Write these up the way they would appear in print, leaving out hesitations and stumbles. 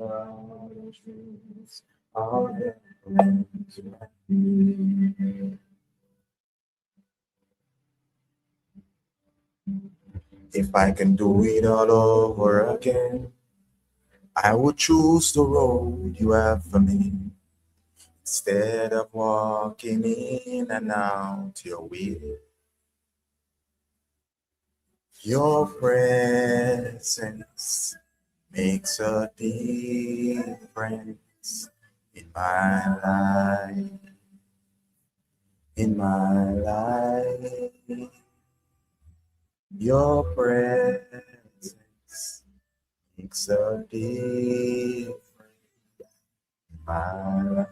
around the streets of heaven tonight. If I can do it all over again, I would choose the road you have for me. Instead of walking in and out your way, your presence makes a difference in my life, in my life. Your presence makes a difference in my life.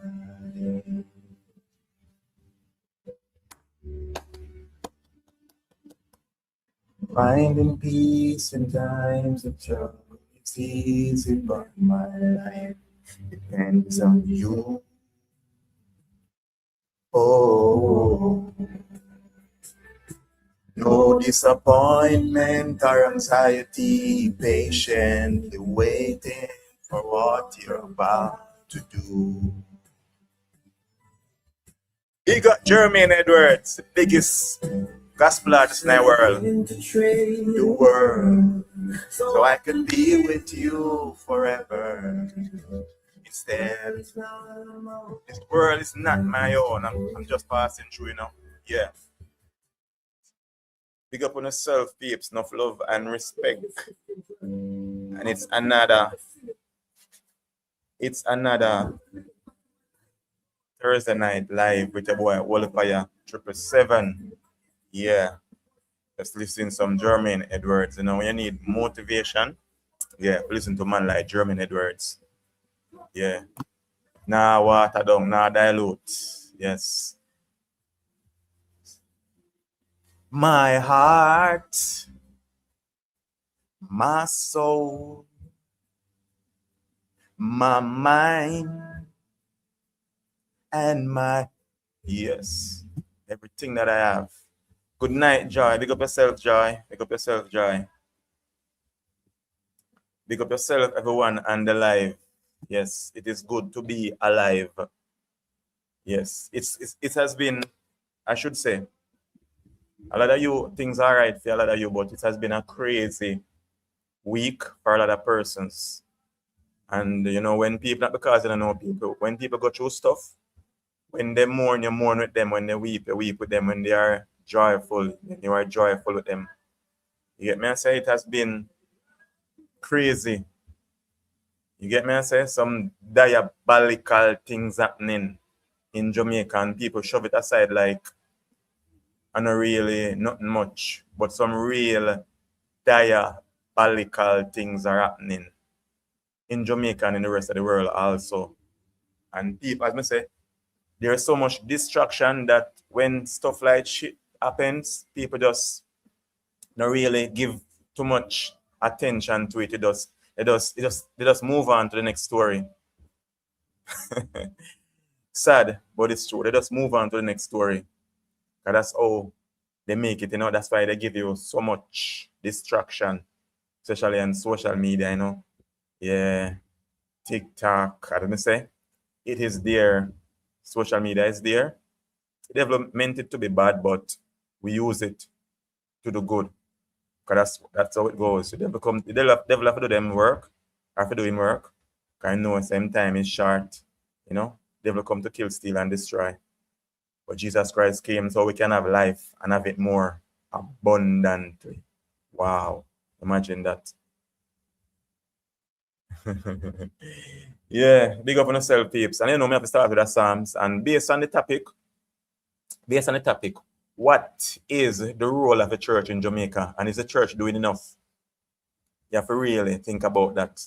Finding peace in times of trouble, it's easy, but my life depends on you. Oh, no disappointment or anxiety, patiently waiting for what you're about to do. He got Jermaine Edwards, the biggest gospel artist in the world. The world, so I can be with you forever. Instead, this world is not my own. I'm just passing through, you know. Yeah. Big up on yourself, peeps. Enough love and respect. And it's another Thursday night live with your boy Wolfire 777. Yeah. Let's listen some Jermaine Edwards. You know, when you need motivation, yeah, listen to man like Jermaine Edwards. Yeah. Nah water down, nah dilute. Yes. My heart, my soul, my mind, and my, yes, everything that I have. Good night, Joy. Big up yourself, Joy. Big up yourself, Joy. Big up yourself, everyone, and alive. Yes, it is good to be alive. Yes, it has been, I should say, a lot of you, things are right for a lot of you, but it has been a crazy week for a lot of persons. And you know, when people, not because you don't know people, when people go through stuff, when they mourn, you mourn with them. When they weep, you weep with them. When they are joyful, you are joyful with them. You get me? I say it has been crazy. You get me? I say some diabolical things happening in Jamaica, and people shove it aside like, I not really nothing much, but some real diabolical things are happening in Jamaica and in the rest of the world also. And people, as I say, there's so much distraction that when stuff like shit happens, people just not really give too much attention to it. They just move on to the next story. Sad, but it's true. They just move on to the next story. Because that's how they make it, you know. That's why they give you so much distraction, especially on social media, you know. Yeah. TikTok, I don't say. It is there. Social media is there. They never meant it to be bad, but we use it to do good. Because that's how it goes. So they'll have to do them work, have to do him work. Because I know same time is short, you know. They will come to kill, steal, and destroy. But Jesus Christ came so we can have life and have it more abundantly. Wow. Imagine that. Yeah, big up on yourself, peeps. And you know, me have to start with the Psalms. And based on the topic, what is the role of the church in Jamaica? And is the church doing enough? You have to really think about that.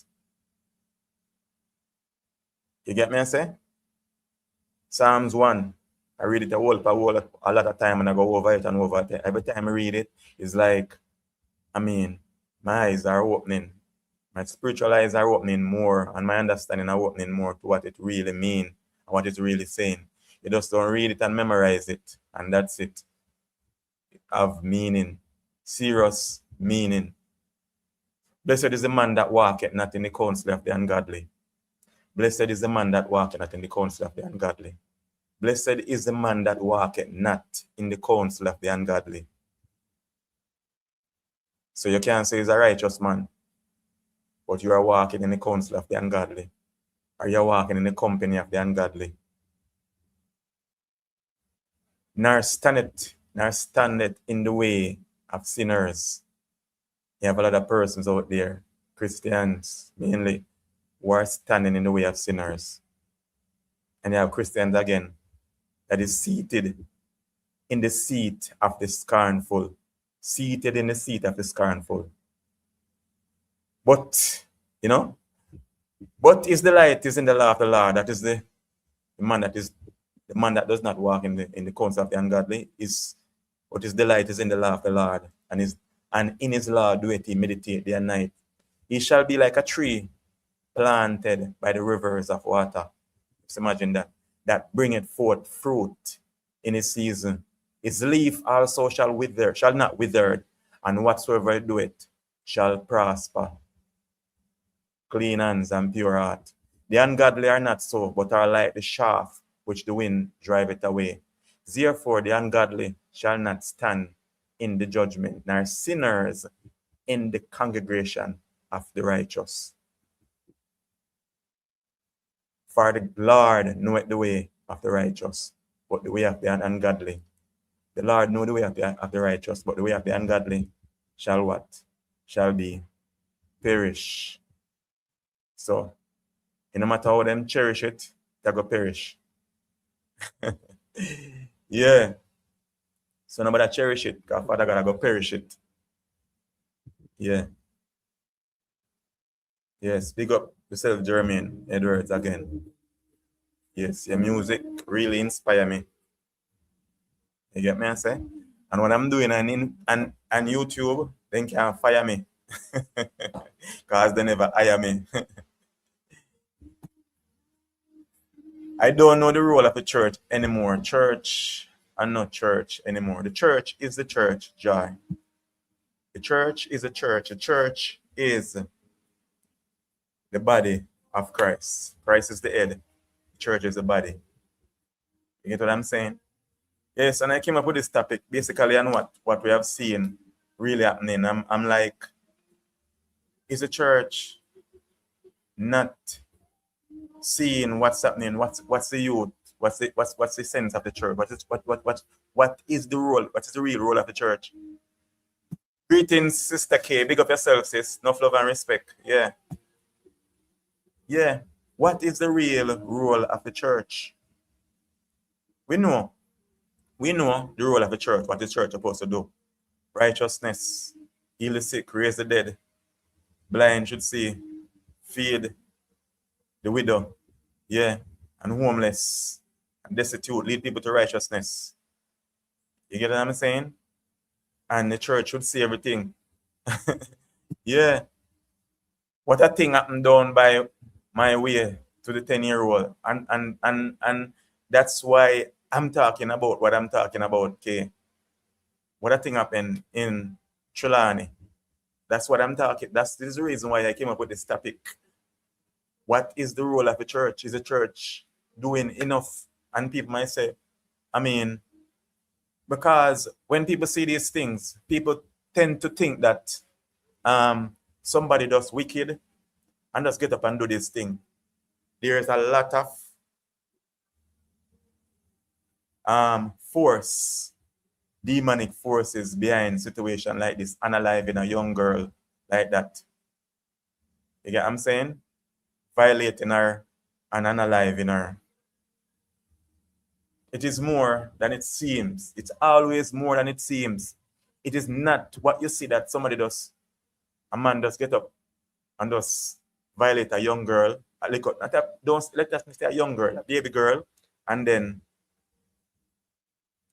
You get me, I say? Psalms 1. I read it a lot of time and I go over it and over it. Every time I read it, it's like, I mean, my eyes are opening. My spiritual eyes are opening more and my understanding are opening more to what it really means and what it's really saying. You just don't read it and memorize it, and that's it. It have meaning, serious meaning. Blessed is the man that walketh not in the counsel of the ungodly, Blessed is the man that walketh not in the counsel of the ungodly. Blessed is the man that walketh not in the counsel of the ungodly. So you can't say he's a righteous man, but you are walking in the counsel of the ungodly, or you're walking in the company of the ungodly. Nor standeth in the way of sinners. You have a lot of persons out there, Christians mainly, who are standing in the way of sinners. And you have Christians again that is seated in the seat of the scornful. Seated in the seat of the scornful. But, but is the light is in the law of the Lord. That is the man that does not walk in the counsel of the ungodly. But his delight is in the law of the Lord, and in his law doeth he meditate day and night. He shall be like a tree planted by the rivers of water. Just imagine that bringeth forth fruit in his season. His leaf also shall not wither, and whatsoever he doeth shall prosper. Clean hands and pure heart. The ungodly are not so, but are like the chaff which the wind driveth away. Therefore the ungodly shall not stand in the judgment, nor sinners in the congregation of the righteous. For the Lord knoweth the way of the righteous, but the way of the ungodly. The Lord know the way of the righteous, but the way of the ungodly shall what? Shall be perish. So, no matter how them cherish it, they're going to perish. Yeah. So nobody cherish it, because Father God go perish it. Yeah. Yes, big up yourself, Jermaine Edwards again. Yes, your music really inspire me. You get me, I say? And when I'm doing on YouTube, they can't fire me. Because they never hire me. I don't know the role of the church anymore. I'm not church anymore. The church is the church, Joy. The church is a church. The church is the body of Christ. Christ is the head. The church is the body. You get what I'm saying? Yes, and I came up with this topic basically on what we have seen really happening. I'm like, is the church not seeing what's happening? What's the youth? What's the sense of the church? What is the role? What is the real role of the church? Greetings, Sister K. Big up yourself, sis. Enough love and respect. Yeah. Yeah. What is the real role of the church? We know the role of the church, what the church is supposed to do. Righteousness, heal the sick, raise the dead, blind should see, feed the widow, yeah, and homeless, and destitute, lead people to righteousness. You get what I'm saying? And the church should see everything. Yeah. What a thing happened down by my way to the 10-year-old. And that's why I'm talking about what I'm talking about, okay? What a thing happened in Trelawney. That's what I'm talking. This is the reason why I came up with this topic. What is the role of the church? Is the church doing enough? And people might say, because when people see these things, people tend to think that somebody does wicked and just get up and do this thing. There's a lot of force, demonic forces behind a situation like this, unaliving a young girl like that. You get what I'm saying? Violating her and unaliving her. It is more than it seems. It's always more than it seems. It is not what you see that somebody does. A man does get up and does violate a young girl. Don't let us say a young girl, a baby girl, and then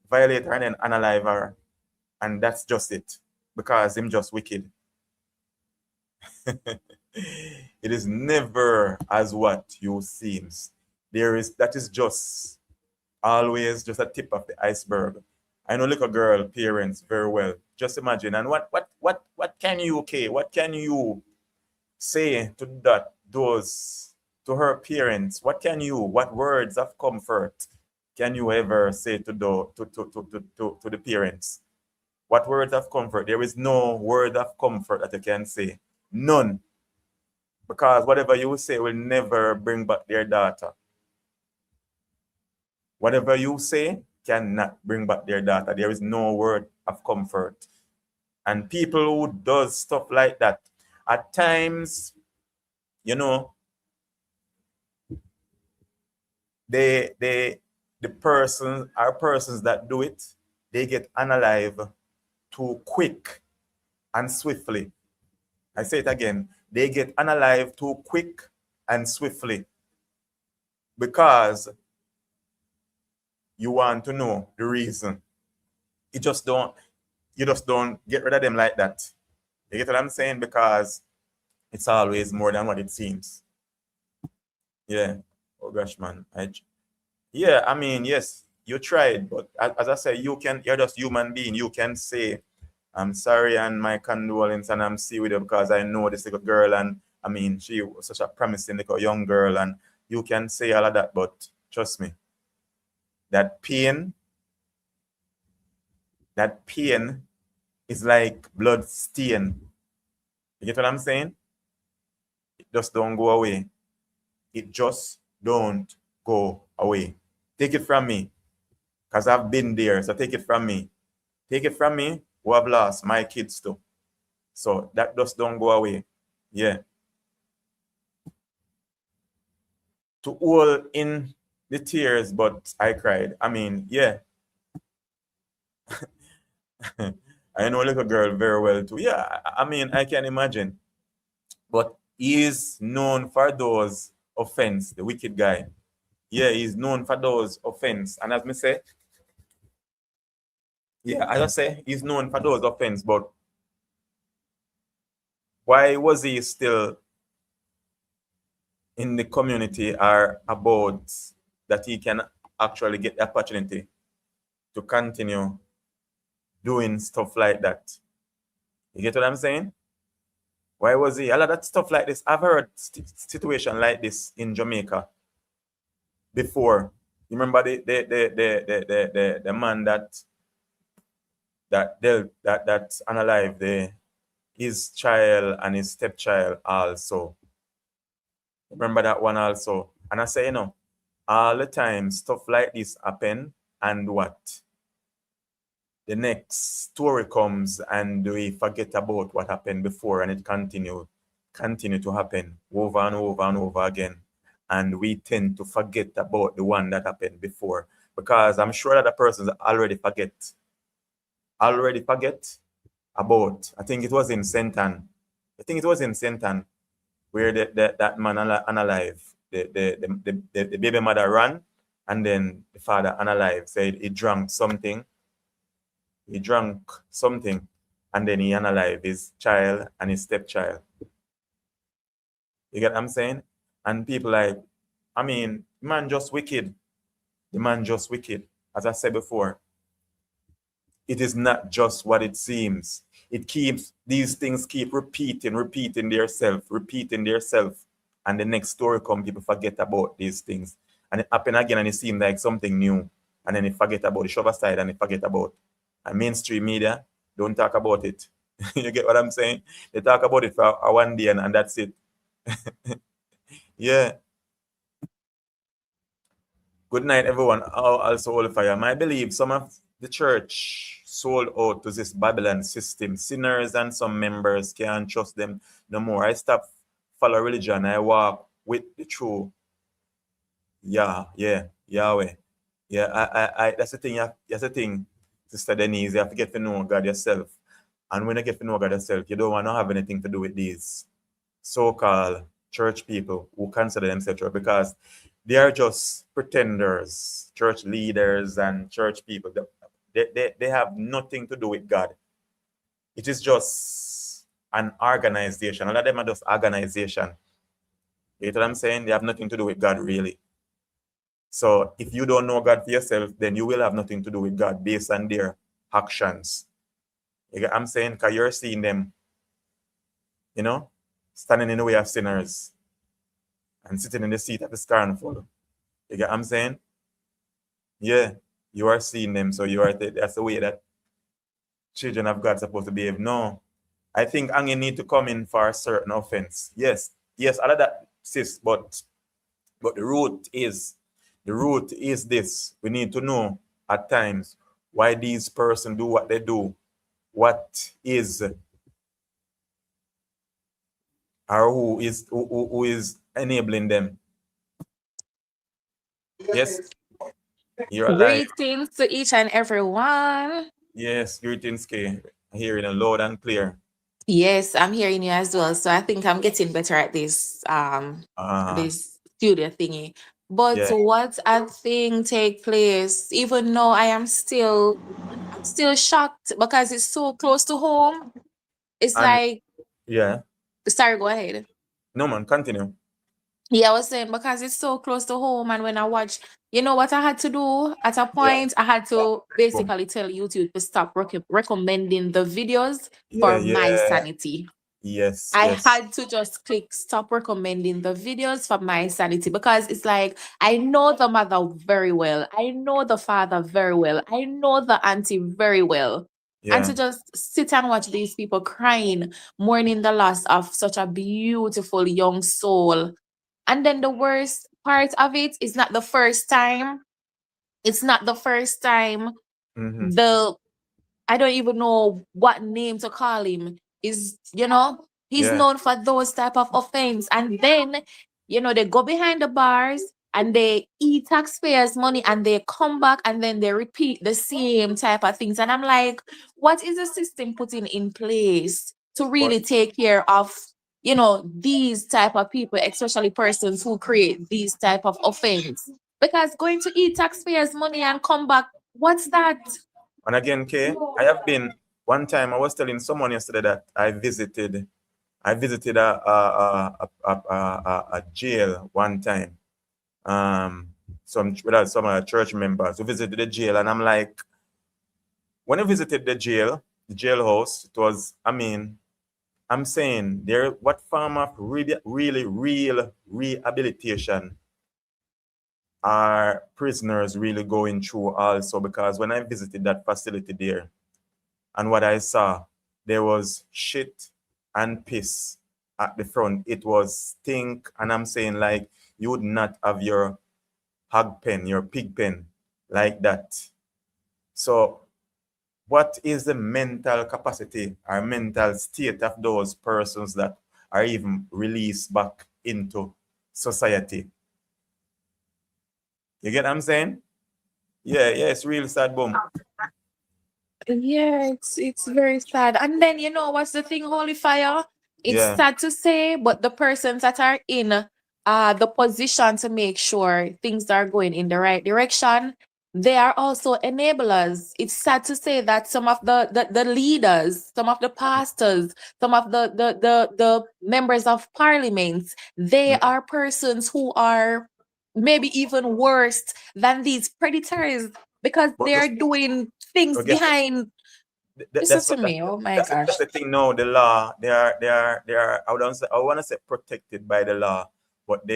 violate her and then unalive her. And that's just it. Because him just wicked. It is never as what you seems. That is just always just a tip of the iceberg. I know little girl parents very well. Just imagine. And what can you say to those to her parents, what words of comfort can you ever say to the parents? What words of comfort? There is no word of comfort that you can say. None. Because whatever you say will never bring back their daughter. Whatever you say cannot bring back their daughter. There is no word of comfort. And people who does stuff like that, at times, you know, the persons that do it, they get unalive too quick and swiftly. I say it again, they get unalive too quick and swiftly because you want to know the reason. You just don't get rid of them like that. You get what I'm saying? Because it's always more than what it seems. Yeah. Oh gosh, man. Yeah, I mean, yes, you tried, but as I say, you're just human being. You can say, I'm sorry and my condolence and I'm see with you because I know this little girl and I mean, she was such a promising little young girl and you can say all of that, but trust me, that pain is like blood stain. You get what I'm saying? It just don't go away. It just don't go away. Take it from me, because I've been there. So take it from me. Take it from me, who have lost my kids too. So that just don't go away. Yeah. To hold in the tears, but I cried. I mean, yeah. I know a little girl very well too. Yeah, I mean, I can imagine. But he is known for those offense, the wicked guy. Yeah, he's known for those offense. And as me say, yeah, as I say, he's known for those offense. But why was he still in the community or about that he can actually get the opportunity to continue doing stuff like that? You get what I'm saying? Why was he? A lot of stuff like this. I've heard situation like this in Jamaica before. You remember the man that's unalive, his child and his stepchild also. Remember that one also. And I say, all the time stuff like this happen and what? The next story comes and we forget about what happened before and it continue to happen over and over and over again. And we tend to forget about the one that happened before because I'm sure that the persons already forget about, I think it was in Sentan. Where that man unalive, the baby mother ran, and then the father unalive said he drank something, and then he unalive his child and his stepchild. You get what I'm saying? And people like, I mean, the man just wicked. As I said before, it is not just what it seems. These things keep repeating themselves. And the next story come, people forget about these things. And it happen again and it seems like something new. And then they forget about it, shove aside and they forget about. And mainstream media don't talk about it. You get what I'm saying? They talk about it for one day and that's it. Yeah. Good night, everyone. Also, all fire. I believe some of the church sold out to this Babylon system. Sinners and some members can't trust them no more. I stop follow religion. I walk with the true. Yeah, Yahweh. Yeah, I that's the thing. That's the thing, Sister Denise. You have to get to know God yourself. And when you get to know God yourself, you don't want to have anything to do with these so-called church people who consider themselves church because they are just pretenders, church leaders and church people. They have nothing to do with God. It is just an organization. All of them are just organization. You know what I'm saying? They have nothing to do with God, really. So if you don't know God for yourself, then you will have nothing to do with God based on their actions. You get what I'm saying? Because you're seeing them, standing in the way of sinners. and sitting in the seat of the scornful. You get what I'm saying? Yeah, you are seeing them, so you are. That's the way that children of God supposed to behave. No, I think Angie need to come in for a certain offense. Yes, yes, all of that, sis. But the root is this. We need to know at times why these person do what they do. What is or who is enabling them? Yes, you're alive. Greetings to each and every one. Yes, greetings, K. Hearing it loud and clear. Yes, I'm hearing you as well. So I think I'm getting better at Ah, this studio thingy. But yeah, what I think take place, even though I'm still shocked because it's so close to home. It's and like, yeah. sorry, go ahead. No man, continue. Yeah, I was saying because it's so close to home, and when I watch, you know what I had to do at a Yeah, point, I had to boom. basically tell YouTube to stop recommending the videos Yeah, for my yeah. sanity. Yes, I yes. had to just click stop recommending the videos for my sanity because it's like I know the mother very well, I know the father very well, I know the auntie very well. And Yeah. to just sit and watch these people crying, mourning the loss of such a beautiful young soul. And then the worst part of it is not the first time. It's not the first time Mm-hmm. the I don't even know what name to call him. Is he's Yeah. known for those type of offense, and then they go behind the bars and they eat taxpayers' money, and they come back and then they repeat the same type of things. And I'm like, what is the system putting in place to But really take care of these type of people, especially persons who create these type of offense? Because going to eat taxpayers' money and come back, what's that? and again, Kay, I have been one time. I was telling someone yesterday that I visited a jail one time. Some church members who visited the jail, and I'm like, when I visited the jailhouse, it was. I mean, I'm saying there. What form of really real rehabilitation are prisoners really going through also? Because when I visited that facility there and what I saw, there was shit and piss at the front. It was stink. And I'm saying, like, you would not have your hog pen, your pig pen like that. So what is the mental capacity or mental state of those persons that are even released back into society? You get what I'm saying? Yeah, yeah, it's real sad, boom. Yeah, it's very sad. And then what's the thing, Holy Fire? It's Yeah. sad to say, but the persons that are in the position to make sure things are going in the right direction, they are also enablers. It's sad to say that some of the leaders, some of the pastors, some of the members of parliament, they Mm. are persons who are maybe even worse than these predators because But they're doing things I guess behind. Listen that's to what me. Oh my that's gosh. the thing now. The law, they are. I want to say protected by the law, but what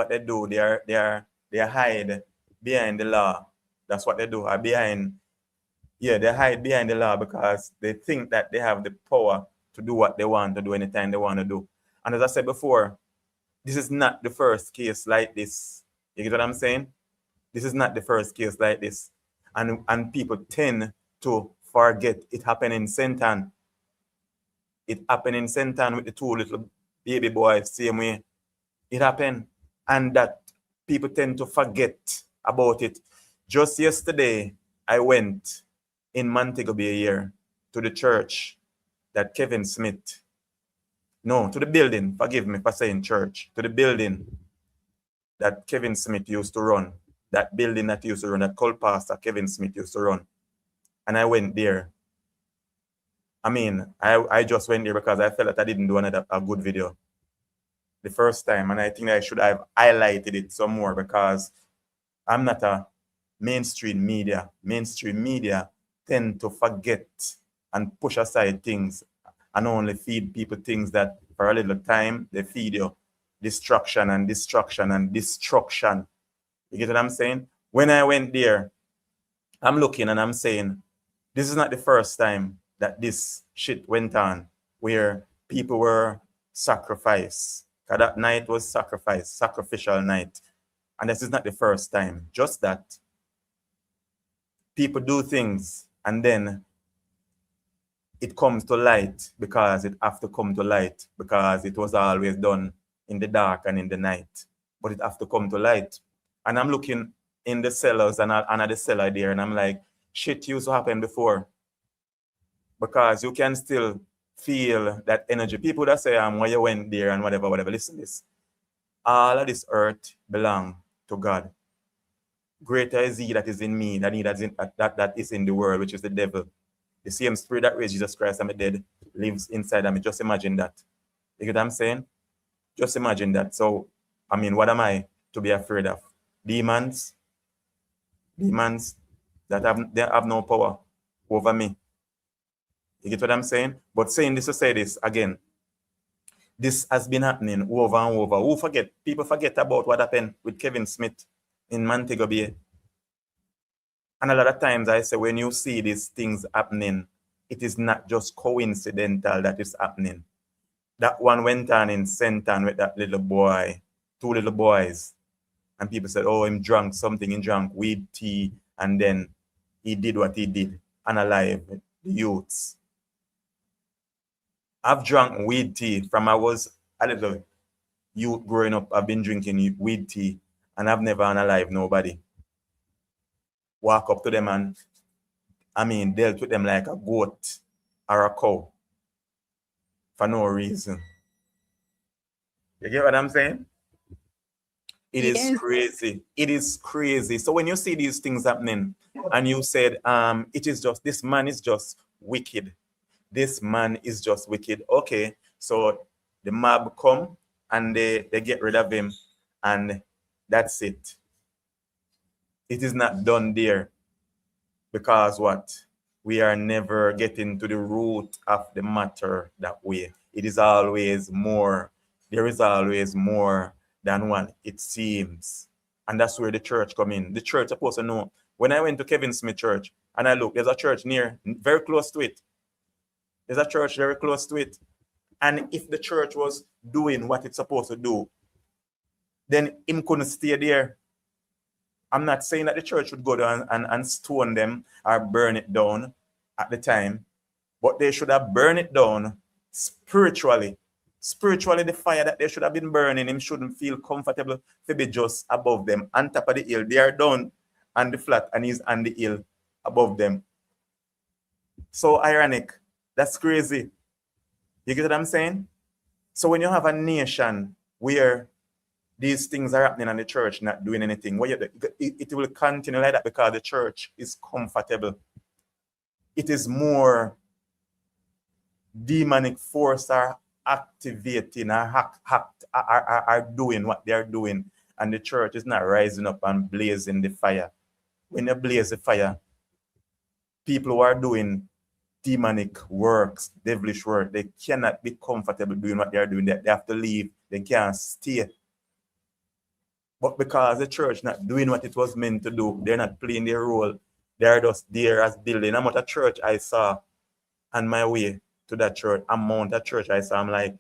they do, they hide behind the law. That's what they do. Are behind. Yeah, they hide behind the law because they think that they have the power to do what they want to do anytime they want to do. And as I said before, this is not the first case like this. You get what I'm saying? This is not the first case like this. And people tend to forget it happened in Sentan. It happened in Sentan with the two little baby boys, same way. It happened. And that people tend to forget about it. Just yesterday, I went in Montego Bay here to the church that Kevin Smith, no, to the building, forgive me for saying church, to the building that Kevin Smith used to run, that building that he used to run, that cult pastor Kevin Smith used to run. And I went there. I mean, I just went there because I felt that I didn't do a good video the first time. And I think I should have highlighted it some more because I'm not a mainstream media. Mainstream media tend to forget and push aside things and only feed people things that for a little time they feed you. destruction and destruction and destruction. You get what I'm saying? When I went there, I'm looking and I'm saying, this is not the first time that this shit went on where people were sacrificed. 'Cause that night was sacrificial night. And this is not the first time. Just that people do things and then it comes to light because it have to come to light because it was always done in the dark and in the night. But it have to come to light. And I'm looking in the cellars and at the cellar there and I'm like, shit used to happen before. Because you can still feel that energy. People that say, when you went there and whatever, listen to this. All of this earth belong to God. Greater is he that is in me than he that is in the world, which is the devil. The same spirit that raised Jesus Christ and the dead lives inside of me. Just imagine that. You get what I'm saying? Just imagine that. So, I mean, what am I to be afraid of? Demons that they have no power over me. You get what I'm saying? But saying this to say this again, this has been happening over and over. People forget about what happened with Kevin Smith in Montego Bay. And a lot of times I say, when you see these things happening, it is not just coincidental that it's happening. That one went on in Senton with that little boy, 2 little boys. And people said, oh, he drank weed, tea, and then he did what he did, unalive the youths. I've drunk weed tea from I was a little youth growing up. I've been drinking weed tea, and I've never unalive nobody. Walk up to them and, dealt with them like a goat or a cow for no reason. You get what I'm saying? It is crazy. It is crazy. So when you see these things happening and you said, this man is just wicked. This man is just wicked. Okay, so the mob come and they get rid of him and that's it. It is not done there because what? We are never getting to the root of the matter that way. It is always more. There is always more than what it seems. And that's where the church come in. The church supposed to know. When I went to Kevin Smith Church and I look, there's a church very close to it. There's a church very close to it. And if the church was doing what it's supposed to do, then him couldn't stay there. I'm not saying that the church would go down and stone them or burn it down at the time, but they should have burned it down spiritually. Spiritually, the fire that they should have been burning, him shouldn't feel comfortable to be just above them, on top of the hill. They are down on the flat and he's on the hill above them. So ironic. That's crazy. You get what I'm saying? So when you have a nation where these things are happening and the church not doing anything, it will continue like that because the church is comfortable. It is more demonic force are activating are doing what they're doing, and the church is not rising up and blazing the fire. When you blaze the fire, people who are doing demonic works, devilish work, they cannot be comfortable doing what they're doing. They have to leave. They can't stay. But because the church not doing what it was meant to do, they're not playing their role. They're just there as building. I'm at a church I saw on my way to that church, amount of church I saw. I'm like,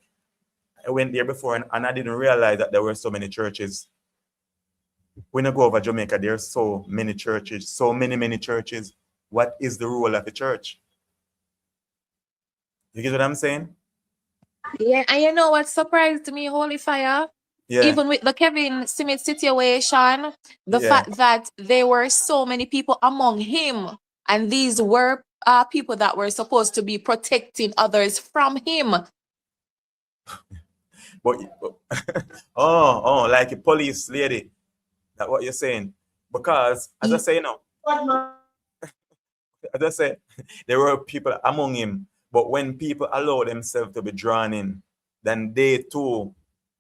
I went there before and I didn't realize that there were so many churches. When I go over Jamaica, there's so many churches, so many churches. What is the role of the church? You get what I'm saying? Yeah, and you know what surprised me, Holy Fire? Yeah. Even with the Kevin Smith situation, the fact that there were so many people among him, and these were people that were supposed to be protecting others from him. But like a police lady. That's what you're saying. Because as I say now, as I say, there were people among him. But when people allow themselves to be drawn in, then they too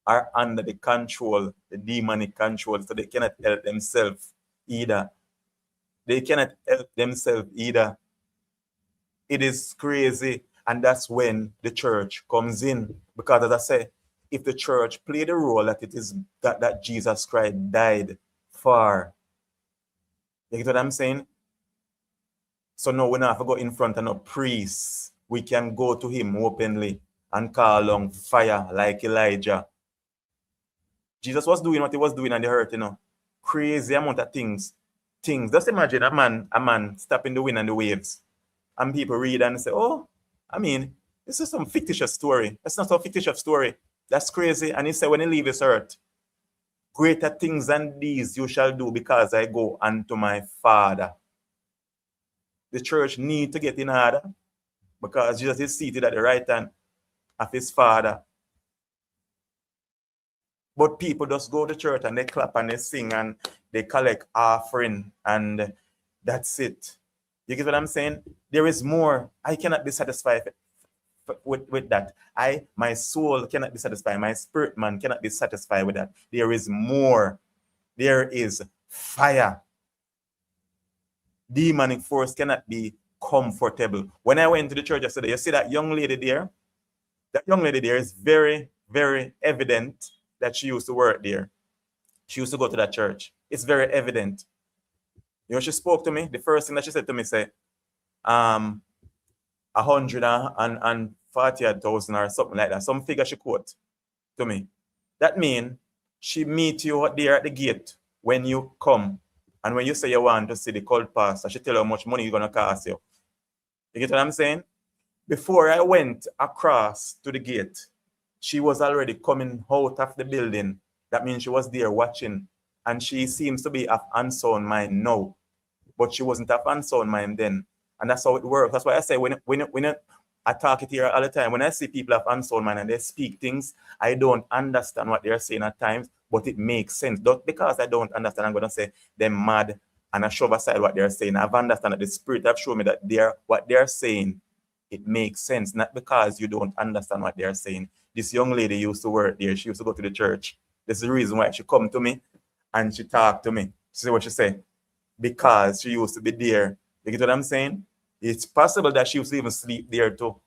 are under the control, the demonic control, so they cannot help themselves either. They cannot help themselves either. It is crazy, and that's when the church comes in. Because as I say, if the church played the role that it is that Jesus Christ died for. You get what I'm saying? So now we don't have to go in front of no priests. We can go to him openly and call on fire like Elijah. Jesus was doing what he was doing on the earth, Crazy amount of things. Just imagine a man stopping the wind and the waves. And people read and say, oh, I mean, this is some fictitious story. That's not a fictitious story. That's crazy. And he said, when he leave this earth, greater things than these you shall do because I go unto my Father. The church need to get in order because Jesus is seated at the right hand of his Father. But people just go to church and they clap and they sing and they collect offering and that's it. You get what I'm saying? There is more. I cannot be satisfied with that. My soul cannot be satisfied. My spirit man cannot be satisfied with that. There is more. There is fire. Demonic force cannot be comfortable. When I went to the church yesterday, you see that young lady there? That young lady there is very, very evident that she used to work there. She used to go to that church. It's very evident. She spoke to me. The first thing that she said to me, say, 140,000 or something like that. Some figure she quote to me. That means she meet you out there at the gate when you come. And when you say you want to see the cult pastor, she tell you how much money it's going to cost you. You get what I'm saying? Before I went across to the gate, she was already coming out of the building. That means she was there watching. And she seems to be of unsound mind now. But she wasn't of unsound mind then. And that's how it works. That's why I say when I talk it here all the time, when I see people of unsound mind and they speak things, I don't understand what they're saying at times, but it makes sense. Not because I don't understand, I'm going to say they're mad and I shove aside what they're saying. I've understood that the Spirit have shown me that what they're saying, it makes sense. Not because you don't understand what they're saying. This young lady used to work there. She used to go to the church. This is the reason why she come to me and she talked to me. She said what she said. Because she used to be there. You get what I'm saying? It's possible that she used to even sleep there too.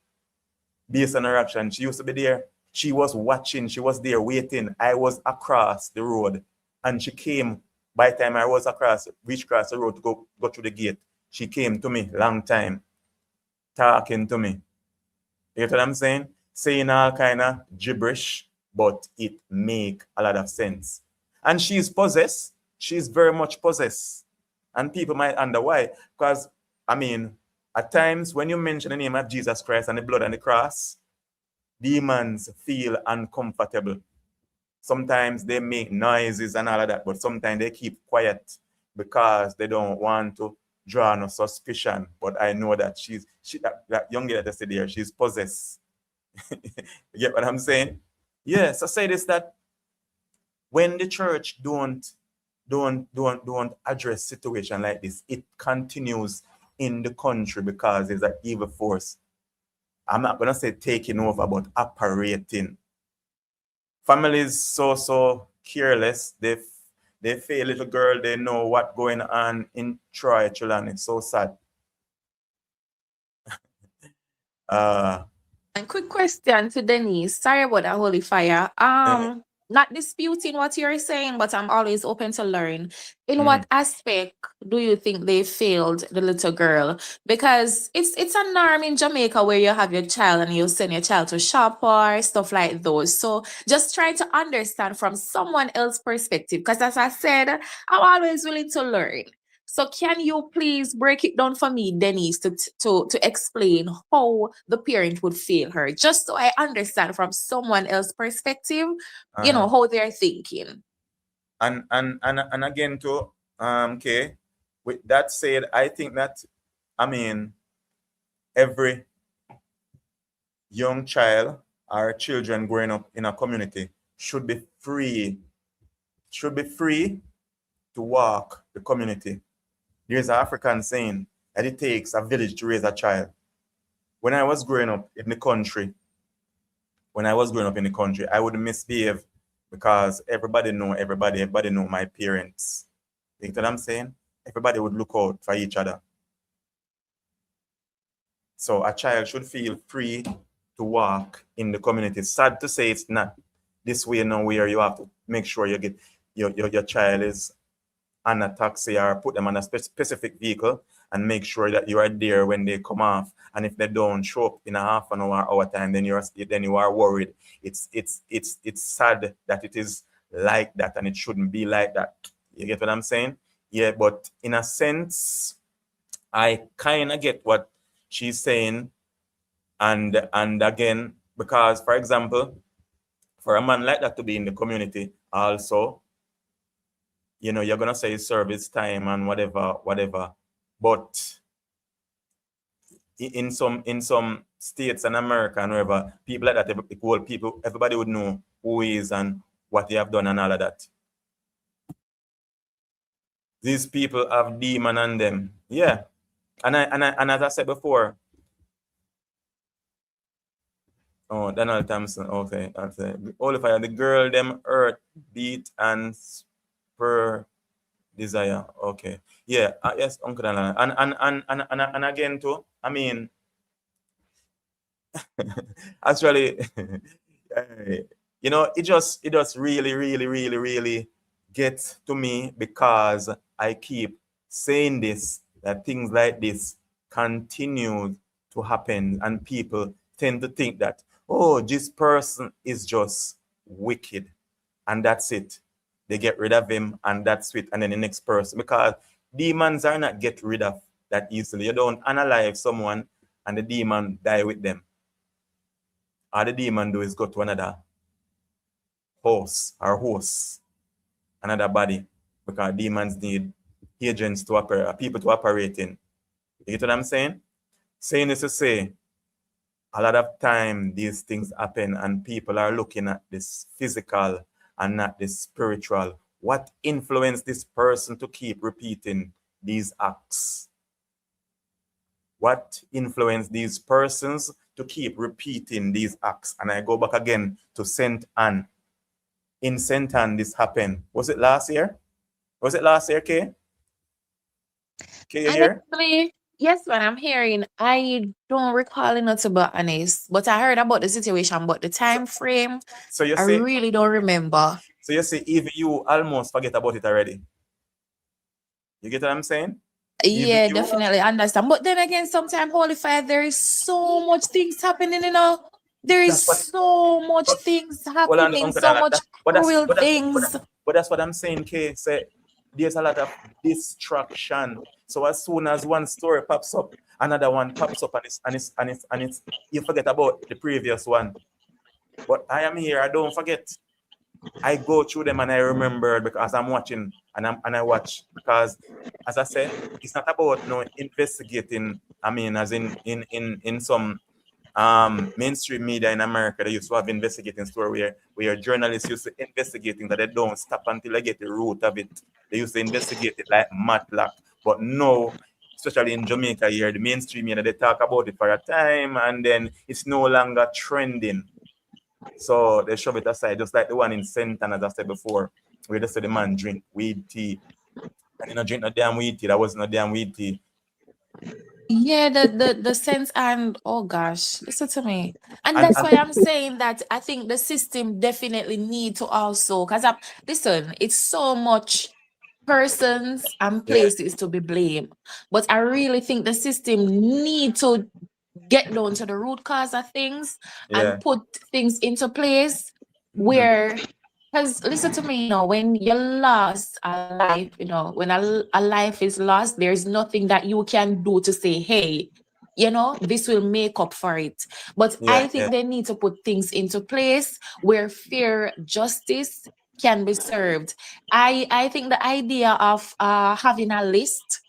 Based on her action, she used to be there. She was watching. She was there waiting. I was across the road. And she came. By the time I was reached across the road to go through the gate, she came to me long time, talking to me. You get what I'm saying? Saying all kind of gibberish, but it make a lot of sense. And she's possessed. She's very much possessed. And people might wonder why. Because, at times when you mention the name of Jesus Christ and the blood and the cross, demons feel uncomfortable. Sometimes they make noises and all of that, but sometimes they keep quiet because they don't want to draw no suspicion. But I know that that young girl that said there, she's possessed. You get what I'm saying? Yes, I say this, that when the church don't address situation like this, it continues in the country because there's an evil force. I'm not gonna say taking over, but operating. Families so careless. They fail little girl. They know what's going on in Troy, Trelawney. It's so sad. And quick question to Denise. Sorry about that holy fire. Not disputing what you're saying, but I'm always open to learn. In what aspect do you think they failed the little girl? Because it's a norm in Jamaica where you have your child and you send your child to shop or stuff like those. So just trying to understand from someone else's perspective. Because as I said, I'm always willing to learn. So can you please break it down for me, Denise, to explain how the parent would fail her, just so I understand from someone else's perspective, how they're thinking. And again too, okay. With that said, I think that every young child or children growing up in a community should be free to walk the community. There's an African saying that it takes a village to raise a child. When I was growing up in the country, I would misbehave because everybody know my parents. You know what I'm saying? Everybody would look out for each other. So a child should feel free to walk in the community. Sad to say it's not. this way now where you have to make sure you get your child is on a taxi or put them on a specific vehicle and make sure that you are there when they come off. And if they don't show up in a half an hour time, then you are worried. It's sad that it is like that, and it shouldn't be like that. You get what I'm saying? Yeah, but in a sense, I kind of get what she's saying, and again, because for example, for a man like that to be in the community also, you're gonna say service time and whatever. But in some states and America and wherever, people like that, everybody would know who he is and what they have done and all of that. These people have demon on them. Yeah. And as I said before, oh, Donald Thompson, okay, Oliver, the girl them earth beat and spur desire. Okay. Yeah, yes, Uncle Donald. And again too, I mean, actually, it just really gets to me because I keep saying this, that things like this continue to happen, and people tend to think that, oh, this person is just wicked, and that's it. They get rid of him, and that's it. And then the next person, because demons are not get rid of that easily. You don't unalive someone and the demon die with them. All the demon do is go to another horse, another body, because demons need agents to operate, people to operate in. You get what I'm saying? Saying this to say, a lot of time these things happen and people are looking at this physical and not this spiritual. What influenced this person to keep repeating these acts? What influenced these persons to keep repeating these acts? And I go back again to St. Anne. In St. Anne, this happened. Was it last year? Kay? Kay, you here? Honestly, yes, man, I'm hearing. I don't recall enough, to be honest, but I heard about the situation, but the time frame, So you I see, really don't remember. even you almost forget about it already. You get what I'm saying? Even Yeah, you, definitely understand. But then again, sometimes Holy Fire, there is so much things happening, There is that's what. so much things Well, on happening, Uncle so Dana, much cruel things. but that's what I'm saying, Kay. Say there's a lot of distraction. So as soon as one story pops up, another one pops up, and it's you forget about the previous one. But I am here. I don't forget. I go through them and I remember because I'm watching and I watch because, as I said, it's not about investigating. I mean, as in some mainstream media in America, they used to have investigating story where journalists used to investigating that they don't stop until they get the root of it. They used to investigate it like Matlock. But no, especially in Jamaica here, the mainstream media, they talk about it for a time and then it's no longer trending. So they shove it aside, just like the one in Senton, as I said before, where they said the man drink weed tea. And drink no damn weed tea. That wasn't no damn weed tea. Yeah, the sense, and oh gosh, listen to me. And that's why I'm saying that I think the system definitely need to also, because listen, it's so much persons and places to be blamed. But I really think the system need to get down to the root cause of things and put things into place where, because listen to me, when you lost a life, when a life is lost, there's nothing that you can do to say, hey, this will make up for it. But I think they need to put things into place where fair justice can be served. I think the idea of having a list,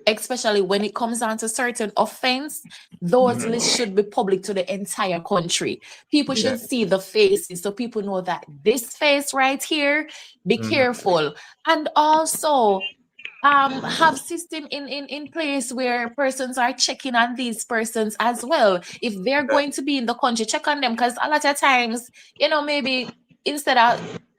especially when it comes down to certain offense, those lists should be public to the entire country. People should see the faces so people know that this face right here, be careful. And also have system in place where persons are checking on these persons as well. If they're going to be in the country, check on them, because a lot of times,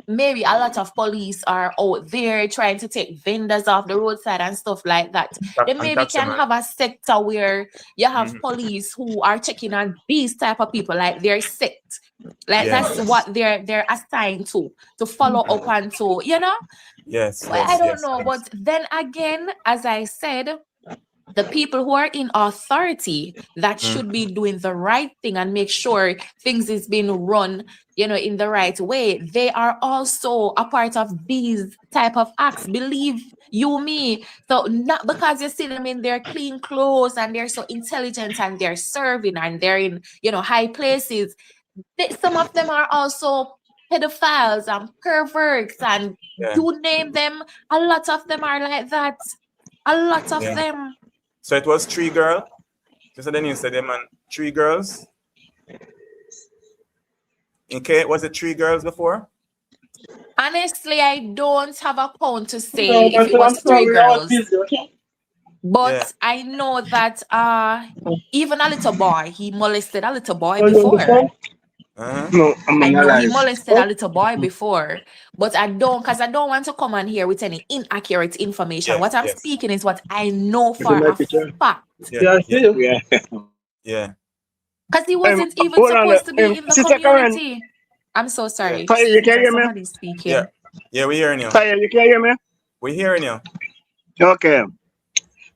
maybe a lot of police are out there trying to take vendors off the roadside and stuff like that. Then maybe can have a sector where you have police who are checking on these type of people, like their sect. Like Yeah. that's what they're assigned to follow up on to, you know? Yes. Well, I Yes. don't Yes. know, Yes. but then again, as I said, the people who are in authority that should be doing the right thing and make sure things is being run, in the right way, they are also a part of these type of acts, believe you me. So not because you see them in their clean clothes and they're so intelligent and they're serving and they're in high places, some of them are also pedophiles and perverts and Yeah. you name them. A lot of them are like that. A lot of Yeah. them. So it was 3 girls. Sister Denise said them and 3 girls. Okay, was it 3 girls before? Honestly, I don't have a count to say No, if it until I'm was three sorry, I was girls, busy, okay? Yeah. but I know that even a little boy, he molested a little boy Are you on the before. phone? Uh-huh. No, I'm I on know he live. molested a little boy before, but I don't want to come on here with any inaccurate information. Yes. What I'm Yes. speaking is what I know You see for my a picture? fact. Yeah. Yeah, I Yeah. see you. Yeah. Yeah. Because he wasn't even Hold on. supposed to be in the Sister Karen, community. I'm so Yeah. sorry. Fire, you Seems can like hear me? somebody's Yeah. speaking. Yeah. We're hearing you. Fire, you can hear me? We're hearing you. Okay.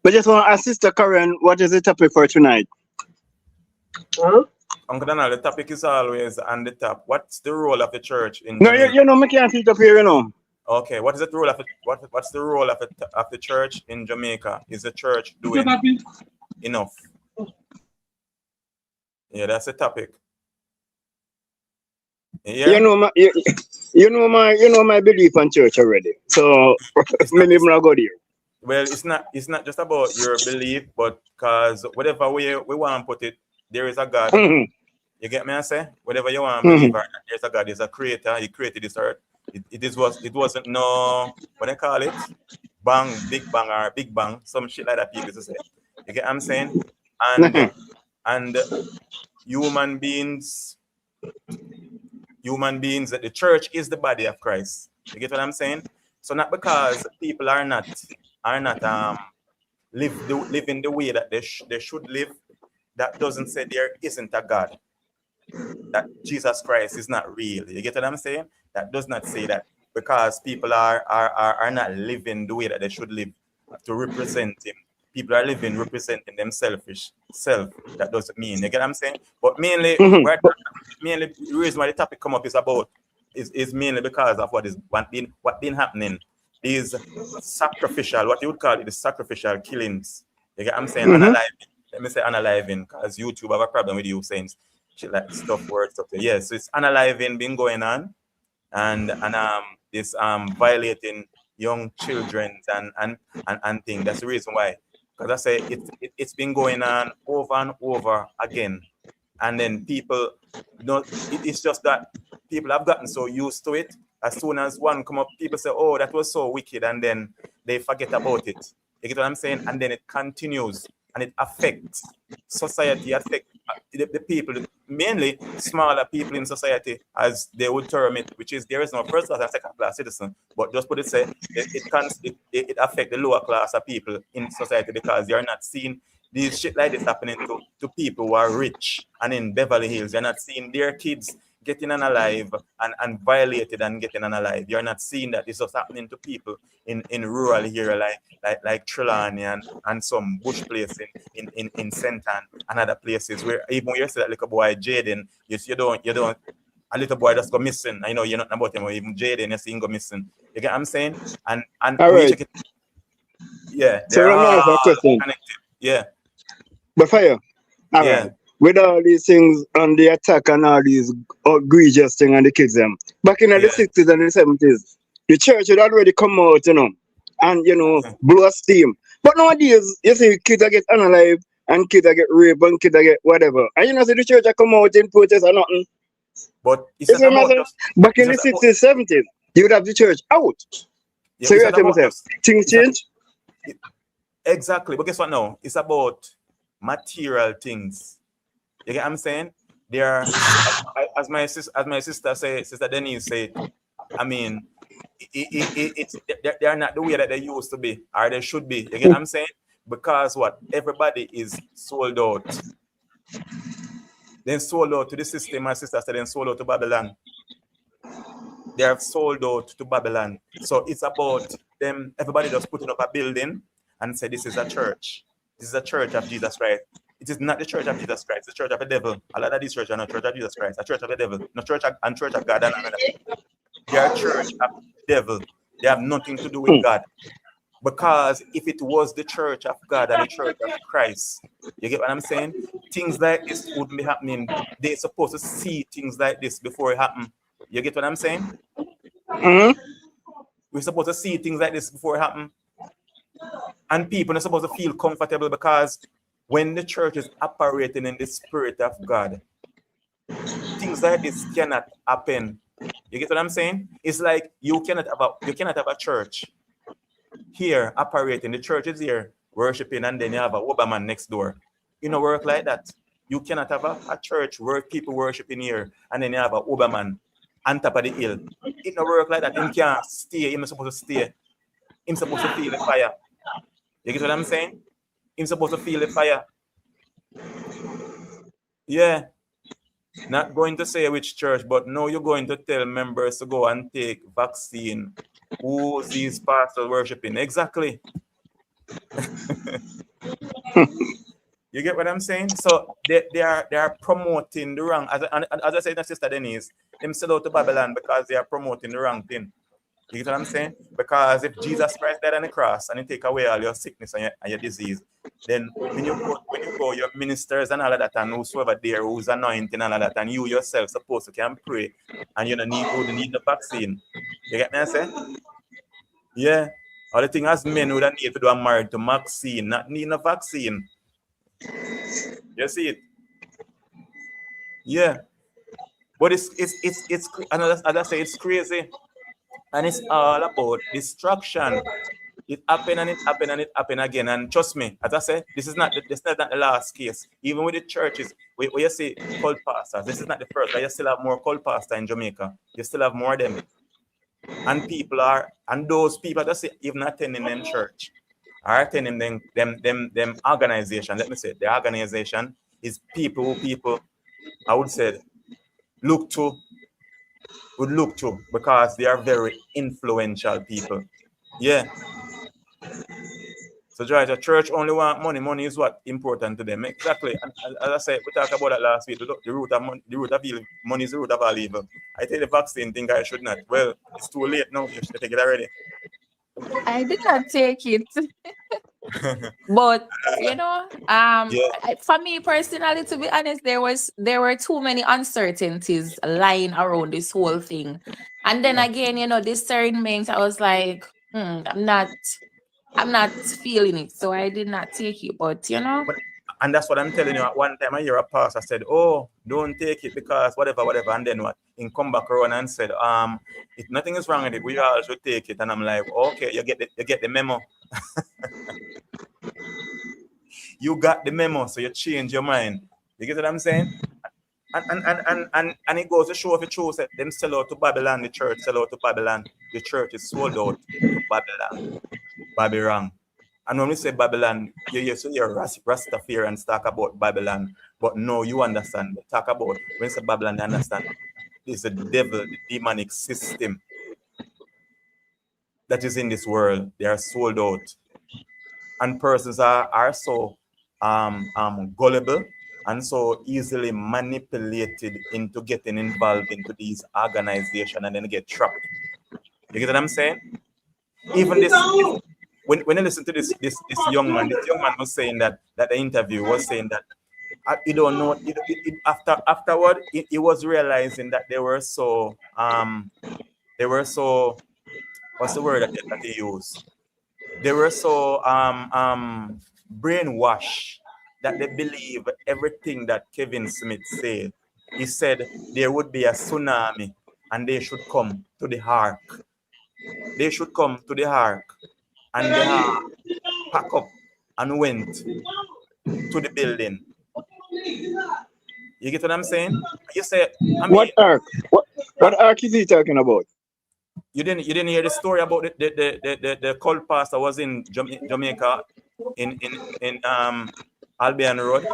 But just want to ask Sister Karen, what is the topic for tonight? Huh? Uncle Donald, the topic is always on the top. What's the role of the church in No, Jamaica? me can't see it up here, Okay, what is the role of what's the role of the church in Jamaica? Is the church doing enough? Yeah, that's the topic. You Yeah. know my, my belief on church already. So It's not. maybe I'm not go there. Well, it's not just about your belief, but because whatever way we want to put it, there is a God. Mhm, You get me? I say whatever you want to believe, mhm. or not, there's a God. There's a creator. He created this earth. It wasn't no what they call it, big bang or big bang, some shit like that people used to say. You get what I'm saying? And human beings, that the church is the body of Christ. You get what I'm saying? So not because people are not living the way that they should live, that doesn't say there isn't a God, that Jesus Christ is not real. You get what I'm saying? That does not say that because people are not living the way that they should live to represent him. People are living representing them selfish self. That doesn't mean. You get what I'm saying? But mainly, Mhm. the reason why the topic come up is mainly because of what been happening. These sacrificial, what you would call it, the sacrificial killings. You get what I'm saying? Mhm. Unaliving. Let me say unaliving, because YouTube have a problem with you saying shit like stuff. Yes, so it's unaliving been going on, and this violating young children and thing. That's the reason why. Because I say it's been going on over and over again. And then people it's just that people have gotten so used to it. As soon as one come up, people say, oh, that was so wicked, and then they forget about it. You get what I'm saying? And then it continues and it affects society, affects the people, mainly smaller people in society, as they would term it, which is there is no first class and second class citizen, but just put it say it affects the lower class of people in society because they are not seeing these shit like this happening to people who are rich and in Beverly Hills. You're not seeing their kids getting unalive and violated and getting unalive. You're not seeing that this is happening to people in rural area like Trelawney and some bush place in Senton and other places where even when you see that little boy Jaden, you don't a little boy just go missing. I know you're not about him, or even Jaden, you see him go missing. You get what I'm saying? And All when you right. check it, yeah, So they're let me all ask a question. connected. Yeah, But fire. All yeah, right. With all these things on the attack and all these egregious things on the kids them. Back in the yeah. 60s and the 70s, the church had already come out, and blow a steam. But nowadays, you see kids that get unalive and kids that get raped and kids that get whatever. And see the church that come out in protest or nothing. But it's You not see what I'm about saying? just Back it's in the not about 60s, 70s, you would have the church out. yeah, So it's you not tell about myself, just things it's not change? exactly. But guess what now? It's about material things. You get what I'm saying? They are as my sister say, Sister Denise said, I mean, they are not the way that they used to be or they should be. You get what I'm saying? Because what everybody is sold out. Then sold out to the system. My sister said, then sold out to Babylon. They have sold out to Babylon. So it's about them, everybody just putting up a building and say, this is a church. This is a church of Jesus Christ. It is not the church of Jesus Christ. It's the church of the devil. A lot of these churches are not church of Jesus Christ. A church of the devil. No church of God. And they are church of the devil. They have nothing to do with God. Because if it was the church of God and the church of Christ, you get what I'm saying? Things like this wouldn't be happening. They're supposed to see things like this before it happens. You get what I'm saying? Mm-hmm. We're supposed to see things like this before it happens. And people are supposed to feel comfortable because when the church is operating in the Spirit of God, things like this cannot happen. You get what I'm saying? It's like you cannot have a church here operating. The church is here worshiping, and then you have a Oberman next door. You know, work like that. You cannot have a church where people worshiping here, and then you have a Oberman on top of the hill. It don't work like that. Him can't stay. He's supposed to stay. He's supposed to feel the fire. You get what I'm saying? He's supposed to feel the fire. Yeah. Not going to say which church, but no, you're going to tell members to go and take vaccine. Who these pastors worshiping? Exactly. You get what I'm saying? So they are promoting the wrong. As I said, Sister Denise, them sell out to Babylon because they are promoting the wrong thing. You get what I'm saying? Because if Jesus Christ died on the cross and he take away all your sickness and your disease, then when you go, your ministers and all of that, and whosoever there who's anointing and all of that, and you yourself supposed to can pray, and you don't need the vaccine. You get me? I say? Yeah. All the thing as men would need to do are married to vaccine, not need a vaccine. You see it? Yeah. But it's and as I say, it's crazy. And it's all about destruction. It happened and it happened and it happened again. And trust me, as I said, this is not the last case. Even with the churches, where you see cult pastors, this is not the first. But you still have more cult pastors in Jamaica. You still have more of them. And those people that say even attending them church are attending them organization. Let me say, the organization is people I would say would look to because they are very influential people. Yeah. So George, a church only want money. Money is what important to them. Exactly. And as I said, we talked about that last week. The root of evil. Money is the root of all evil. I take the vaccine, think I should not. Well, it's too late now. You should take it already. I did not take it. But you know, for me personally, to be honest, there were too many uncertainties lying around this whole thing. And then again, you know, discernment, I was like, I'm not feeling it, so I did not take it. But you know, and that's what I'm telling you. At one time, I hear a pastor said, "Oh, don't take it because whatever." And then what? He come back around and said, if nothing is wrong with it, we all should take it." And I'm like, "Okay, you get the memo." You got the memo, so you change your mind. You get what I'm saying? And it goes to show if it shows that them sell out to Babylon, the church sell out to Babylon. The church is sold out to Babylon. Babylon. And when we say Babylon, you hear Rastafarians talk about Babylon, but no, you understand. Talk about when you say Babylon, you understand. It's the devil, the demonic system that is in this world. They are sold out. And persons are so gullible and so easily manipulated into getting involved into these organizations and then get trapped. You get what I'm saying? Even this when you listen to this young man was saying that the interview was saying that you don't know afterward he was realizing that they were so what's the word that they use? They were so brainwashed that they believe everything that Kevin Smith said. He said there would be a tsunami and they should come to the ark. They should come to the ark. And they pack up and went to the building. You get what I'm saying? You say, what ark? What ark is he talking about? You didn't hear the story about the cult pastor was in Jamaica in Albion Road,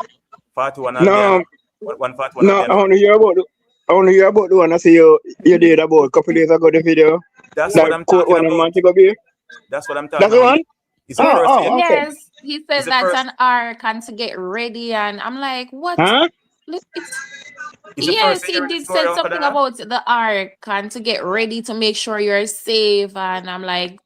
41 Albion. 141 No, again. I want to hear about the one I see you did about a couple days ago, the video. That's what That I'm quote talking one a about. month ago, be. That's what I'm That's talking the about. one? It's the first year. Okay. Yes, he It's said the that's first. an arc and to get ready, and I'm like, what? Huh? It's It's the first yes, thing he in the did story, said Uncle something Dana. about the ark and to get ready to make sure you're safe. And I'm like,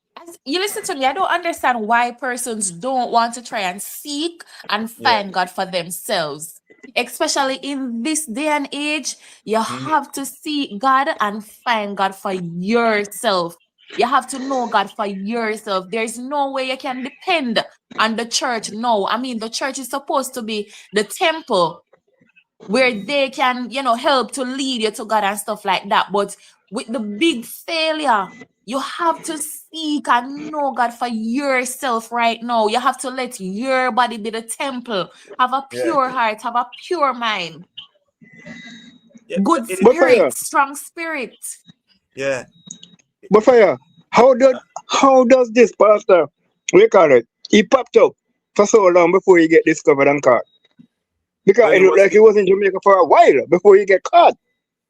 you listen to me, I don't understand why persons don't want to try and seek and Yeah. find God for themselves. Especially in this day and age, you Mhm. have to seek God and find God for yourself. You have to know God for yourself. There's no way you can depend on the church. No, I mean, the church is supposed to be the temple where they can, help to lead you to God and stuff like that. But with the big failure, you have to seek and know God for yourself right now. You have to let your body be the temple. Have a Yeah. pure heart, have a pure mind, Yeah. good But fire, spirit, strong spirit. Yeah. but fire. How does this pastor, we call it, he popped up for so long before he get discovered and caught? Because Well, it looked like he was in Jamaica for a while before he get caught.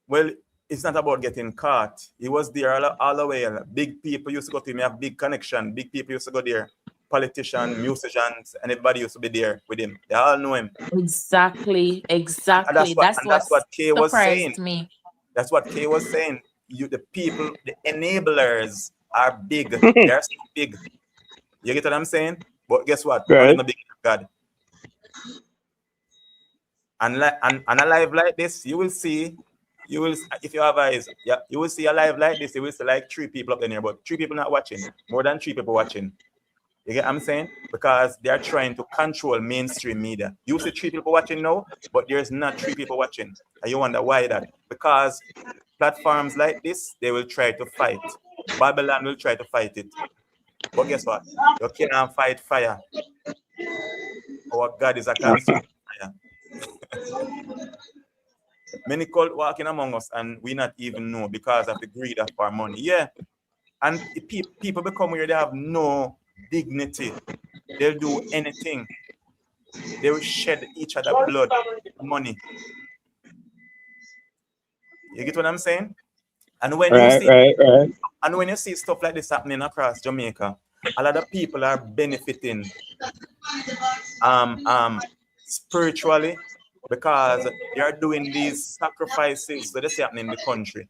well, it's not about getting caught. He was there all the way. Big people used to go to him. He have big connection. Big people used to go there. Politicians, musicians, and everybody used to be there with him. They all know him. Exactly, And that's exactly. what That's and what that's what Kay was saying. surprised me. That's what Kay was saying. The people, the enablers are big. They are so big. You get what I'm saying? But guess what? None of Right. them are big enough God. And a life like this, you will see, if you have eyes, yeah, you will see a live like this, you will see like 3 people up in here, but 3 people not watching, more than 3 people watching. You get what I'm saying? Because they are trying to control mainstream media. You see 3 people watching now, but there's not 3 people watching. And you wonder why that? Because platforms like this, they will try to fight. Babylon will try to fight it. But guess what? You cannot fight fire. Our God is a consuming fire. Many cult walking among us and we not even know because of the greed of our money. Yeah. And people become where they have no dignity. They'll do anything. They will shed each other blood, money. You get what I'm saying? And when you see Right. and when you see stuff like this happening across Jamaica, a lot of people are benefiting spiritually because they are doing these sacrifices that is happening in the country.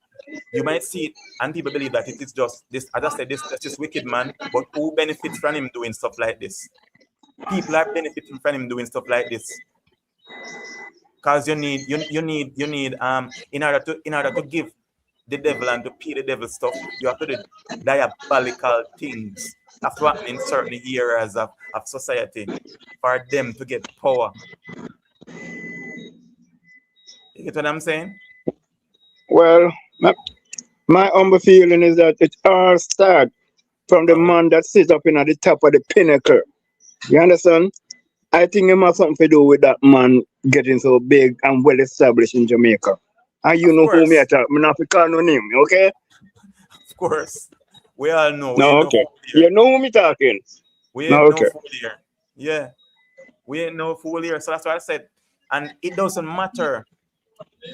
You might see it, and people believe that it is just this. As I said, this wicked man, but who benefits from him doing stuff like this? People are benefiting from him doing stuff like this because you need in order to give the devil and to pay the devil stuff, you have to do diabolical things have to happen in certain areas of society for them to get power. You get what I'm saying? Well, my humble feeling is that it all starts from the From man that sits up in at the top of the pinnacle. You understand? I think it has something to do with that man getting so big and well established in Jamaica. And you of know who me I course, talk. Me not call no name, okay? of course, we all know we ain't No, no okay. fool You here. know who me talking. We No, ain't no okay. fool here. Yeah, we ain't no fool here. So that's what I said. And it doesn't matter.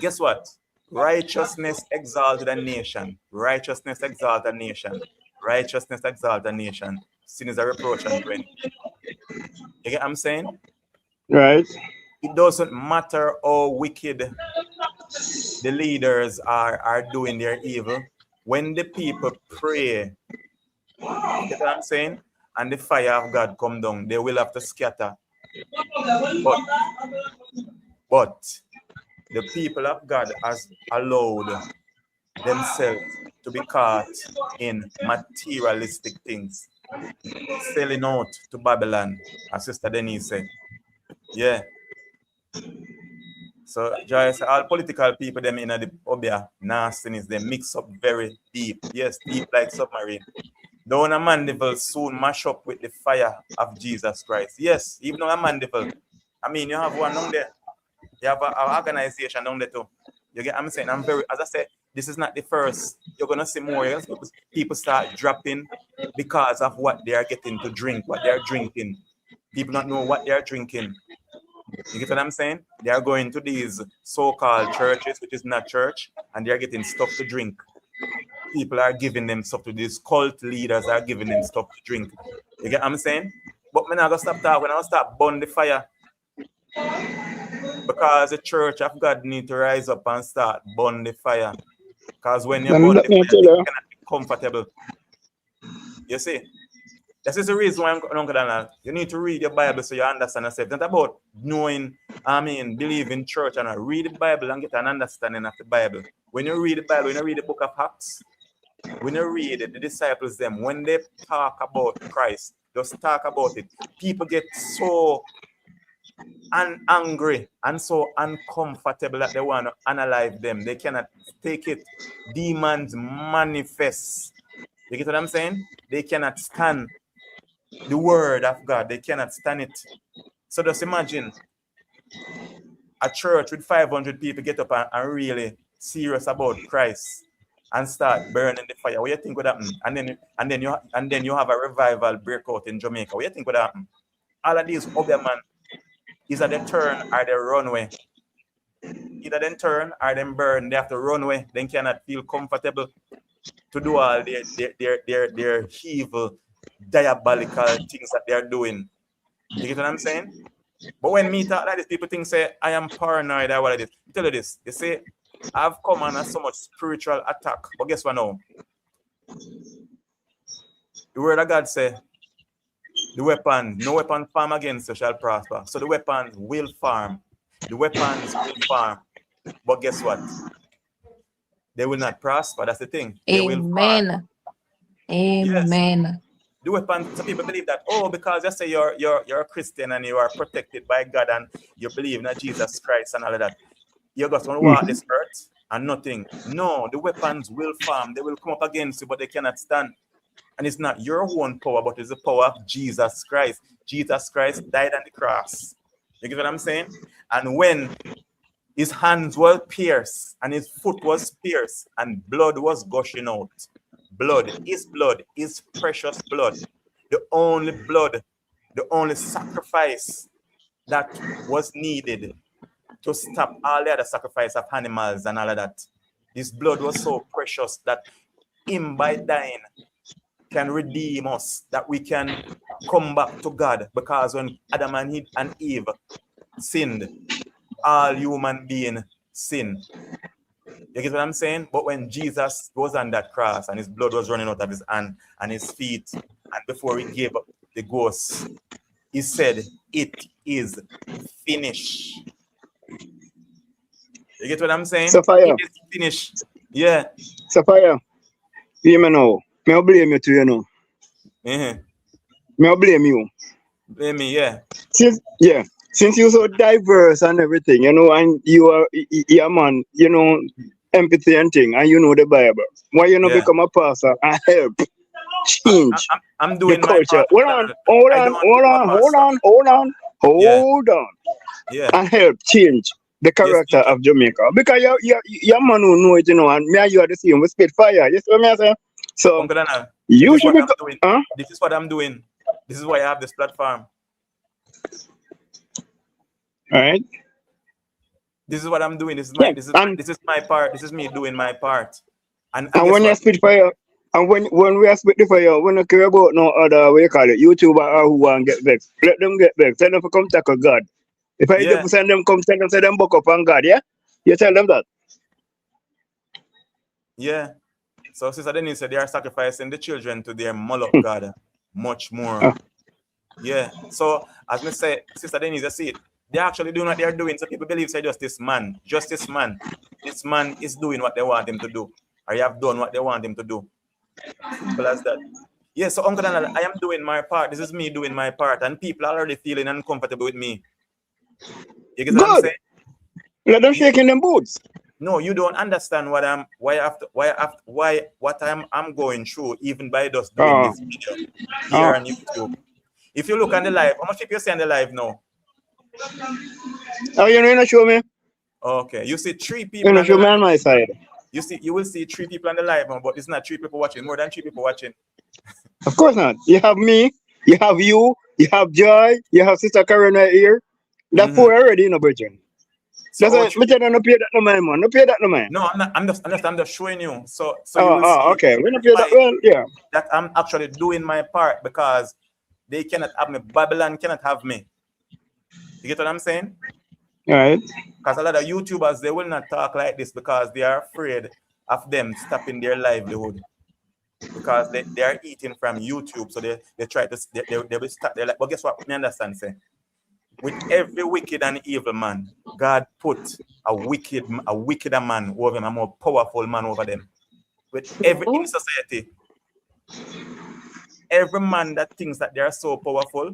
Guess what? Righteousness exalted a nation. Righteousness exalted a nation. Righteousness exalted a nation. Sin is a reproach unto any people. You get what I'm saying? Right. It doesn't matter how wicked the leaders are doing their evil. When the people pray, you get what I'm saying? And the fire of God come down, they will have to scatter. But but the people of God has allowed themselves to be caught in materialistic things, selling out to Babylon, as Sister Denise said. Yeah. So Joyce, all political people them in the obia nastiness, they mix up very deep. Yes, deep like submarine. Though a mandeville soon mash up with the fire of Jesus Christ. Yes, even though a mandeville. I mean, you have one down there. You have an organization down there too. You get what I'm saying? I'm very, as I said, this is not the first. You're gonna see more else. People start dropping because of what they are getting to drink, what they are drinking. People don't know what they are drinking. You get what I'm saying? They are going to these so-called churches, which is not church, and they are getting stuff to drink. People are giving them stuff to these cult leaders are giving them stuff to drink. You get what I'm saying? But I'm not gonna stop talking. I'm gonna start burn the fire. Because the church of God need to rise up and start burn the fire. Because when you Then burn let the me fire, tell you you. cannot be comfortable. You see? This is the reason why Uncle Donald, you need to read your Bible so you understand yourself. It's not about knowing, believe in church and read the Bible and get an understanding of the Bible. When you read the Bible, when you read the book of Acts, when you read it, the disciples, them, when they talk about Christ, just talk about it, people get so angry and so uncomfortable that they want to analyze them. They cannot take it. Demons manifest. You get what I'm saying? They cannot stand the word of God. They cannot stand it. So just imagine a church with 500 people get up and really serious about Christ and start burning the fire. What do you think would happen? And then you have a revival breakout in Jamaica. What do you think would happen? All of these other man, either they turn or they run away. Either they turn or they burn. They have to run away. They cannot feel comfortable to do all their evil, diabolical things that they're doing. You get what I'm saying? But when me talk like this, people think say I am paranoid or what it is. I tell you this, you see, I've come on so much spiritual attack. But guess what now? The word of God say, no weapon farm against you shall prosper. So the weapons will farm. The weapons will farm. But guess what? They will not prosper. That's the thing. They will farm. Amen. Yes. Amen. The weapon, some people believe that, because you say you're a Christian and you are protected by God and you believe in Jesus Christ and all of that, you're just going to walk this earth and nothing. No, the weapons will farm. They will come up against you, but they cannot stand. And it's not your own power, but it's the power of Jesus Christ. Jesus Christ died on the cross. You get what I'm saying? And when his hands were pierced and his foot was pierced and blood was gushing out, blood, his precious blood, the only sacrifice that was needed to stop all the other sacrifice of animals and all of that. This blood was so precious that him by dying can redeem us, that we can come back to God. Because when Adam and Eve sinned, all human beings sin. You get what I'm saying? But when Jesus was on that cross and his blood was running out of his hand and his feet, and before he gave up the ghost, he said, "It is finished." You get what I'm saying? Sophia. It is finished. Yeah. Sophia, you know, may I blame you too, you know. Uh-huh. May I blame you? Blame me, yeah. Since you're so diverse and everything, you know, and you're man, you know, empathy and thing, and you know the Bible. Why you not become a pastor and help change I'm the doing my culture? part. Hold on. Yeah. And help change the character of Jamaica. Because you're man who know it, you know, and me and you are the same. We spit fire. You see what I'm saying? So Uncle Dana, you should be doing. This is what I'm doing. This is why I have this platform. All right. This is what I'm doing. This is my part. This is me doing my part. And when you spit fire, and when we are spit the fire, we don't care about no other, what you call it, YouTuber or who want to get vexed. Let them get vexed. Tell them to come tackle God. If I send them, come tell them, say them buck up on God, yeah? You tell them that. Yeah. So Sister Denise said they are sacrificing the children to their Moloch God much more. Yeah. So as I say, Sister Denise, you see it. They're actually doing what they're doing. So people believe say just this man. This man is doing what they want him to do. Or you have done what they want him to do. Simple as that. Yeah, so Uncle Donald, I am doing my part. This is me doing my part. And people are already feeling uncomfortable with me. You get what I'm saying? Let them shake in them boots. No, you don't understand what I'm going through, even by just doing this video here on YouTube. If you look on the live, how much people you see on the live now? Oh, you're not show me? Okay, you see 3 people. You're not show me on my side. You will see 3 people on the live, but it's not 3 people watching, more than 3 people watching. Of course not. You have me, you have you, you have Joy, you have Sister Karen right here. That Mhm. poor already, brethren. So That's why me tell you, no pay that no man, man. No pay that no man. no, I'm just showing you. So you will Oh, see okay. We no pay that. why Well, yeah. that I'm actually doing my part, because they cannot have me. Babylon cannot have me. You get what I'm saying? All right. Because a lot of YouTubers, they will not talk like this because they are afraid of them stopping their livelihood. Because they are eating from YouTube. So they try to, they will start. They're like, but guess what? Me understand, say, with every wicked and evil man, God put a wickeder man over them, a more powerful man over them. With every in society, every man that thinks that they are so powerful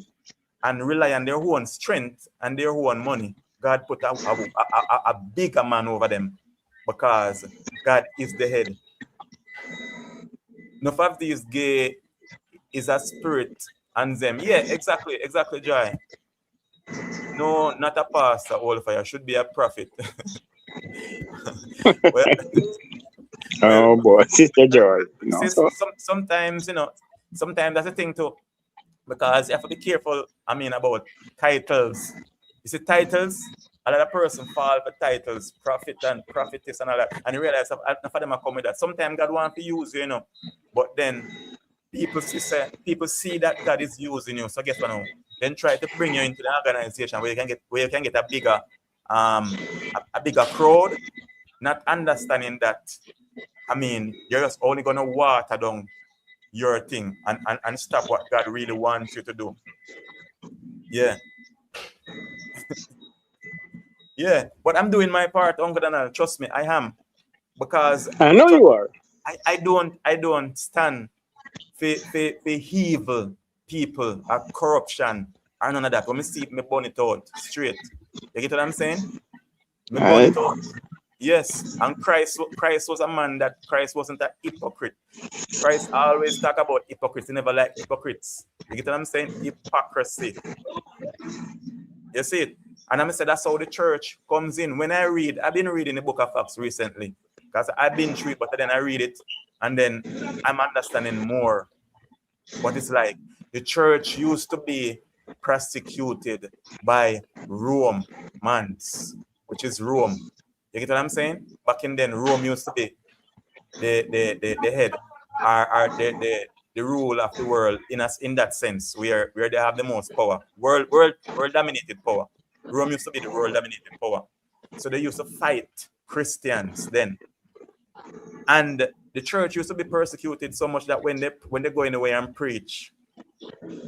and rely on their own strength and their own money, God put a bigger man over them, because God is the head. None of these gay is a spirit and them. Yeah, exactly, Joy. No, not a pastor, all fire. Should be a prophet. well, well, Oh boy, Sister Joy. You know, so sometimes, sometimes that's a thing too, because you have to be careful, about titles. You see, titles, a lot of person fall for titles, prophet and prophetess and all that, and you realize enough of them are coming with that. Sometimes God wants to use you, but then people see that God is using you. So guess what now? Then try to bring you into the organization where you can get a bigger a bigger crowd, not understanding that you're just only gonna water down your thing and stop what God really wants you to do. Yeah. Yeah. But I'm doing my part, Uncle Donald. Trust me, I am. Because I know you are. I don't stand for evil people or corruption or none of that. When me see it, me burn it out straight. You get what I'm saying? Me burn it out. Yes. And Christ was a man that Christ wasn't a hypocrite. Christ always talk about hypocrites. He never liked hypocrites. You get what I'm saying? Hypocrisy. You see it? And I'm saying that's how the church comes in. When I've been reading the book of Acts recently, because I've been through it, but then I read it and then I'm understanding more what it's like. The church used to be persecuted by Romans, which is Rome. You get what I'm saying? Back in then, Rome used to be the head, or the rule of the world in that sense, where they have the most power. World dominated power. Rome used to be the world dominated power. So they used to fight Christians then. And the church used to be persecuted so much that when they go in away and preach,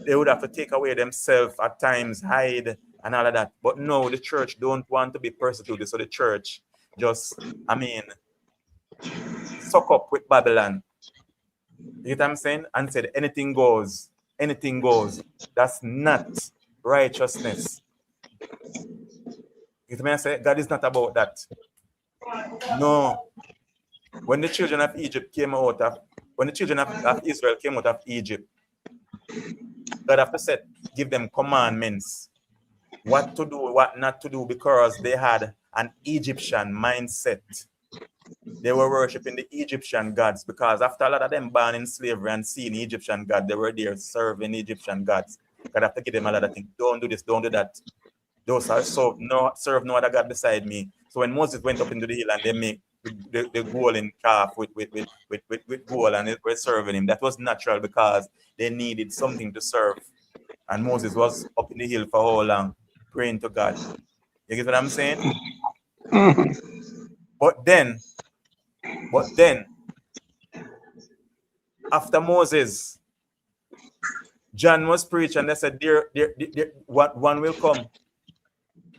they would have to take away themselves at times, hide and all of that. But no, the church don't want to be persecuted. So the church just, suck up with Babylon. You get what I'm saying? And said anything goes. Anything goes. That's not righteousness. You get what I say? God is not about that. No. When the children of Israel came out of Egypt, God have to give them commandments, what to do, what not to do, because they had an Egyptian mindset. They were worshiping the Egyptian gods, because after a lot of them born in slavery and seeing Egyptian gods, they were there serving Egyptian gods. God have to give them a lot of things. Don't do this, don't do that. Those are serve no other God beside me. So when Moses went up into the hill and they make the golden calf with gold and they were serving him, that was natural because they needed something to serve. And Moses was up in the hill for how long? Praying to God. You get what I'm saying? But then, after Moses, John was preaching and they said, one will come.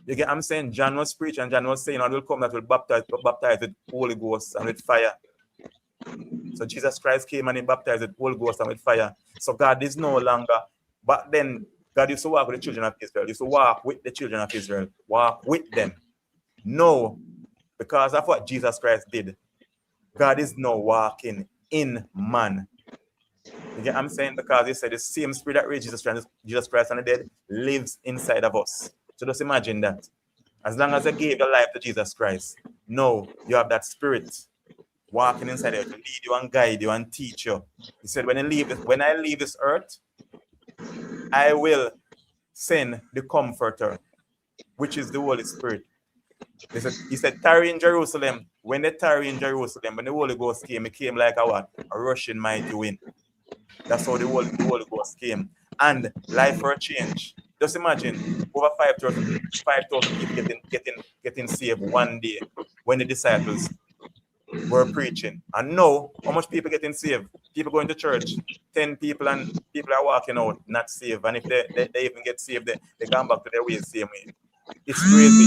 You get what I'm saying? John was preaching and John was saying, one will come that will baptize with Holy Ghost and with fire. So Jesus Christ came and he baptized with Holy Ghost and with fire. So God is no longer, but then God used to walk with the children of Israel. He used to walk with the children of Israel. Walk with them. No, because of what Jesus Christ did, God is now walking in man. You get what I'm saying? Because he said the same spirit that raised Jesus Christ and the dead lives inside of us. So just imagine that. As long as you gave your life to Jesus Christ, no, you have that spirit walking inside of you to lead you and guide you and teach you. He said, when I leave this earth, I will send the comforter. which is the Holy Spirit. He said, tarry in Jerusalem. When they tarry in Jerusalem, when the Holy Ghost came, it came like a what? A rushing mighty wind. That's how the Holy Ghost came. And life for a change. Just imagine over 5,000 people getting saved one day when the disciples were preaching. And now, how much people getting saved? People going to church, 10 people, and people are walking out not saved. And if they even get saved, they come back to their ways the same way. It's crazy.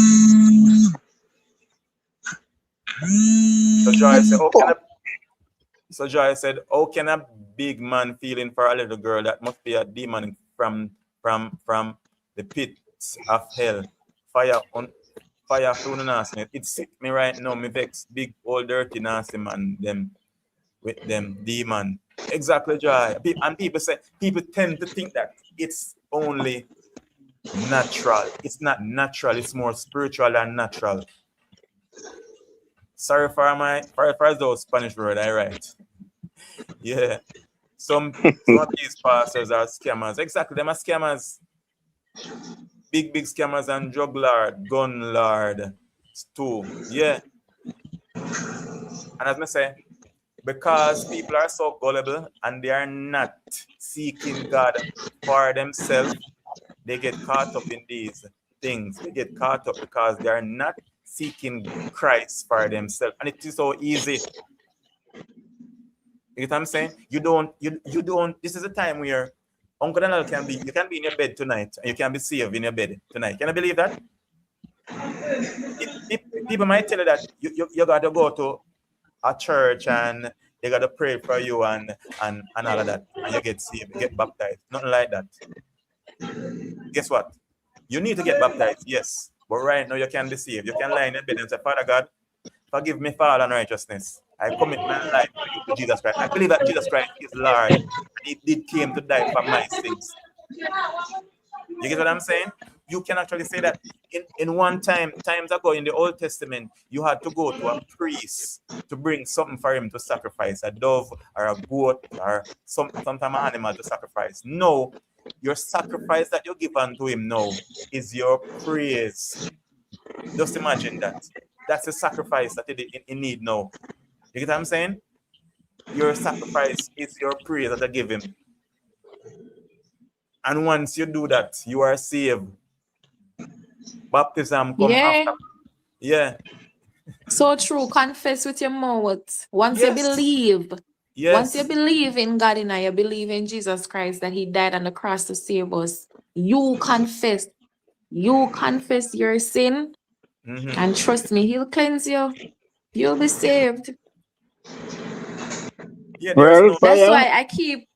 So Joy said, how can a big man feeling for a little girl? That must be a demon from the pits of hell. Fire through the nasty. It sick me right now. Me vex big old dirty nasty man them with them demon. Exactly, Joy. And people tend to think that it's only natural. It's not natural. It's more spiritual than natural. Sorry for those Spanish word I write. Yeah. Some of these pastors are scammers. Exactly, them are scammers. Big scammers and drug lord, gun lord too. Yeah. And as I say, because people are so gullible and they are not seeking God for themselves, they get caught up in these things. They get caught up because they are not seeking Christ for themselves. And it is so easy. You get what I'm saying? You don't, this is a time where Uncle Donald you can be in your bed tonight and you can be saved in your bed tonight. Can you believe that? People might tell you that you got to go to a church and they got to pray for you and all of that, and you get saved, you get baptized. Nothing like that. Guess what? You need to get baptized, yes. But right now you can be saved. You can lie in your bed and say, Father God, forgive me for all unrighteousness. I commit my life to you, to Jesus Christ. I believe that Jesus Christ is Lord. And he did came to die for my sins. You get what I'm saying? You can actually say that in times ago in the Old Testament, you had to go to a priest to bring something for him to sacrifice, a dove or a goat or sometimes an animal to sacrifice. No, your sacrifice that you give unto him now is your praise. Just imagine that. That's the sacrifice that he need now. You get what I'm saying? Your sacrifice is your praise that I give him. And once you do that, you are saved. Baptism come after. Yeah. So true. Confess with your mouth. Once Yes. you believe. Yes. Once you believe in God and you believe in Jesus Christ that he died on the cross to save us, you confess. You confess your sin. And trust me, he'll cleanse you. You'll be saved. Yeah,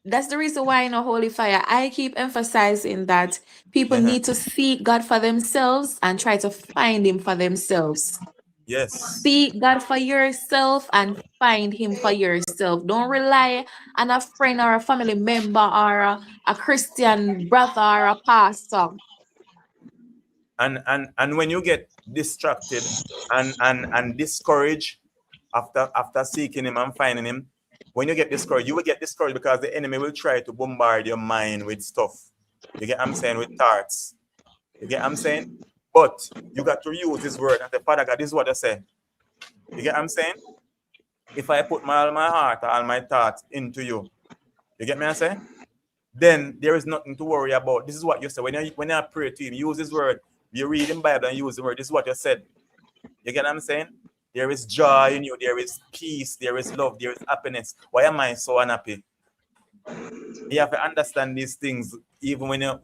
That's the reason why in a holy fire, I keep emphasizing that people need to seek God for themselves and try to find him for themselves. Yes. Seek God for yourself and find him for yourself. Don't rely on a friend or a family member or a Christian brother or a pastor. And when you get distracted and discouraged after seeking him and finding him, when you get discouraged, you will get discouraged because the enemy will try to bombard your mind with stuff. You get what I'm saying? With thoughts. You get what I'm saying? But you got to use this word and say, Father God, this is what I say. You get what I'm saying? If I put all my heart, all my thoughts into you, you get me I say? Then there is nothing to worry about. This is what you say. When you pray to him, use his word. You read in Bible and use the word. This is what you said. You get what I'm saying? There is joy in you. There is peace. There is love. There is happiness. Why am I so unhappy? You have to understand these things even when you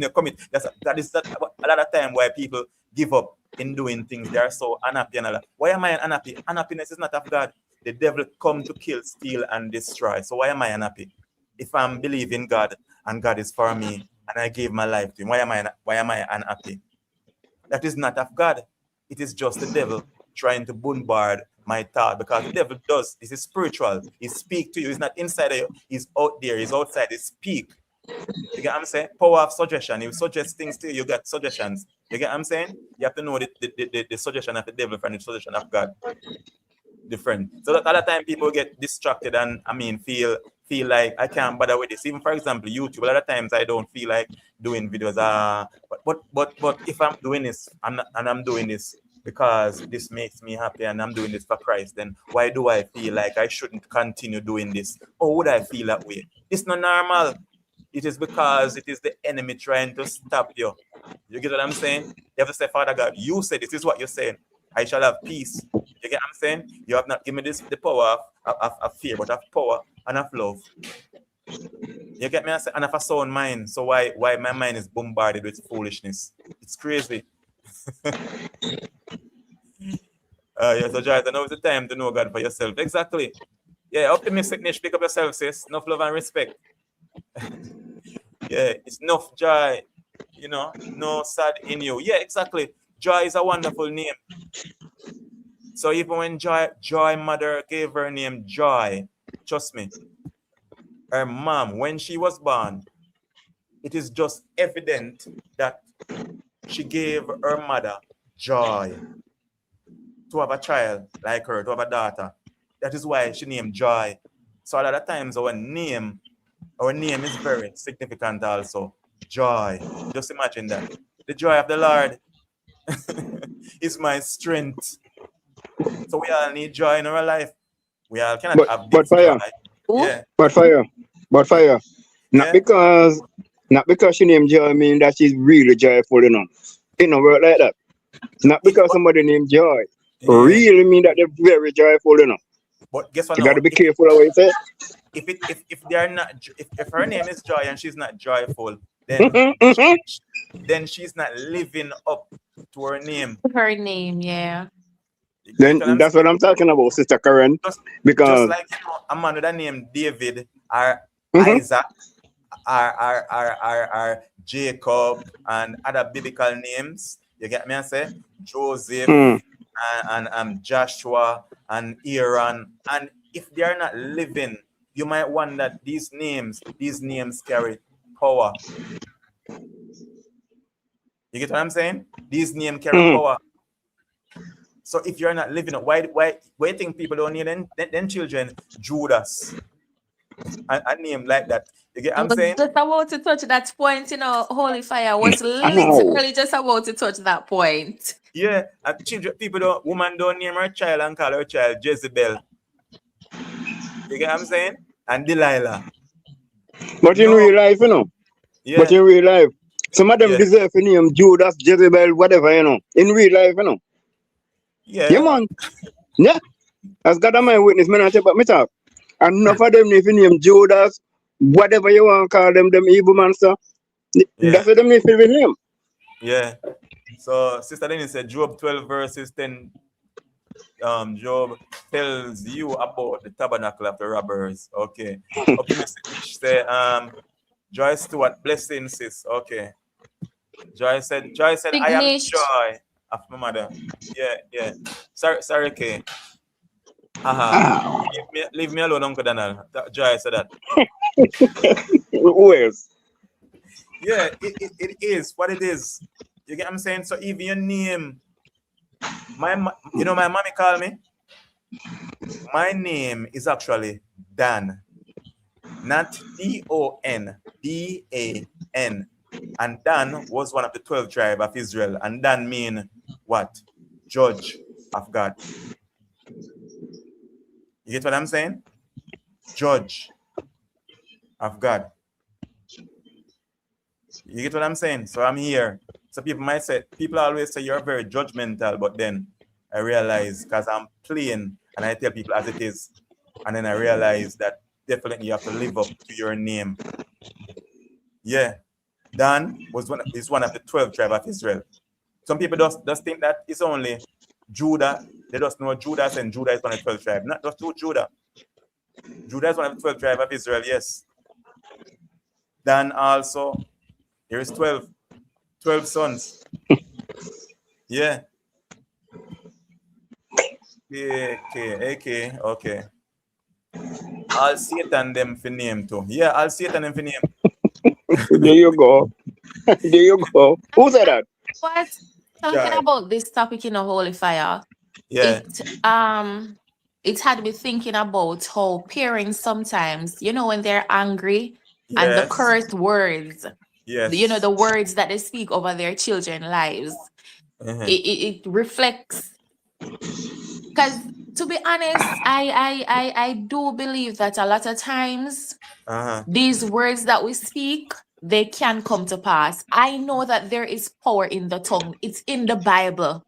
commit. That is a lot of time why people give up in doing things. They are so unhappy and all that. Why am I unhappy? Unhappiness is not of God. The devil come to kill, steal, and destroy. So why am I unhappy? If I'm believing God and God is for me and I gave my life to him, why am I unhappy? That is not of God. It is just the devil trying to bombard my thought, because the devil does. This is spiritual. He speaks to you. He's not inside of you. He's out there. He's outside. He speak. You get what I'm saying? Power of suggestion. He suggests things to you. You get suggestions. You get what I'm saying? You have to know the suggestion of the devil from the suggestion of God. Different. So that other time people get distracted and feel like I can't bother with this. Even for example, YouTube, a lot of times I don't feel like doing videos. But but if I'm doing this, I'm doing this because this makes me happy and I'm doing this for Christ, then why do I feel like I shouldn't continue doing this? Or would I feel that way? It's not normal. It is because it is the enemy trying to stop you. You get what I'm saying? You have to say, Father God, you said this is what you're saying. I shall have peace. You get what I'm saying? You have not given me this the power of fear, but of power and of love. You get me? And of a sound mind. So why my mind is bombarded with foolishness? It's crazy. Yeah, so Joyce, now is the time to know God for yourself. Exactly. Yeah, optimistic niche, pick up yourself, sis. Enough love and respect. Yeah, it's enough joy, no sad in you. Yeah, exactly. Joy is a wonderful name. So even when Joy mother gave her name Joy, trust me, her mom, when she was born, it is just evident that she gave her mother joy to have a child like her, to have a daughter. That is why she named Joy. So a lot of times our name is very significant also. Joy. Just imagine that. The joy of the Lord is my strength. So we all need joy in our life. We all cannot have But this joy. fire, Yeah. but fire. Not Yeah. because she named Joy mean that she's really joyful, It don't work like that. Not because somebody named Joy Yeah. really mean that they're very joyful, But guess what You now? gotta be careful of what you say. If they are not, if her name is Joy and she's not joyful, then she's not living up to her name. Her name, yeah. You get Then what I'm that's what I'm talking about, Sister Karen. just Because like a man with a name David or Mhm. Isaac or Jacob and other biblical names. You get me? I say Joseph Hmm. and Joshua and Aaron. And if they are not living, you might wonder these names carry power. You get what I'm saying? These names carry Hmm. power. So if you're not living it, why you think people don't need them children Judas a name like that? You get what I I'm was saying? just about to touch that point, Holy Fire was I know. literally just about to touch that point. Yeah, and woman don't name her child and call her child Jezebel. You get what I'm saying? And Delilah. But in No, real life, But yeah, in real life, some of them yeah, deserve to name Judas, Jezebel, whatever, In real life, Yeah, yeah, man. Yeah. As God am my witness, man, I tell about me talk. And enough of them if you name Judas, whatever you want to call them evil monster. yeah, That's what them need to be name. yeah. So Sister Dennis said Job 12 verses 10. Job tells you about the tabernacle of the robbers. Okay. Optimistic Niche say Joy Stewart, blessing sis. Okay. Joy said I am Signish. joy of my mother. Yeah. Sorry, Kay. Ah, Leave me alone, Uncle Donald. Joy said that. who else? Yeah, it is what it is. You get what I'm saying? So even your name, my mommy call me. My name is actually Dan, not Don, Dan. And Dan was one of the 12 tribes of Israel. And Dan mean what? Judge of God. You get what I'm saying? Judge of God. You get what I'm saying? So I'm here. So people always say you're very judgmental, but then I realize because I'm playing and I tell people as it is, and then I realize that definitely you have to live up to your name. Yeah. Dan is one of the 12 tribes of Israel. Some people just think that it's only Judah. They just know Judah and Judah is one of the 12 tribes. Not just Judah. Judah is one of the 12 tribes of Israel, yes. Dan also, here is 12 sons. Yeah. Okay. I'll Satan them for name too. Yeah, I'll Satan them for name. There you go. There you go. Who said that? What? Talking Jai. about this topic in a Holy Fire, Yeah. it had me thinking about how parents sometimes, when they're angry and the Yes. curse words. Yes. the words that they speak over their children lives. Uh-huh. It reflects, because to be honest, I do believe that a lot of times Uh-huh. these words that we speak, they can come to pass. I know that there is power in the tongue. It's in the Bible.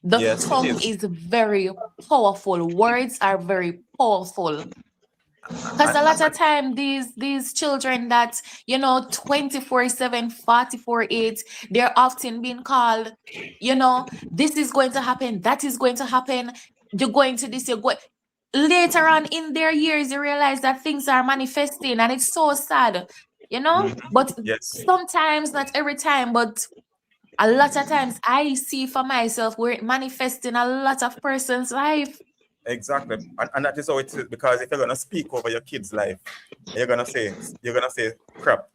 The Yes, it tongue is. is very powerful. Words are very powerful. Because And, a lot of time these children that 24/7, 44/8, they're often being called, this is going to happen, that is going to happen, you're going to this, you're going later on in their years, you realize that things are manifesting, and it's so sad, but yes. sometimes, not every time, but a lot of times I see for myself where it manifests in a lot of persons' life. Exactly. And that is how it is, because if you're gonna speak over your kid's life, you're gonna say crap,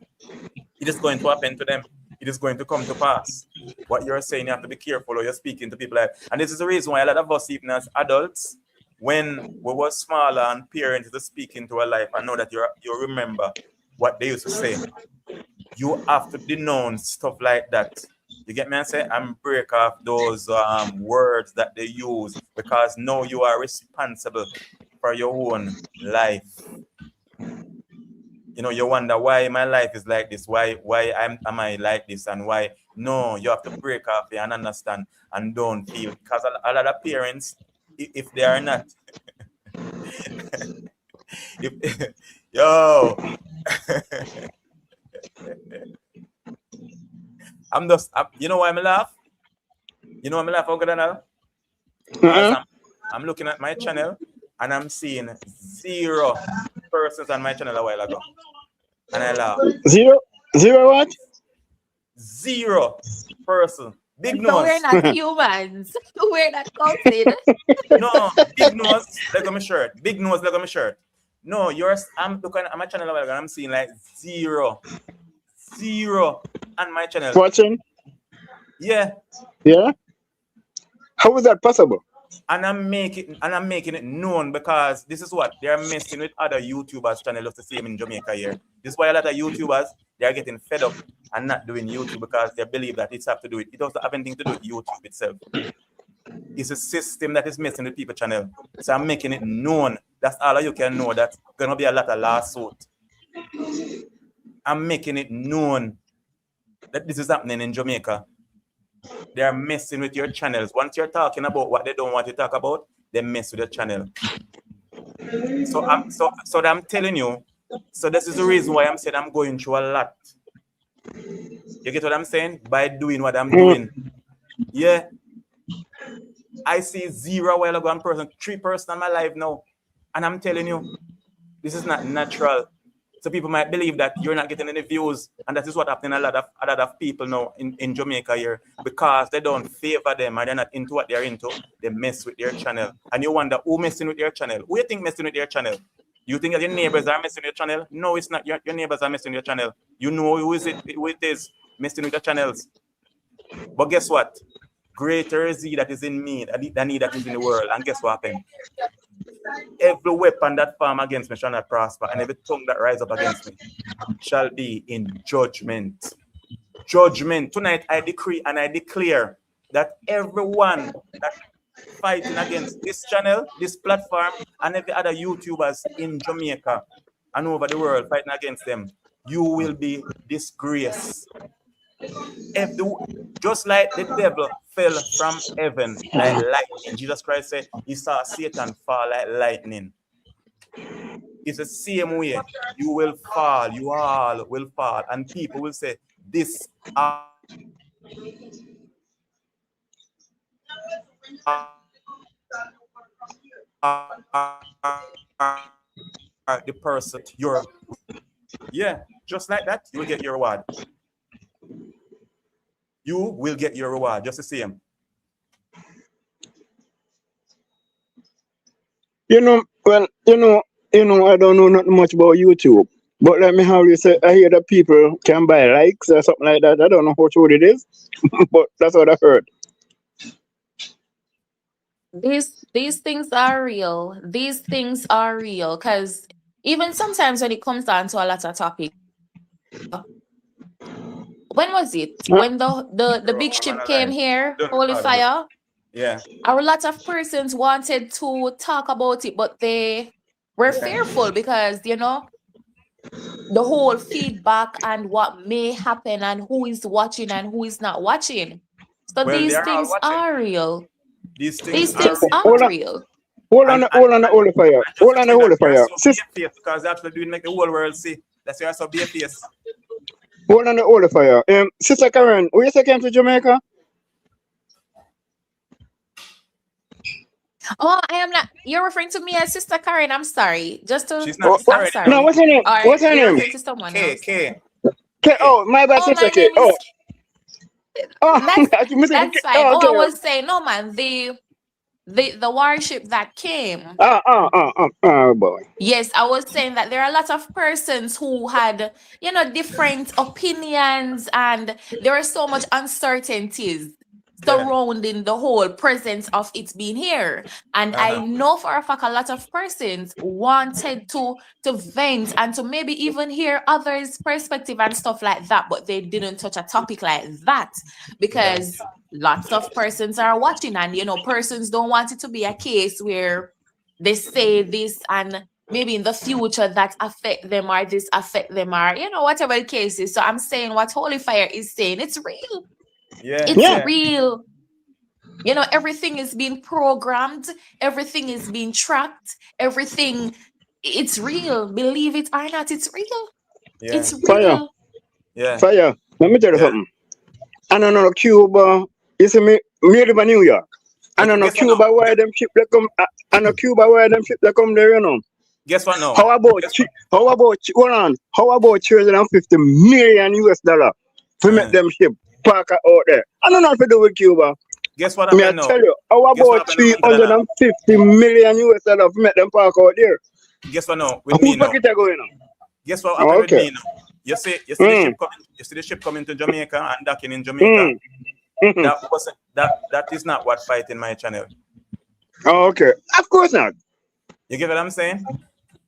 it is going to happen to them. It is going to come to pass. What you're saying, you have to be careful or you're speaking to people like, and this is the reason why a lot of us, even as adults, when we were smaller and parents to speak into our life, I know that you remember what they used to say. You have to denounce stuff like that. You get me? I say, and break off those words that they use, because now you are responsible for your own life. You wonder why my life is like this, why am I like this, and why. No, you have to break off it and understand and don't feel, because a lot of parents, if they are not, if yo, you know why I'm laugh? You know why I'm laugh, Uncle Donald? Because Uh-huh. I'm looking at my channel and I'm seeing 0 persons on my channel a while ago, and I laugh. Zero, zero what? 0 person. Big So we're nose. not humans. We're not counted. No, big nose, leg on my shirt. Big nose, leg on my shirt. No, yours. I'm looking at my channel a while ago and I'm seeing like 0 on my channel. Watching? Yeah, Yeah. How is that possible? and I'm making it known, because this is what they're messing with other YouTubers' channel of the same in Jamaica here. This is why a lot of YouTubers, they are getting fed up and not doing YouTube, because they believe that it's have to do it. It doesn't have anything to do with YouTube itself. It's a system that is messing with people's channel. So I'm making it known. That's all of you can know, that gonna be a lot of lawsuit. I'm making it known that this is happening in Jamaica. They are messing with your channels. Once you're talking about what they don't want to talk about, they mess with your channel. So I'm telling you. So this is the reason why I'm saying I'm going through a lot. You get what I'm saying? By doing what I'm doing. Yeah. I see 0 while ago in person, 3 person in my life now. And I'm telling you, this is not natural. So people might believe that you're not getting any views, and that is what happening a lot of people now in Jamaica here, because they don't favor them and they're not into what they're into. They mess with their channel, and you wonder who messing with their channel. Who you think messing with their channel? You think that your neighbors are messing with your channel? No, it's not. Your neighbors are messing with your channel. You know who it is messing with your channels. But guess what? Greater is he that is in me than he that is in the world. And guess what happened? Every weapon that form against me shall not prosper, and every tongue that rise up against me shall be in judgment. Judgment. Tonight I decree and I declare that everyone that fighting against this channel, this platform, and every other YouTubers in Jamaica and over the world fighting against them, you will be disgraced. Just like the devil fell from heaven like lightning, Jesus Christ said he saw Satan fall like lightning. It's the same way. You will fall, you all will fall, and people will say, this are the person you're. Yeah, just like that, you will get your reward. You will get your reward, just the same. Well, I don't know not much about YouTube. But let me have you say, I hear that people can buy likes or something like that. I don't know how true it is, but that's what I heard. These things are real. These things are real, because even sometimes when it comes down to a lot of topics, when was it? Huh? When the big I'm on ship a came line. here, Don't Holy record it. Fire. Yeah. A lot of persons wanted to talk about it, but they were Yeah. fearful because the whole feedback and what may happen and who is watching and who is not watching. So Well, they these are all things watching. are real. These things These are things real. Hold are on, real. And hold on, the Holy Fire. just Hold to on, the say that Holy you're Fire. so BFS because they actually doing make the whole world see. That's why you're so BFS. Hold on, the Holy Fire. Sister Karen, who you say came to Jamaica? Oh, I am not. You're referring to me as Sister Karen. I'm sorry. She's Oh, not I'm Karen, you no, know. sorry. what's her name? Or What's her you're name? referring to someone K, else. K, K. K. Oh, my bad, Oh, Sister my K. name Oh, is. oh, That's I can miss it. that's fine. Oh, Oh, I okay. was saying, no, man. The warship that came. Boy. Yes, I was saying that there are a lot of persons who had, different opinions, and there are so much uncertainties Yeah. surrounding the whole presence of it being here. And I Uh-huh. know for a fact a lot of persons wanted to vent and to maybe even hear others' perspective and stuff like that, but they didn't touch a topic like that Yeah. because lots of persons are watching, and persons don't want it to be a case where they say this and maybe in the future that affect them or this affect them or whatever the case is. So I'm saying what Holy Fire is saying, it's real. Yeah. It's Yeah. Yeah. real. Everything is being programmed, everything is being tracked, everything, it's real. Believe it or not, it's real. Yeah. It's Fire. real. Yeah. Fire. Let me tell you Yeah. something. I don't know Cuba. You see me live in New York. I don't Okay, know guess what now? Cuba where them ship they come. I know Cuba where them ship they come there. Guess what now? How about Guess what? hold on? How about 350 million US dollar to make Uh, them ship park out there? I don't know if to do with Cuba. guess what Me I happened now? tell you, how Guess what about happened now, Uncle Dana? 350 million US dollar to make them park out there? Guess what now? With me Who now. pocket are going on? Guess what Oh, happened with okay. me now? You see the Mm, ship coming. You see the ship coming to Jamaica and docking in Jamaica. mm, mhm. That is not what fighting my channel. Oh, okay. Of course not. You get what I'm saying?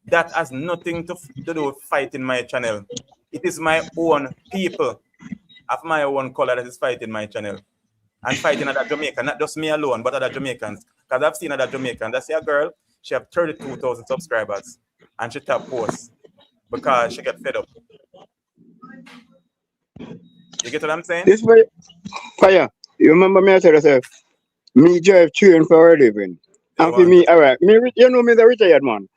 That has nothing to do with fighting my channel. It is my own people of my own color that is fighting my channel and fighting other Jamaican, not just me alone, but other Jamaicans. Because I've seen other Jamaicans. I see a girl, she have 32,000 subscribers and she top posts because she get fed up. You get what I'm saying? This way, fire. You remember me? I tell you, me drive train for a living. You And for want me, to? all right, you know me, the retired man.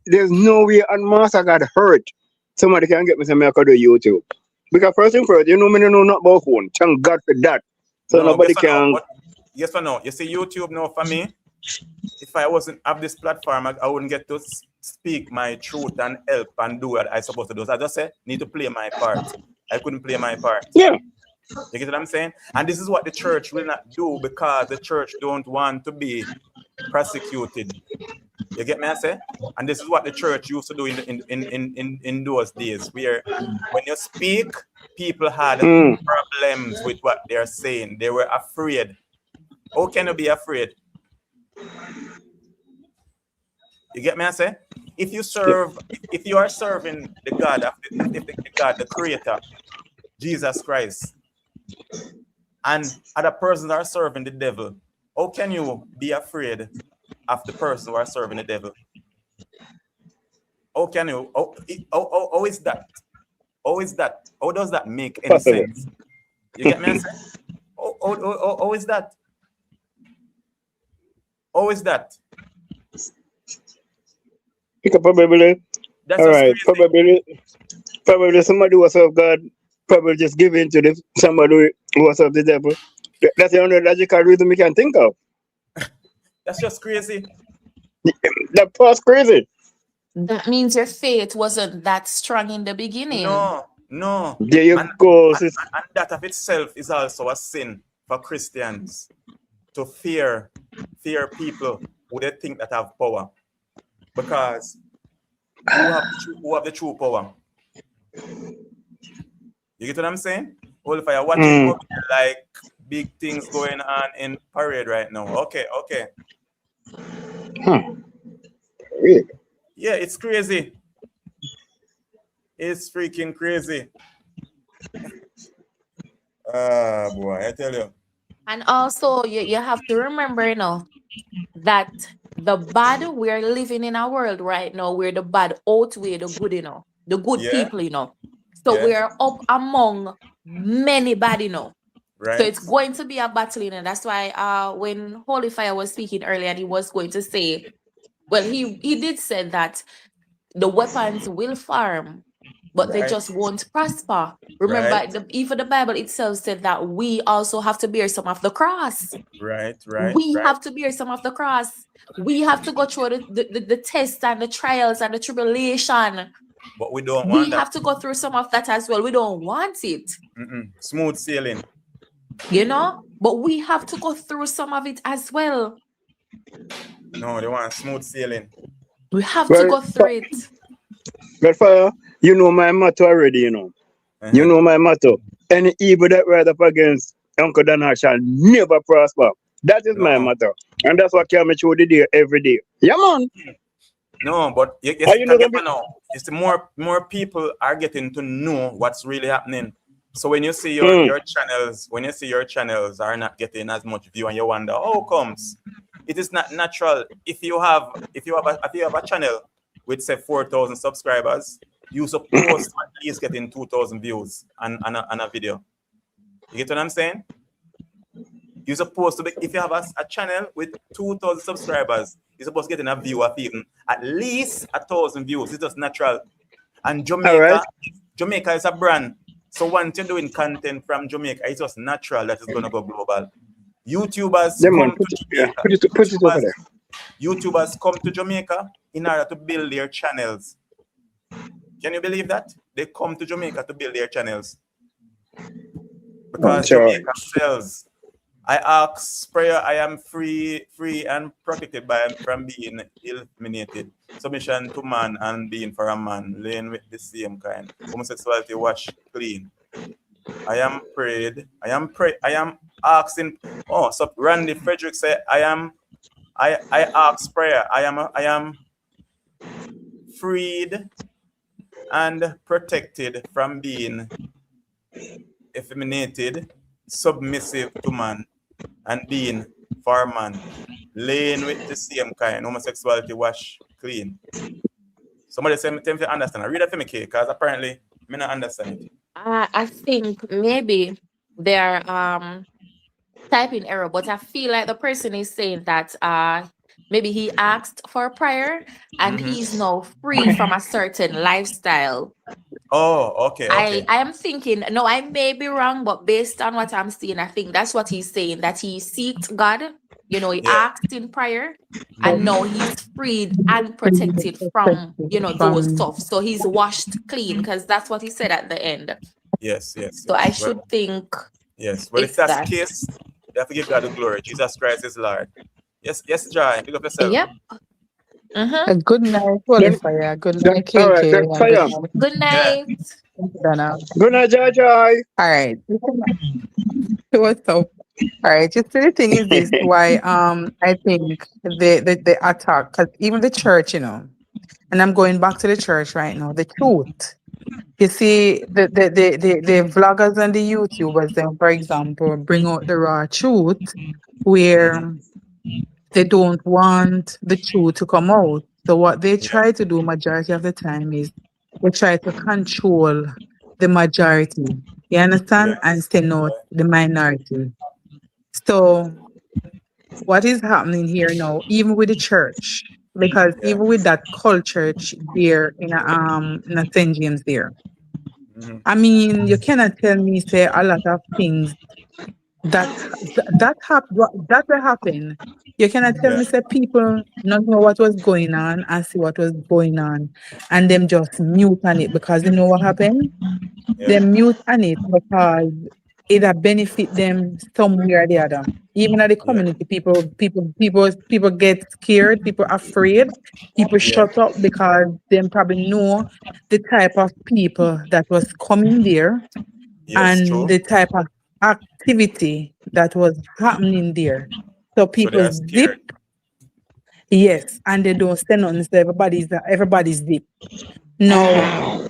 There's no way on master got hurt. Somebody can get me some I could do YouTube. Because first thing first, me know not about phone. Thank God for that. So No, nobody guess what now? can. But guess what now? You see YouTube now for me, if I wasn't have this platform, I wouldn't get to speak my truth and help and do what I supposed to do. So I just say, need to play my part. I couldn't play my part. Yeah. You get what I'm saying? And this is what the church will not do because the church don't want to be persecuted. You get me? I say? And this is what the church used to do in those days, where when you speak, people had Mm. problems with what they're saying. They were afraid. How can you be afraid? You get me? I say? If you are serving the God, the God, the Creator, Jesus Christ, and other persons are serving the devil, how can you be afraid of the person who are serving the devil? How can you? How is that? How is that? How does that make any Possible. sense? You get me? I say? How is that? How is that? You can probably, That's all just right, crazy. probably somebody who was of God, probably just give in to somebody who was of the devil. That's the only logical reason we can think of. That's just crazy. That part's crazy. That means your faith wasn't that strong in the beginning. No. There you And, go, and, sis. and that of itself is also a sin for Christians to fear people who they think that have power. Because who have the true power? You get what I'm saying? Well, if I watch it Mm. over like big things going on in parade right now. Okay. Huh. Really? Yeah, it's crazy. It's freaking crazy. Ah, boy, I tell you. And also, you have to remember, that the bad, we're living in a world right now where the bad outweigh the good, the good Yeah, people, So yeah, we're up among many bad, So right, it's going to be a battle, That's why when Holy Fire was speaking earlier, and he was going to say, well, he did say that the weapons will farm, but they right, just won't prosper. right, Remember, even the Bible itself said that we also have to bear some of the cross. right, right, We right. have to bear some of the cross. We have to go through the tests and the trials and the tribulation. But we don't We want that. have to go through some of that as well. We don't want it, Smooth sailing. but we have to go through some of it as well. No, they want smooth sailing. We have to Well, go through it. well, fire, you know my motto already, You Uh-huh. know my motto. Any evil that rise up against Uncle Dana shall never prosper. That is my No, motto. And that's what can me through the day every day. Yeah, man. no, but you Are see, you know get them? now. You see, more people are getting to know what's really happening. So when you see Mm. your channels, are not getting as much view, and you wonder how comes. It is not natural. If you have a channel with say 4,000 subscribers, you supposed to at least getting 2,000 views on a video. You get what I'm saying? You're supposed to be, if you have a channel with 2,000 subscribers, you're supposed to get a view of even at least 1,000 views. It's just natural. And All right. Jamaica is a brand. So once you're doing content from Jamaica, it's just natural that it's gonna go global. YouTubers Yeah, man. come to Jamaica. Put it over there. YouTubers come to Jamaica in order to build their channels. Can you believe that? They come to Jamaica to build their channels. Because Sure. Jamaica sells. I ask prayer, I am free and protected from being eliminated. Submission to man and being for a man, laying with the same kind. Homosexuality wash clean. I am asking. Oh, so Randy Frederick said, I ask prayer. I am freed and protected from being effeminated, submissive to man, and being for man, laying with the same kind, homosexuality wash clean. Somebody say me to understand. I read that for me, because apparently me not understand it. I think maybe they're typing error, but I feel like the person is saying that maybe he asked for a prayer and he's now free from a certain lifestyle. Oh, okay. I am thinking, no, I may be wrong, but based on what I'm seeing, I think that's what he's saying, that he seeked God, he Yeah. asked in prayer, and now he's freed and protected from, those stuff. So he's washed clean, because that's what he said at the end. Yes. So I Well, should think, yes. Well, if it's that's that. the case, you have to give God the glory. Jesus Christ is Lord. Yes, Joy. Pick up yourself. Yep. Good night, Holy Fire. Good night, All right. KK. Then And fire. good night, Good night. Dana. Good night, Joy. All right. What's up? All right. Just the thing is this why I think the attack, because even the church, and I'm going back to the church right now, the truth. You see, the vloggers and the YouTubers, then, for example, bring out the raw truth where they don't want the truth to come out. So what they try to do majority of the time is they try to control the majority. You understand? And send out the minority. So what is happening here now, even with the church, because Yeah. even with that culture there in a St. James there. I mean, you cannot tell me say a lot of things that that will happen. You cannot tell me say people not know what was going on and see what was going on, and them just mute on it because you know what happened. They mute on it because it'll benefit them somewhere or the other. Even at the community, people get scared. People afraid. People shut up because they probably know the type of people that was coming there Yes, true. and the type of activity that was happening there. So So they people are scared. zip, yes, and they don't stand on. So everybody's zip. Now,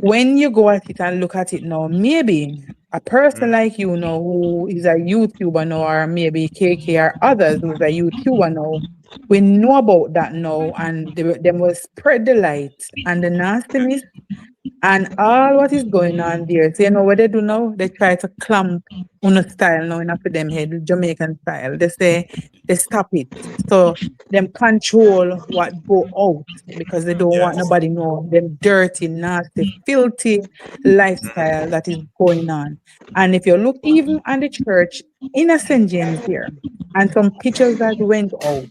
when you go at it and look at it now, maybe A person Mm. like you know who is a YouTuber now, or maybe KK or others who's a YouTuber now, we know about that now, and they will spread the light and the nastiness and all what is going on there. So you know what they do now? They try to clamp on a style now in for them head, Jamaican style. They say they stop it. So them control what go out because they don't want Yes. nobody know them dirty, nasty, filthy lifestyle that is going on. And if you look even on the church in St. James here, and some pictures that went out,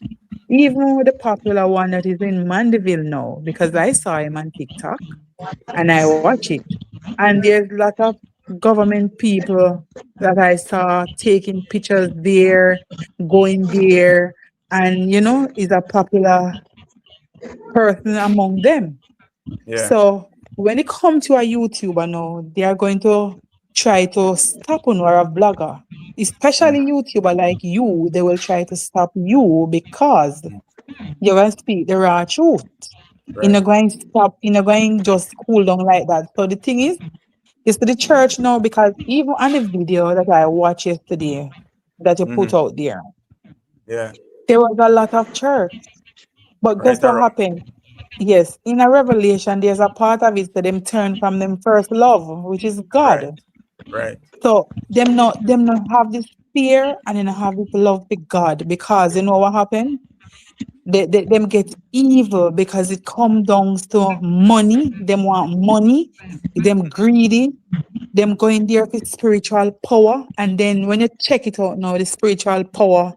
even the popular one that is in Mandeville now, because I saw him on TikTok and I watch it. And there's a lot of government people that I saw taking pictures there, going there, and is a popular person among them. Yeah. So when it comes to a YouTuber now, they are going to try to stop on or a blogger, especially Mm. YouTuber like you. They will try to stop you because you will speak the raw truth. You're Right. not going to stop, you're not going just cool down like that. So the thing is, it's to the church now because even on the video that I watched yesterday that you put Mm-hmm. out Yeah. there was a lot of church. But guess Right what around. happened? Yes, in a revelation, there's a part of it that them turn from them first love, which is Right. God. Right. So them not have this fear and then have this love for God because you know what happened? Them get evil because it comes down to money. Them want money. Them greedy. Them going there for spiritual power. And then when you check it out now, the spiritual power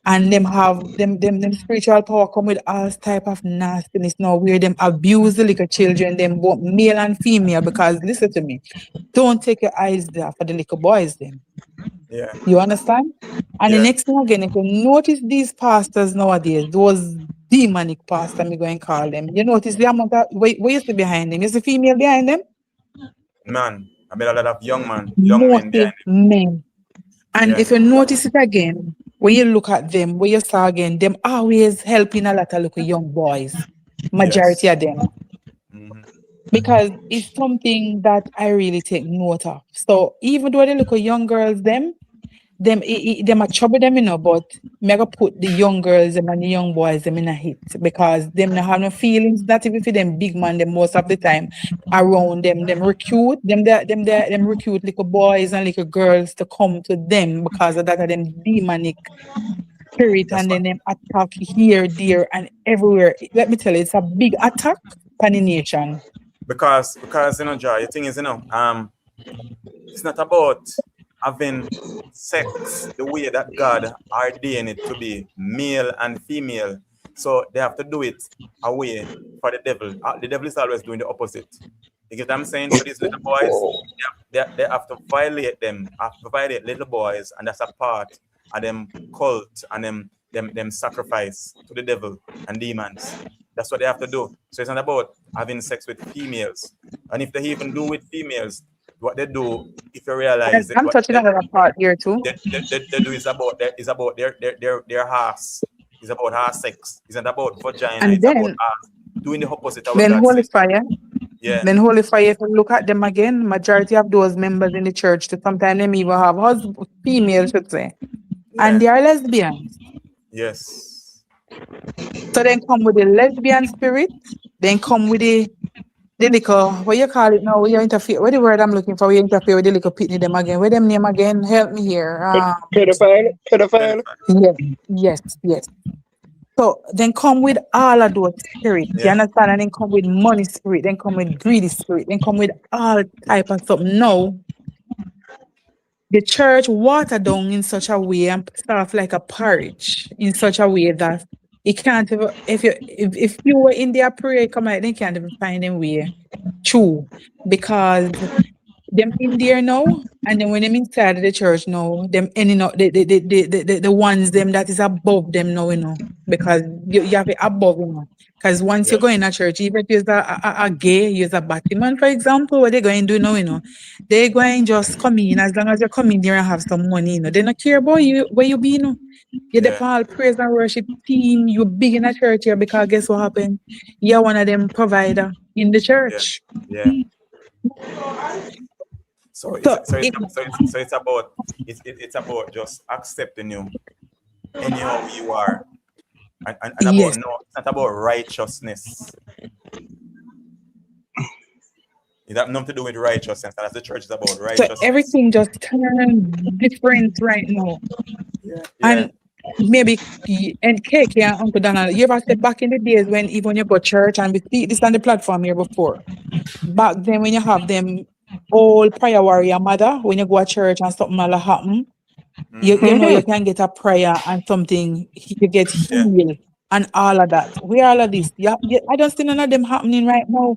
and them have them spiritual power come with all type of nastiness now where them abuse the little children, them both male and female. Because listen to me, don't take your eyes there for the little boys them. Yeah. You understand? And the Yeah. next thing again, if you notice these pastors nowadays, those demonic pastors, I'm going to call them, you notice the amount of what you see behind them? Is the female behind them? Man. I met a lot of young men behind Mostly men. him. And Yeah. if you notice it again, when you look at them, when you saw again, them always helping a lot of little young boys. Majority Yes. of them. Mm-hmm. Because it's something that I really take note of. So even though the little young girls, them a trouble them, but me I go put the young girls them and the young boys them in a hit because them not have no feelings. Not even for them big man them most of the time around them recruit them recruit little boys and little girls to come to them because of that of them demonic spirit That's and what then them attack here, there and everywhere. Let me tell you, it's a big attack on the nation. because Joy, the thing is, it's not about having sex the way that God ordained it to be, male and female. So they have to do it away for the devil. The devil is always doing the opposite. You get what I'm saying? So these little boys, they have to violate them, have to violate little boys, and that's a part of them cult and them sacrifice to the devil and demons. That's what they have to do. So it's not about having sex with females. And if they even do with females, what they do, if you realize it, I'm what touching another part here too. they do is about their ass. It's about ass sex. It's not about vagina. And It's about then ass. Doing the opposite of what then God Holy said. Fire. Yeah. Then Holy Fire, if you look at them again, majority of those members in the church, sometimes them even have husband, female, should say, and Yeah. they are lesbians. Yes. So then come with the lesbian spirit, then come with the little, what you call it now, where you interfere, what the word I'm looking for, where you interfere with the little pitney them again, where them name again, help me here. Pedophile. Pedophile. Yes. So then come with all of those spirits, you Yeah. understand? And then come with money spirit, then come with greedy spirit, then come with all type of stuff. No, the church watered down in such a way and stuff like a porridge in such a way that it can't even, if you were in their prayer, come out, they can't even find them way true because them in there now, and then when them inside of the church now, them ending up the ones them that is above them now, because you have it above, Because once you Yeah. go in a church, even if you're a gay, you're a Batman, for example, what they going to do now, they going just come in as long as you come in there and have some money, They don't care about you where you be, You're the Yeah. all praise and worship team, you're big in a church here because guess what happened? You're one of them provider in the Yeah. church. Yeah. So So it, it's about just accepting you anyhow you are, and about yes. no, it's not about righteousness. It has nothing to do with righteousness. That's the church is about So righteousness. everything just turned different right now. Yeah. And maybe and KK and Uncle Donald, you ever said back in the days when even you go church and we see this on the platform here before. Back then when you have them all prayer warrior mother, when you go to church and something will happen, you know you can get a prayer and something you get Yeah. healed and all of that. Where all of this? Yeah, I don't see none of them happening right now.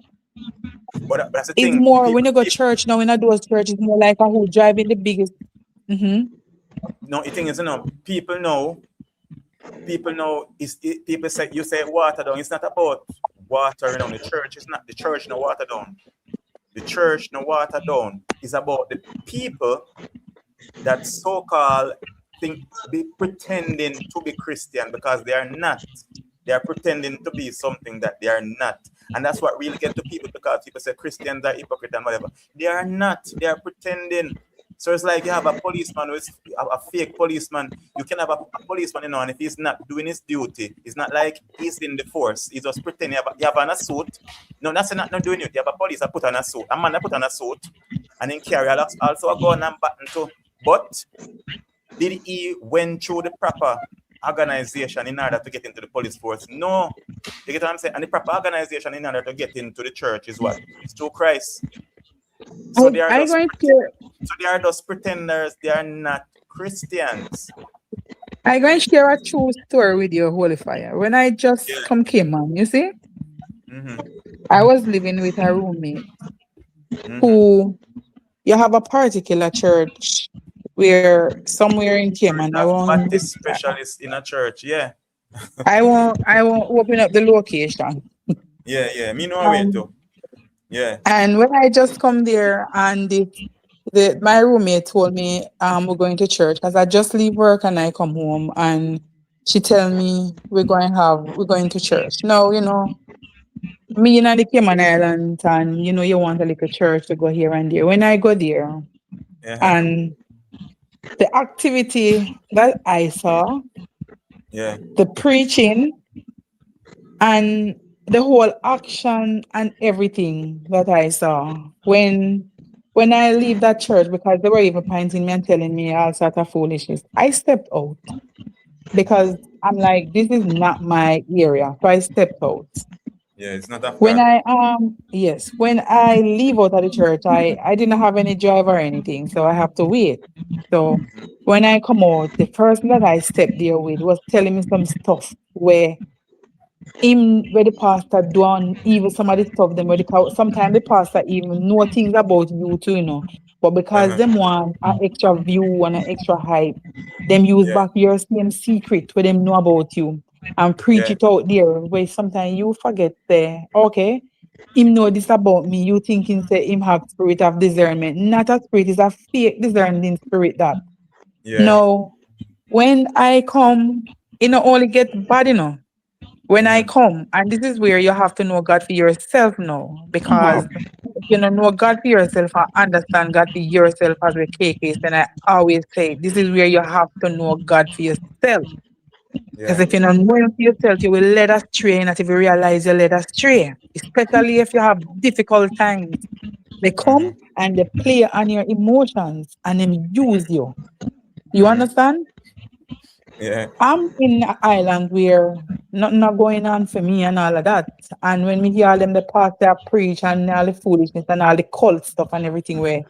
But that's the It's thing. more when you go church now in a those church, it's more like a who driving the biggest. No, the thing is, people know people say you say water down. It's not about watering down. The church is not the church no water down. The church no water down. It's about the people that so-called think be pretending to be Christian because they are not. They are pretending to be something that they are not. And that's what really get to people because people say Christians are hypocrite and whatever. They are not. They are pretending. So it's like you have a policeman who is a fake policeman. You can have a policeman, and if he's not doing his duty, it's not like he's in the force. He's just pretending you have on a suit. No, that's not doing it. You have a police that put on a suit. A man that put on a suit and then carry also a gun and button too. But did he went through the proper organization in order to get into the police force? No. You get what I'm saying? And the proper organization in order to get into the church is what? It's through Christ. So they are just pretenders. They are not Christians. I'm going to share a true story with you, Holy Fire. When I just came on, you see, I was living with a roommate who you have a particular church where somewhere in Cayman, I won't Baptist specialist in a church, yeah. I won't open up the location. Yeah. Me know way too. Yeah. And when I just come there and my roommate told me we're going to church because I just leave work and I come home and she tell me we're going to church. Now, me in the Cayman Islands and you want a little church to go here and there. When I go there and the activity that I saw, the preaching and the whole action and everything that I saw when I leave that church, because they were even pointing me and telling me all sorts of foolishness, I stepped out because I'm like, this is not my area. So I stepped out. Yeah, it's not that When bad. when I leave out of the church, I didn't have any drive or anything, so I have to wait. So when I come out, the person that I stepped there with was telling me some stuff where the pastor done even some of the stuff them sometimes the pastor even know things about you too, but because them want an extra view and an extra hype, them use back your same secret where them know about you and preach it out there where sometimes you forget okay, him know this about me, you thinking say him have spirit of discernment. Not a spirit, is a fake discerning spirit that. No, when I come, only get bad, when I come, and this is where you have to know God for yourself now, because if you don't know God for yourself and understand God for yourself as a case, then I always say this is where you have to know God for yourself. Because if you don't know Him for yourself, you will let us stray, and if you realize you led astray, especially if you have difficult times. They come and they play on your emotions and then use you. You understand? Yeah. I'm in an island where nothing not going on for me and all of that. And when we hear all them the pastor preach and all the foolishness and all the cult stuff and everything where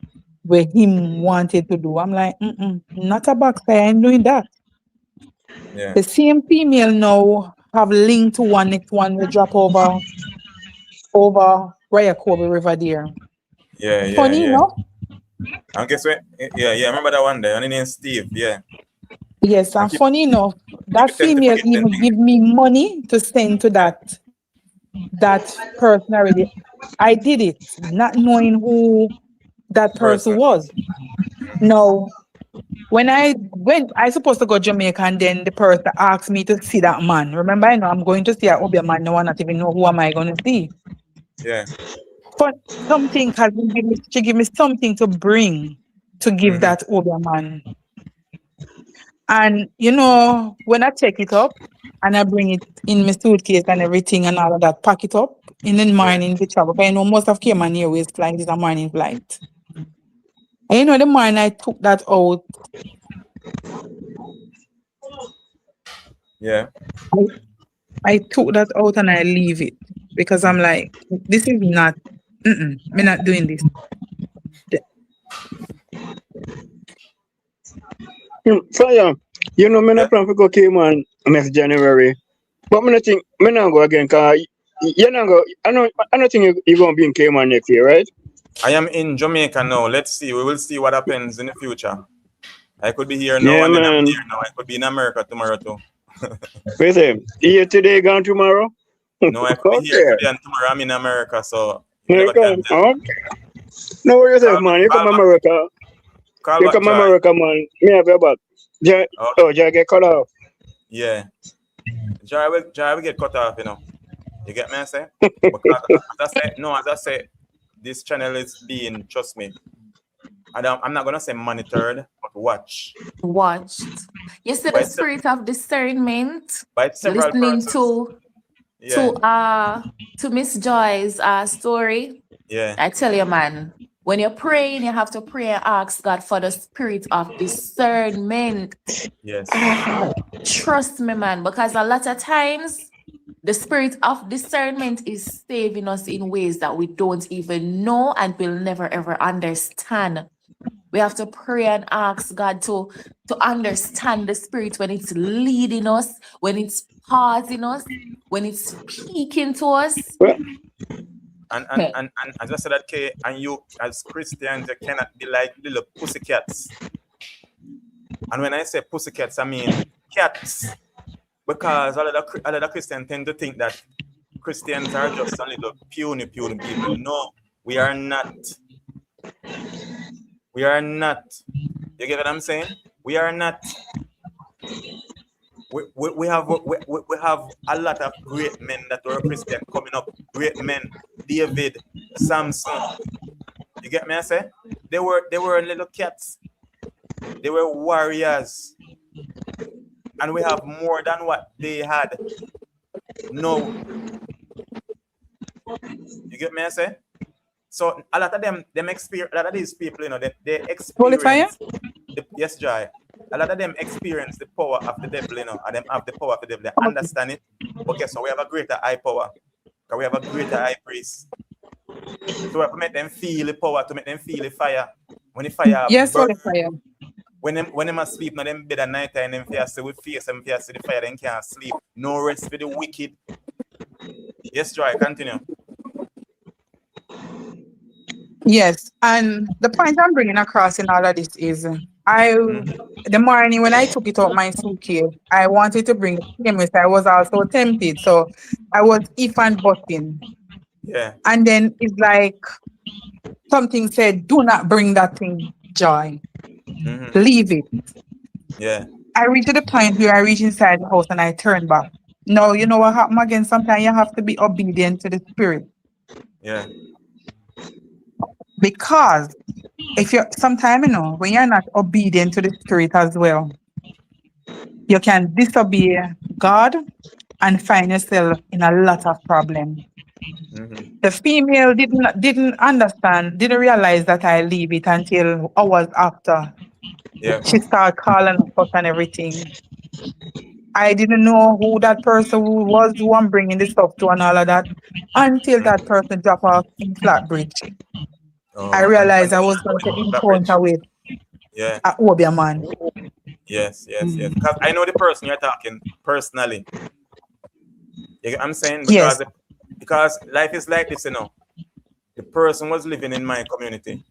him wanted to do, I'm like, not a backside, I ain't doing that. Yeah. The same female now have linked to one next one will drop over Rayakobe River there. Yeah. Funny, And guess what? Yeah. Remember that one day? And name Steve. Yeah. Yes, and funny enough, that female even give me money to send to that person already. I did it, not knowing who that person was. Now, when I went, I supposed to go Jamaica, and then the person asked me to see that man. Remember, I know I'm going to see a Obia man. No one not even know who am I going to see. Yeah. But something has been given, she give me something to bring to give that Obia man. And you know, when I take it up and I bring it in my suitcase and everything and all of that, pack it up in the morning to travel. But I know most of Cayman Airways flight is a morning flight. And you know, the morning I took that out, I took that out and I leave it because I'm like, this is not, me not doing this. So yeah, you know, me not plan to go Cayman next January. But me not think me not go again cause you not go. I don't think you're gonna be in Cayman next year, right? I am in Jamaica now. Let's see. We will see what happens in the future. I could be here now Yeah, and then I'm man. there now. I could be in America tomorrow too. Wait a second. Here today, gone tomorrow? No, I could be here Okay. today and tomorrow I'm in America, so you Here you never come. can tell. Okay. No worry yourself, man. You come America. Call You back come Joy. America, man. Me have your back. Joy, Okay. Joy get cut off. Yeah. Joy will get cut off, you know. You get me, I say? Because as I say, this channel is being, trust me, I'm not gonna say monitored, but watched. You see the By spirit of discernment, by several listening persons. to Miss Joy's story. Yeah. I tell you, man, when you're praying, you have to pray and ask God for the spirit of discernment. Yes. Trust me, man, because a lot of times the spirit of discernment is saving us in ways that we don't even know and will never ever understand. We have to pray and ask God to understand the spirit when it's leading us, when it's pausing us, when it's speaking to us. And as I said that, Kay, and you as Christians, you cannot be like little pussycats. And when I say pussycats, I mean cats. Because all of the Christians tend to think that Christians are just a little puny people. No, we are not. We are not. You get what I'm saying? We are not. We have a lot of great men that were Christian coming up. Great men, David, Samson. You get me? I say they were little cats. They were warriors, and we have more than what they had. No, you get me? I say. So a lot of them experience. A lot of these people, you know, they experience. Yes, Joy. A lot of them experience the power of the devil, you know, and them have the power of the devil. They understand it. Okay, so we have a greater high power. Because we have a greater high priest. So we have to make them feel the power, to make them feel the fire. When the fire burn, fire. when them sleep, now them bed at night time, them fear see with face, them fear see the fire, then can't sleep. No rest for the wicked. Yes, Joy, continue. Yes, and the point I'm bringing across in all of this is the morning when I took it out my suitcase, I wanted to bring the chemist. I was also tempted, so I was if and butting. Yeah. And then it's like something said, "Do not bring that thing, Joy. Leave it." Yeah. I reached to the point where I reached inside the house and I turned back. No, you know what happened again? Sometimes you have to be obedient to the spirit. Yeah. Because if you're sometimes, you know, when you're not obedient to the spirit as well, you can disobey God and find yourself in a lot of problems. The female didn't understand, didn't realize that I leave it until hours after. Yeah. She started calling us and everything. I didn't know who that person was, who I'm bringing the stuff to and all of that, until that person dropped off in Flatbridge. I realized I was going to encounter with a Obia man. Yes. Because I know the person you're talking personally. I'm saying because life is like this, you know. The person was living in my community.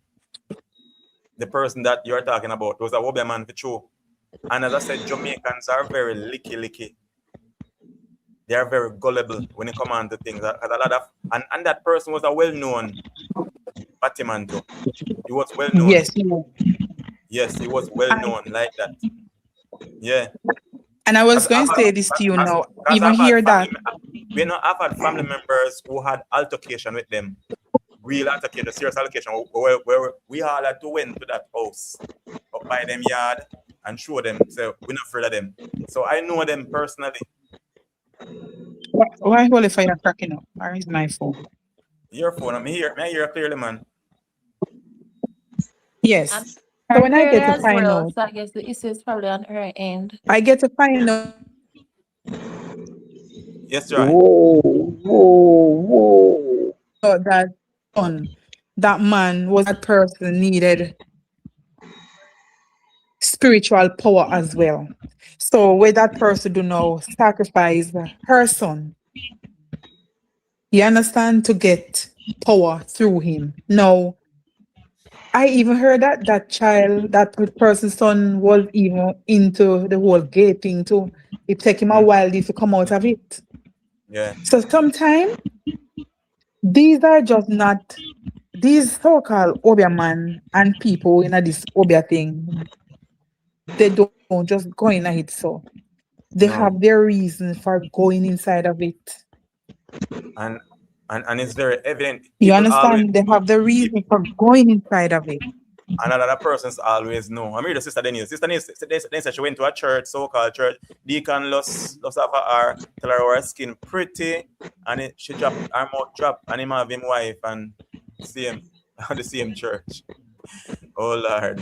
The person that you're talking about was a Obia man for true. And as I said, Jamaicans are very licky. They are very gullible when it comes on to things. A lot of and that person was a well-known Batman too. He was well-known. Yes, he was well-known like that. Yeah. And I was going to say this to you now. Even hear that. I've had family members who had altercation with them real attack, the serious allocation, where we all had to went to that house up by them yard and show them, so we're not afraid of them. So I know them personally. Why holy fire cracking up? Where is my phone? Your phone, I'm here, may I hear clearly, man. Yes. I'm So when I clearly get to as find well. out, So I guess the issue is probably on her end. I get to find out Yes, Joy. Whoa. that that man was that person needed spiritual power as well. So where that person do now sacrifice her son, you understand, to get power through him. Now, I even heard that person's son was even into the whole gay thing too. It take him a while to come out of it. Yeah. So sometimes these are just not these so-called Obia man and people in this Obia thing. They don't just go in it so. They No. have their reason for going inside of it. And it's very evident. You People always understand? They have the reason for going inside of it. and other persons always know. I mean, the sister Denise. Sister Denise, she went to a church, so-called church. Deacon lost of her, tell her her skin pretty, and she dropped her mouth drop, and him have him wife and same on the same church. Oh Lord.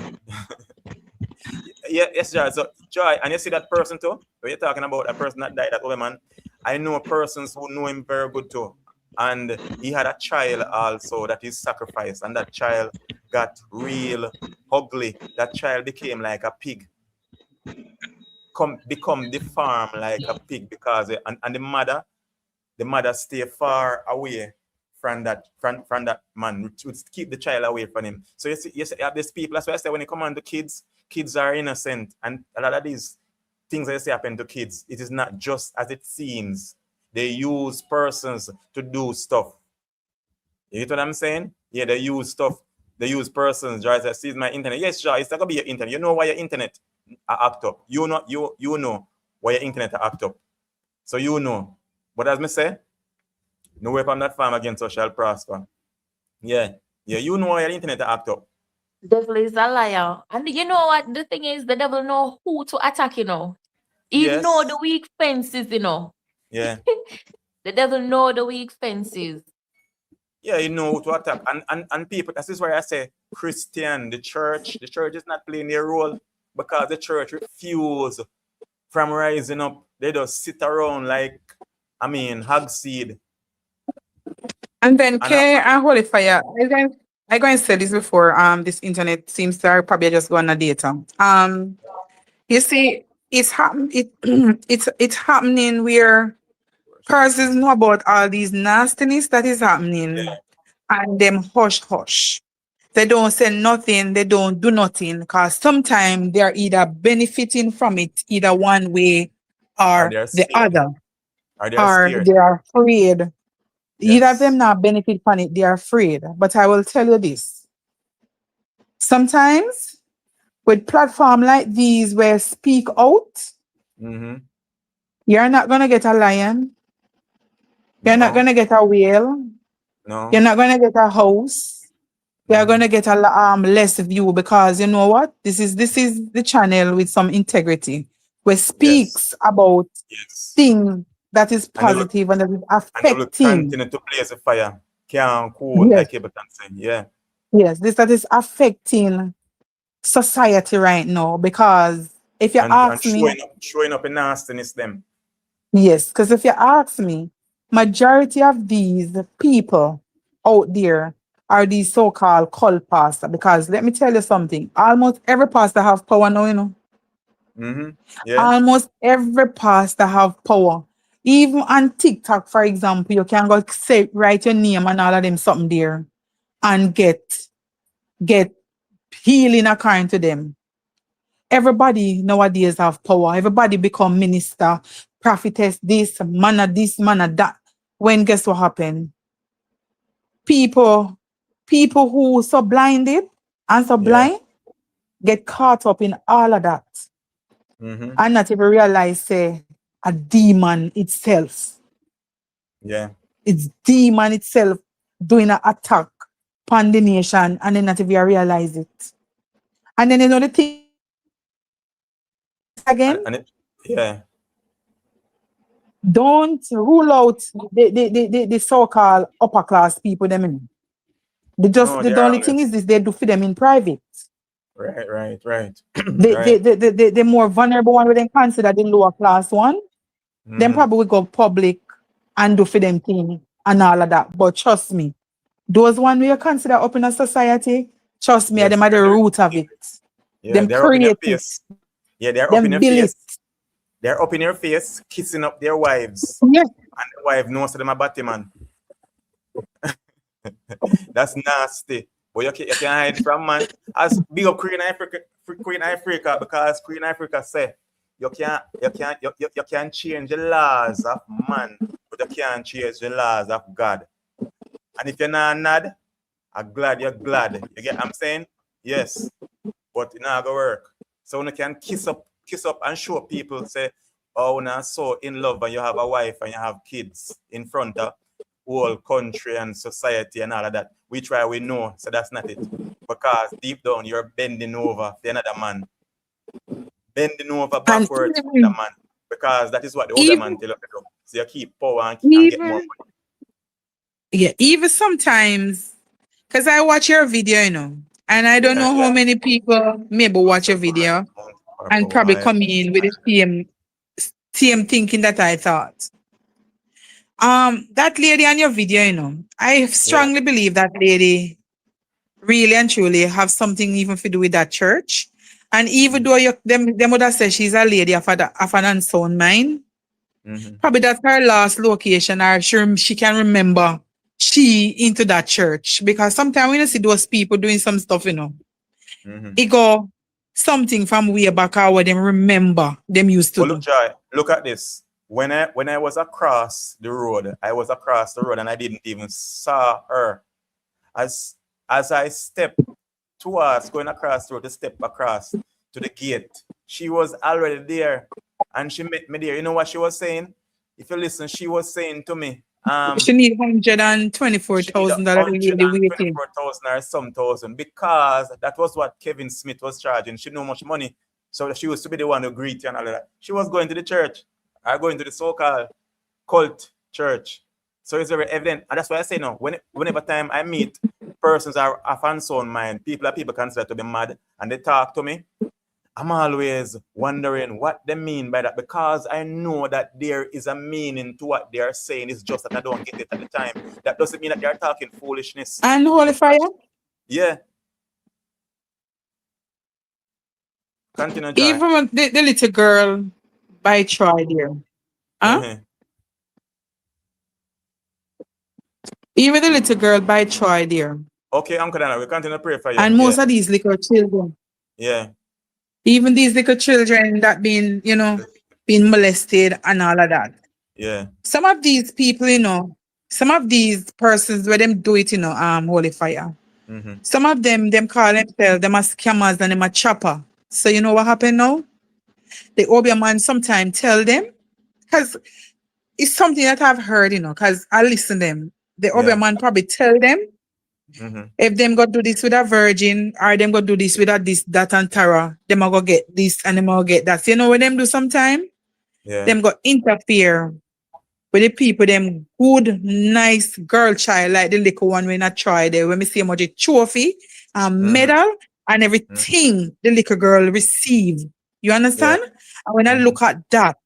Yeah, yes, Joy. So Joy, and you see that person too? When you're talking about a person that died, that woman, I know persons who know him very good too. And he had a child also that he sacrificed, and that child got real ugly. That child became like a pig, become deformed like a pig because and the mother stay far away from that man to keep the child away from him. So you see, you have these people. That's why I say when you come on to kids are innocent, and a lot of these things that you see happen to kids, it is not just as it seems. They use persons to do stuff. You get what I'm saying? Yeah, they use stuff. They use persons, right? That sees my internet. Yes, sure, it's not gonna be your internet. You know why your internet act up. You know why your internet act up. So you know. But as me say, no weapon that farm against us shall prosper. Yeah. Yeah, you know why your internet act up. Devil is a liar. And you know what? The thing is, the devil know who to attack, you know. He Yes. know the weak fences, you know. Yeah. The devil know the weak fences. Yeah, you know to attack. And people, this is why I say Christian, the church is not playing their role because the church refuse from rising up. They just sit around like, hog seed. And then And K and Holy Fire. I going to say this before. This internet seems to probably just go on a data. You see, it's happen. It's happening where persons know about all these nastiness that is happening, and them hush. They don't say nothing. They don't do nothing because sometimes they are either benefiting from it either one way or or they're the scared. other, Or they're or scared. they are afraid. Either of Yes. them not benefit from it, they are afraid. But I will tell you this. Sometimes with platform like these where speak out, Mm-hmm. you're not gonna get a lion, you're not No. gonna get a whale, No. you're not gonna get a house, you're Mhm. gonna get a less view because you know what? This is the channel with some integrity where speaks about Yes. things that is And they will, positive and that is and they will affecting. continue to blaze the fire. Can't cool, Yes, like Ableton say. Yeah. yes, this that is affecting society right now because if you And ask me, showing up in nastiness them. yes, because if you ask me, majority of these people out there are these so-called cult pastor because let me tell you something, almost every pastor have power now, you know. Mm-hmm. Yeah. Almost every pastor have power. Even on TikTok, for example, you can go say write your name and all of them something there and get healing according to them. Everybody nowadays have power. Everybody become minister, prophetess, this, man of that. When guess what happened? People who so blinded and so Yeah. blind get caught up in all of that Mm-hmm. and not even realize say a demon itself. Yeah. It's demon itself doing an attack upon the nation and then not even realize it. And then the thing again, And it, yeah. don't rule out the so-called upper class people them in. No, The they're only thing always is this, they do for them in private. right, right, right. Right. The more vulnerable one we then consider the lower class one, then Mm-hmm. probably go public and do for them thing and all of that. But trust me, those one we consider up in a society, trust me, Yes. them are the root of it. Yeah, Them they're up in your create it, face. Yeah, they're up in them your build it. face. They're up in your face, kissing up their wives. Yes. And the wife knows them a batty man. That's nasty. But you can hide from man. As big up Queen Africa, because Queen Africa say you can change the laws of man, but you can't change the laws of God. And if you're not mad, I'm glad you're glad. You get what I'm saying? Yes. But it not gonna work. So you can kiss up and show people, say, oh, now so in love and you have a wife and you have kids in front of whole country and society and all of that. We try, we know, so that's not it. Because deep down you're bending over for another man. Bending over And backwards for another man. Because that is what the other man even, tell you to do. So you keep power and get more even, money. yeah, even sometimes, because I watch your video, and I don't Yeah, know how yeah. many people maybe watch your video and probably come in with the same thinking that I thought. That lady on your video, I Yeah. strongly believe that lady really and truly have something even to do with that church. And even though them would have said she's a lady of an unsound mind, Mm-hmm. probably that's her last location, or sure she can remember she into that church. Because sometimes when you see those people doing some stuff, Mm-hmm. it go something from way back or what them remember them used to But do. look, Joy, look at this. When I was across the road, and I didn't even saw her. As I stepped towards going across the road to step across to the gate, she was already there. And she met me there. You know what she was saying? If you listen, she was saying to me, She need she need $124,000 really waiting. 124,000 or some thousand, because that was what Kevin Smith was charging. She knew much money. So she used to be the one who greet you and all of that. She was going to the church, or going to the so-called cult church. So it's very evident. And that's why I say no, whenever time I meet persons are of unsound mind, people consider to be mad, and they talk to me, I'm always wondering what they mean by that, because I know that there is a meaning to what they are saying. It's just that I don't get it at the time. That doesn't mean that they are talking foolishness. And Holy Fire, Yeah. Continue, Joy. even the little girl by Troy there. Huh? Uh-huh. Even the little girl by Troy there. Okay, Uncle Dana, we continue to pray for you. And most of these little children, Yeah. even these little children that been molested and all of that. Yeah. Some of these people, some of these persons where them do it, Holy Fire. Mm-hmm. Some of them call themselves, them are scammers and them are chopper. So you know what happened now? The Obia man sometimes tell them, because it's something that I've heard, because I listen them. The Obia man probably tell them, Mm-hmm. if them go do this with a virgin, or them go do this with a this, that, and Tara, them are go get this and them are go get that. So you know what them do sometime? Yeah. Them go interfere with the people, them good, nice girl child, like the little one when I try there, when we see how much a trophy and medal and everything the little girl receive. You understand? Yeah. And when I look at that,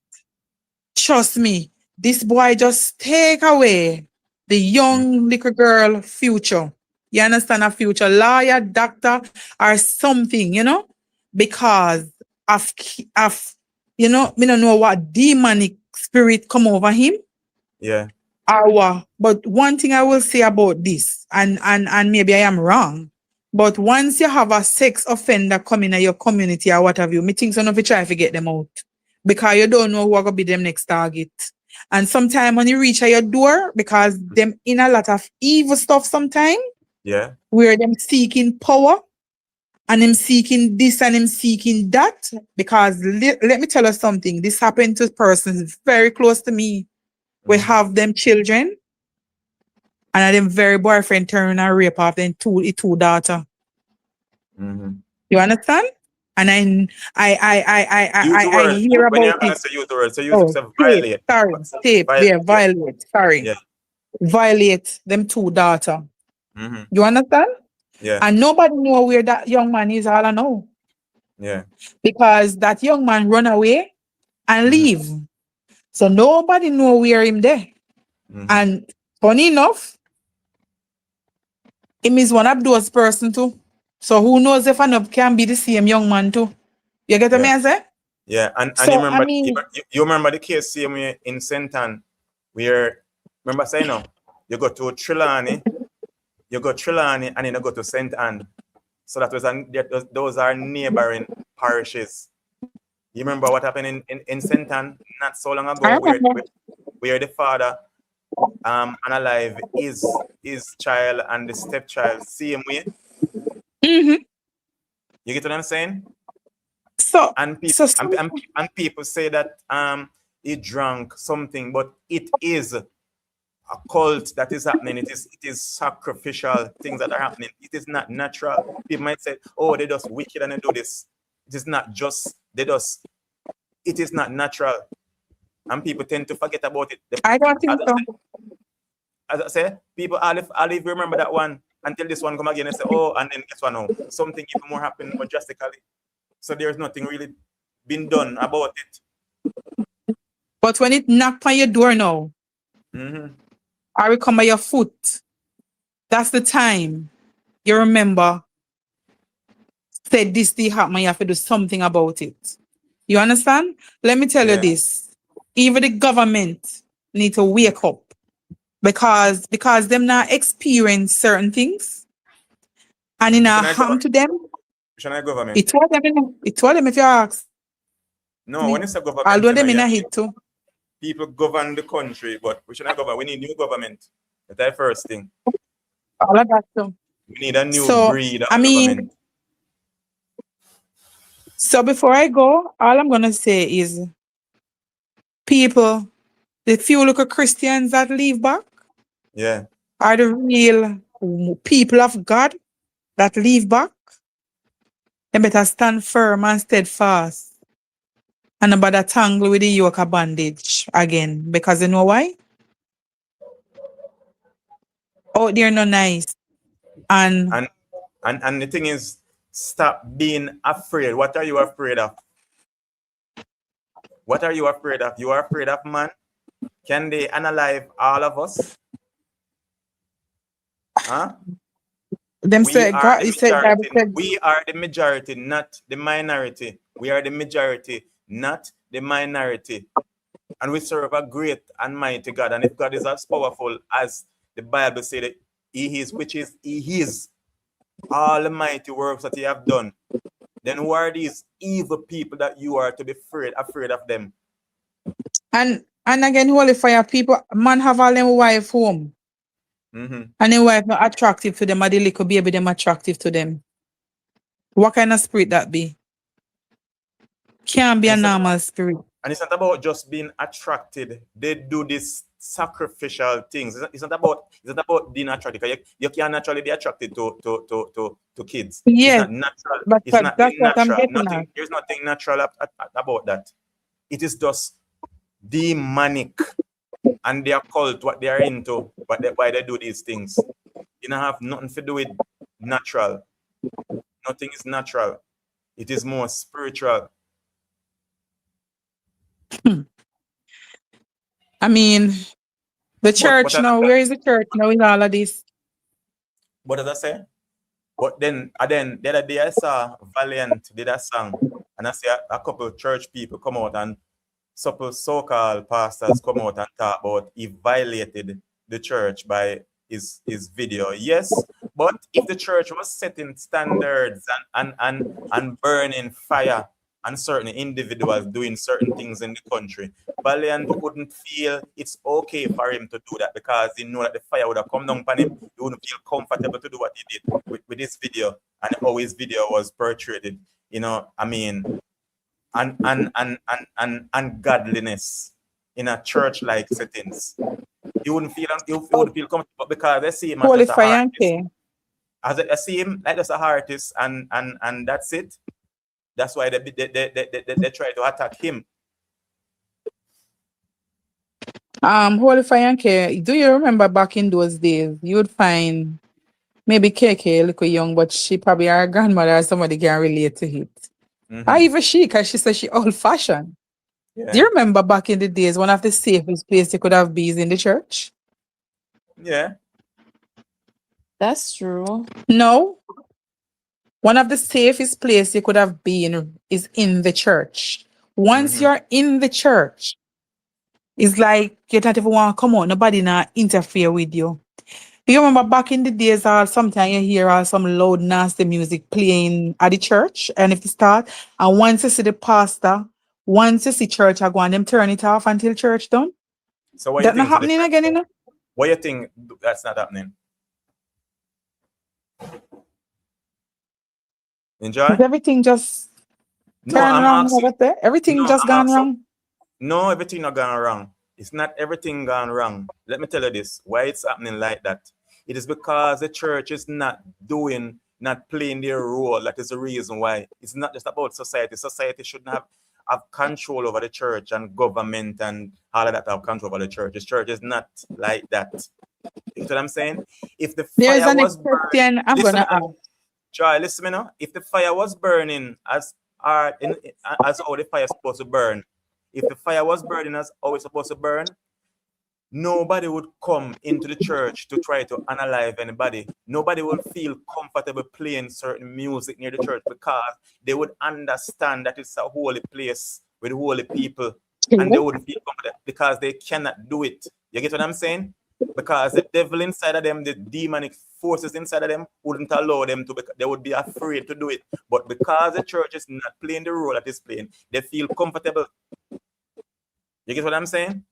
trust me, this boy just take away the young little girl future. You understand? A future lawyer, doctor, or something, because of me don't know what demonic spirit come over him. Yeah. But one thing I will say about this, and maybe I am wrong, but once you have a sex offender coming in your community or what have you, me think so if you try to get them out. Because you don't know who are going to be them next target. And sometimes when you reach at your door, because them in a lot of evil stuff sometimes, Yeah. where them seeking power, and them seeking this and them seeking that, because let me tell you something, this happened to persons very close to me. We have them children, and them very boyfriend turn and rape off them two daughter. Mm-hmm. You understand? And Use the I word. hear When you're about gonna it. say use the word, so use Oh, say tape, violate. sorry, tape, Violate. yeah, violate, sorry. Yeah. Violate them two daughter. Mm-hmm. You understand? Yeah. And nobody know where that young man is, all I know. Yeah. Because that young man run away and Mm-hmm. leave. So nobody know where him there. Mm-hmm. And funny enough, him is one of those person too. So who knows if Anup can be the same young man too. You get what Yeah. I say? Yeah. And you So I remember mean, you remember the case same way in St. Anne, where remember saying no, you go to Trelawney, and then you go to St. Anne. So those are neighboring parishes. You remember what happened in St. Anne not so long I ago, remember. where the father unalive his child and the stepchild same way. Mm-hmm. You get what I'm saying? So And people so and people say that he drank something, but it is a cult that is happening. It is sacrificial things that are happening. It is not natural. People might say, "Oh, they just wicked and they do this." It is not just they just. It is not natural, and people tend to forget about it. I don't think so. As I say, people I'll even remember that one until this one come again and say, "Oh," and then guess what now? Something even more happened more drastically. So there's nothing really been done about it. But when it knock on your door now, Mm-hmm. or it come by your foot, that's the time you remember said this thing happen, you have to do something about it. You understand? Let me tell you Yeah. this. Even the government need to wake up because them not experience certain things and in Which a one I harm government? to them. Which one I government? It told them if you ask No, when me. it's a government, Although you know, them in yeah, a hit too. people govern the country, but we should not govern. We need new government. That's the first thing. All of that too. We need a new So breed of I mean, government. so before I go, all I'm gonna say is people, the few little Christians that leave back Yeah. are the real people of God that leave back. They better stand firm and steadfast and about to tangle with the yoke of bondage again. Because you know why? Out there no nice. And And the thing is, stop being afraid. What are you afraid of? What are you afraid of? You are afraid of man? Can they unalive all of us? Huh? them We say are God, the he said God majority. said, We are the majority, not the minority. We are the majority, not the minority. And we serve a great and mighty God. And if God is as powerful as the Bible said that He is, which is He is, all the mighty works that He have done, then who are these evil people that you are to be afraid of them? and again, holy fire people, man have all them wife home. Mm-hmm. And them wife not attractive to them, or the little baby them attractive to them. What kind of spirit that be? Can't be And a it's not, normal spirit. and it's not about just being attracted. They do these sacrificial things. It's not about being attracted. You can't naturally be attracted to kids. It's Yes, not natural. but It's not that's what I'm natural. getting at. There's nothing natural about that. It is just demonic, and their cult, what they are into, why they do these things. You don't have nothing to do with natural. Nothing is natural. It is more spiritual. I mean, the But church now, where is the church now in all of this? as I say, but then the other day I saw Valiant did a song, and I see a couple of church people come out and so-called pastors come out and talk about he violated the church by his video. Yes, but if the church was setting standards and burning fire and certain individuals doing certain things in the country, Valiant wouldn't feel it's okay for him to do that because he know that the fire would have come down upon him. He wouldn't feel comfortable to do what he did with this video and how his video was portrayed. You know, I mean, and godliness in a church-like settings. he wouldn't feel comfortable because they see him as Holy just an fire and artist. care. As I see him like just an artist, and that's it. That's why they try to attack him. Holy fire and care. Do you remember back in those days, you would find maybe KK a little young, but she probably our grandmother or somebody can relate to it. Or even she, because she said she old fashioned. Yeah. Do you remember back in the days, one of the safest places you could have bees in the church? Yeah. That's true. No. One of the safest places you could have been is in the church. Once you're in the church, it's like you don't even want to come out. Nobody not interfere with you. Do you remember back in the days, sometimes you hear some loud, nasty music playing at the church, and if you start, and once you see the pastor, once you see church, I go and them turn it off until church done. So what That you not think? happening again, you know? What you think that's not happening? Enjoy? Is everything just No, turn I'm wrong asking. over there? Everything No, just I'm gone asking. wrong? No, everything not gone wrong. It's not everything gone wrong. Let me tell you this. Why it's happening like that? It is because the church is not playing their role. That is the reason why. It's not just about society. Society shouldn't have control over the church, and government and all of that have control over the church. The church is not like that. You know what I'm saying? If the There is fire a was next burning, question I'm listen, gonna ask. Joy, listen me now. If the fire was burning as how the fire is supposed to burn, if the fire was burning as how it's supposed to burn, nobody would come into the church to try to analyze anybody. Nobody would feel comfortable playing certain music near the church because they would understand that it's a holy place with holy people, and they wouldn't feel comfortable because they cannot do it. You get what I'm saying? Because the devil inside of them, the demonic forces inside of them wouldn't allow them to, they would be afraid to do it. But because the church is not playing the role that it's playing, they feel comfortable. You get what I'm saying?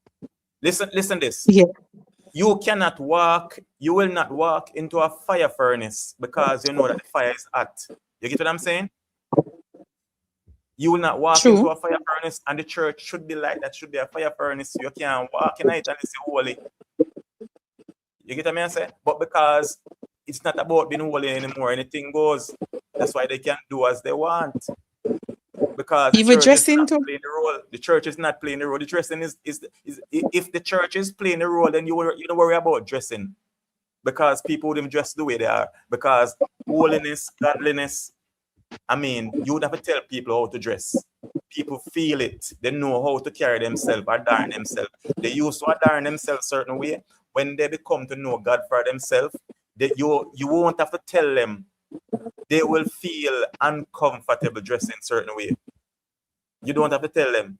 Listen this. Yeah. You will not walk into a fire furnace because you know that the fire is hot. You get what I'm saying? You will not walk into True. a fire furnace, and the church should be like that, should be a fire furnace. You can't walk in it and it's holy. You get what I say? But because it's not about being holy anymore, anything goes. That's why they can do as they want. Because the Even church is dressing not too. playing the role. The church is not playing the role. The dressing is if the church is playing the role, then you don't worry about dressing. Because people wouldn't dress the way they are. Because holiness, godliness, I mean, you would have to tell people how to dress. People feel it. They know how to carry themselves, adorn themselves. They used to adorn themselves a certain way. When they become to know God for themselves, you won't have to tell them. They will feel uncomfortable dressing a certain way. You don't have to tell them.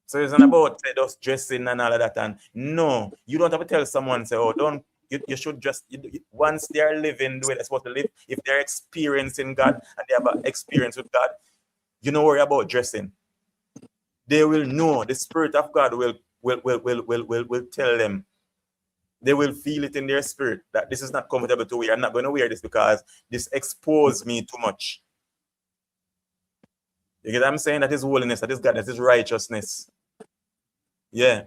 So it's not about just dressing and all of that. And no, you don't have to tell someone, say, oh, don't, you should just, once they're living the way they're supposed to live, if they're experiencing God and they have an experience with God, you don't worry about dressing. They will know, the Spirit of God will tell them. They will feel it in their spirit that this is not comfortable to wear. I'm not going to wear this because this exposes me too much. You get what I'm saying? That is holiness, that is God, that is righteousness. Yeah.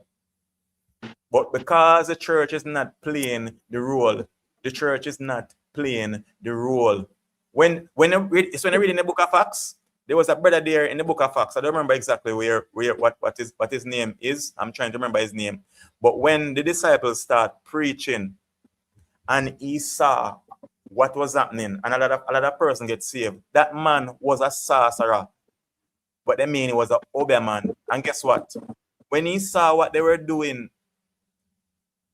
But because the church is not playing the role, the church is not playing the role. When I read in the book of Acts, there was a brother there in the book of Acts. I don't remember exactly what his name is. I'm trying to remember his name. But when the disciples start preaching and he saw what was happening and a lot of person get saved, that man was a sorcerer. But they mean he was an Oberman. And guess what? When he saw what they were doing,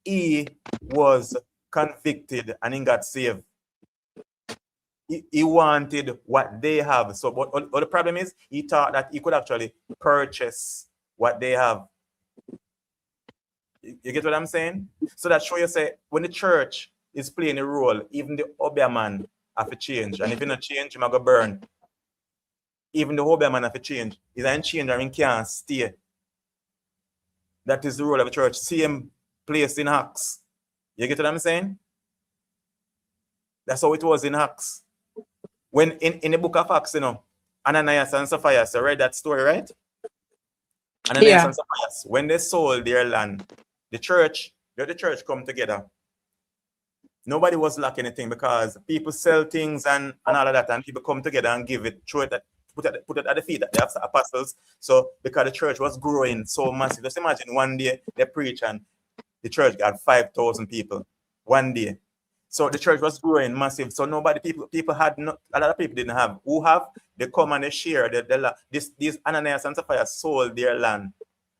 he was convicted and he got saved. He wanted what they have. So, but the problem is, he thought that he could actually purchase what they have. You get what I'm saying? So that show you say, when the church is playing a role, even the Oberman have to change. And if you not change, you might go burn. Even the Oberman have to change. He's not change or he can't stay. That is the role of the church. Same place in Acts. You get what I'm saying? That's how it was in Acts. When in the book of Acts, Ananias and Sapphira, so read that story, right? Yeah. Ananias and Sapphira, when they sold their land, the church come together. Nobody was lacking anything because people sell things and all of that, and people come together and give it, throw it, put it at the feet of the apostles. So because the church was growing so massive, just imagine one day they preach and the church got 5,000 people one day. So the church was growing massive. So people had not, a lot of people didn't have. Who have? They come and they share. These Ananias and Sapphira sold their land.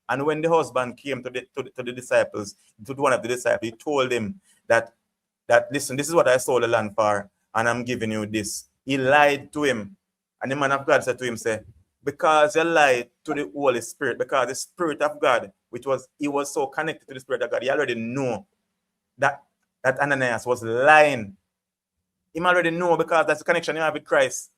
And when the husband came to the disciples, to one of the disciples, he told him that listen, this is what I sold the land for, and I'm giving you this. He lied to him. And the man of God said to him, say, because you lied to the Holy Spirit, because the Spirit of God, he was so connected to the Spirit of God, he already knew that Ananias was lying. He already know because that's the connection you have with Christ.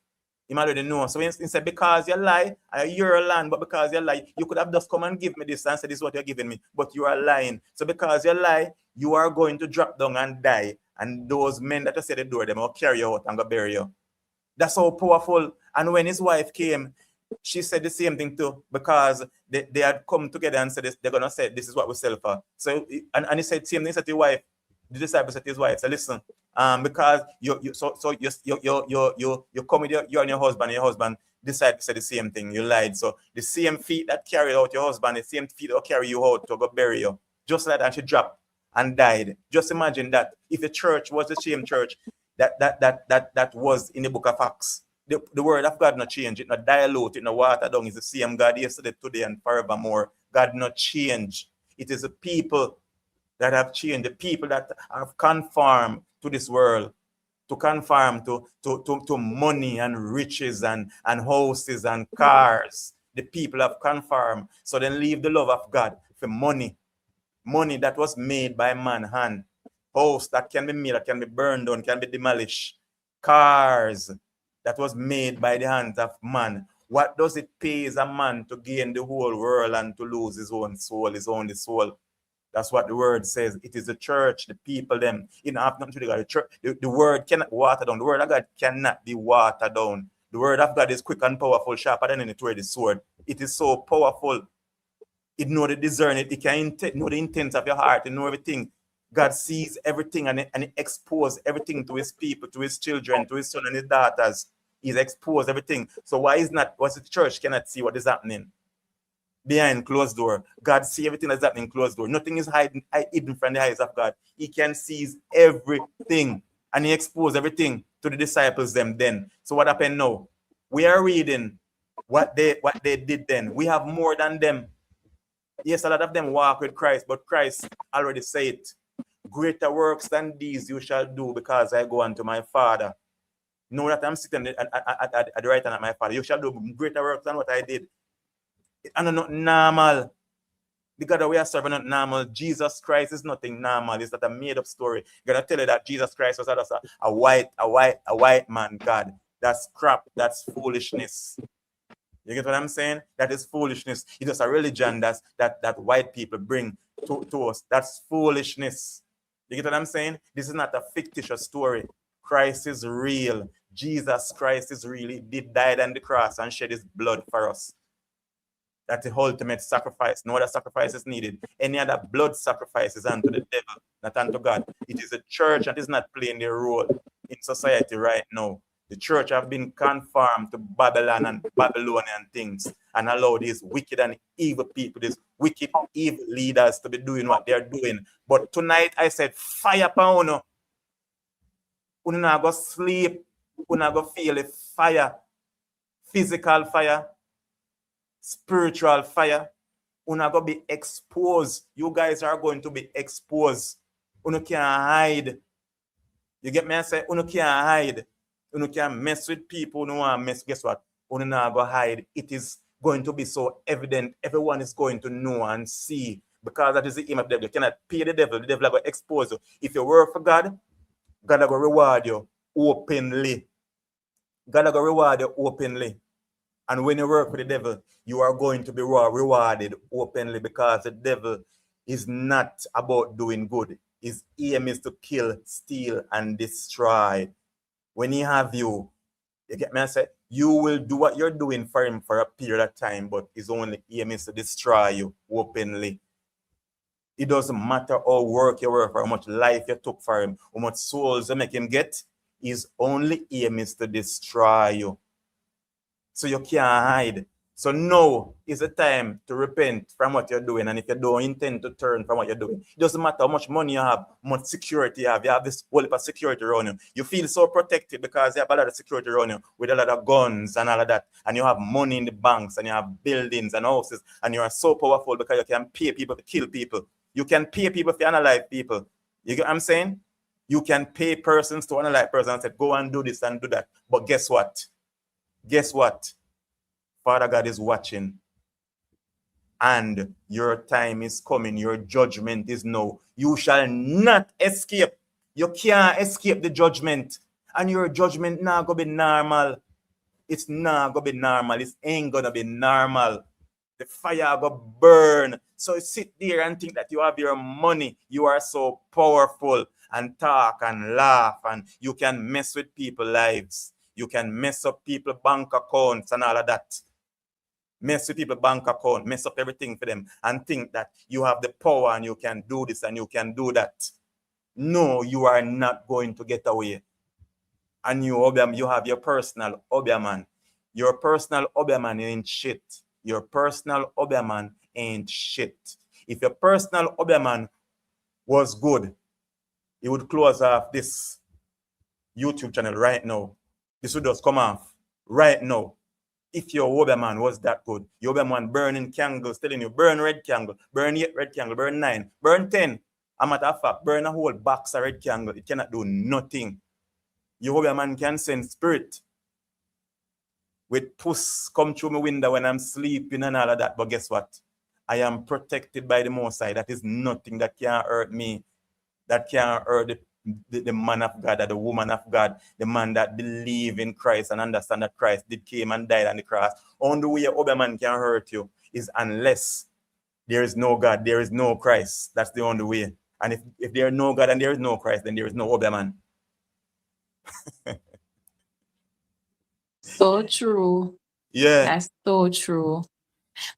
He already know. So he said, because you lie, you're land, but because you lie, you could have just come and give me this and say, this is what you're giving me, but you are lying. So because you lie, you are going to drop down and die. And those men that are at the door, they will carry you out and go bury you. That's so powerful. And when his wife came, she said the same thing too, because they had come together and said they're going to say, this is what we sell for. So, and he said, same thing said to his wife. The disciples said to his wife, say, listen, because you come with you and your husband decided to say the same thing. You lied. So the same feet that carried out your husband, the same feet that will carry you out to go bury you. Just like that, and she dropped and died. Just imagine that if the church was the same church that was in the book of Acts. The word of God not change, it not dilute, it not water down. It's the same God yesterday, today, and forevermore. God not change. It is the people that have changed, the people that have conformed to this world, to conform to money and riches and houses and cars. The people have conformed. So then leave the love of God for money. Money that was made by man's hand. House that can be made, that can be burned down, can be demolished. Cars that was made by the hands of man. What does it pay as a man to gain the whole world and to lose his own soul, his only soul? That's what the word says. It is the church, the people, them. You know, have nothing to do with the church. The word cannot water down. The word of God cannot be watered down. The word of God is quick and powerful, sharper than any two-edged sword. It is so powerful. It know the discern it. It can know the intent of your heart. It know everything. God sees everything and he exposes everything to his people, to his children, to his son and his daughters. He's exposed everything. So why the church cannot see what is happening behind closed door? God sees everything that's happening closed door. Nothing is hidden from the eyes of God. He can see everything, and he exposed everything to the disciples them then. So what happened now? We are reading what they did then. We have more than them. Yes, a lot of them walk with Christ, but Christ already said it. Greater works than these you shall do, because I go unto my Father. Know that I'm sitting at the right hand of my Father. You shall do greater works than what I did. And not normal. The God that we are serving not normal. Jesus Christ is nothing normal. It's not a made-up story. I'm gonna tell you that Jesus Christ was just a white man God. That's crap. That's foolishness. You get what I'm saying? That is foolishness. It's just a religion that white people bring to us. That's foolishness. You get what I'm saying? This is not a fictitious story. Christ is real. Jesus Christ is real. He did die on the cross and shed his blood for us. That's the ultimate sacrifice. No other sacrifice is needed. Any other blood sacrifice is unto the devil, not unto God. It is a church that is not playing their role in society right now. The church have been conformed to Babylon and Babylonian things and allow these wicked and evil people, these wicked, evil leaders to be doing what they're doing. But tonight I said, fire upon you. You're not going to sleep. You're not going to feel the fire. Physical fire. Spiritual fire. You're not going to be exposed. You guys are going to be exposed. You can't hide. You get me? I say, you can't hide. You can't mess with people. You want to mess. Guess what? You not going to hide. It is going to be so evident. Everyone is going to know and see. Because that is the aim of the devil. You cannot pay the devil. The devil is going to expose you. If you work for God, God is going to reward you openly. God is going to reward you openly. And when you work with the devil, you are going to be rewarded openly, because the devil is not about doing good. His aim is to kill, steal, and destroy. When he have you, You get me? I say, you will do what you're doing for him for a period of time, but his only aim is to destroy you openly. It doesn't matter how work you work for, how much life you took for him, how much souls you make him get. His only aim is to destroy you. So you can't hide. So now is the time to repent from what you're doing. And if you don't intend to turn from what you're doing, it doesn't matter how much money you have, how much security you have this whole heap of security around you. You feel so protected because you have a lot of security around you with a lot of guns and all of that. And you have money in the banks and you have buildings and houses. And you are so powerful because you can pay people to kill people. You can pay people to unalive people. You get what I'm saying? You can pay persons to unalive persons and say, go and do this and do that. But guess what? Guess what? Father God is watching. And your time is coming. Your judgment is now. You shall not escape. You can't escape the judgment. And your judgment not going to be normal. It's not going to be normal. It ain't going to be normal. The fire going to burn. So sit there and think that you have your money. You are so powerful and talk and laugh. And you can mess with people's lives. You can mess up people's bank accounts and all of that. Mess with people's bank account, mess up everything for them, and think that you have the power and you can do this and you can do that. No, you are not going to get away. And you have your personal Obeahman. Your personal Obeahman ain't shit. Your personal Obeahman ain't shit. If your personal Obeahman was good, he would close off this YouTube channel right now. This would just come off right now. If your Obeahman was that good, your Obeahman burning candles, telling you, burn red candle, burn 8 red candle, burn 9, burn 10. A matter of fact, burn a whole box of red candle. It cannot do nothing. Your Obeahman can send spirit with puss come through my window when I'm sleeping and all of that. But guess what? I am protected by the Most High. That is nothing that can hurt me. That can hurt the man of God, or the woman of God, the man that believe in Christ and understand that Christ did came and died on the cross. Only way your other man can hurt you is unless there is no God, there is no Christ. That's the only way. And if there is no God and there is no Christ, then there is no other man. So true. Yeah. That's so true.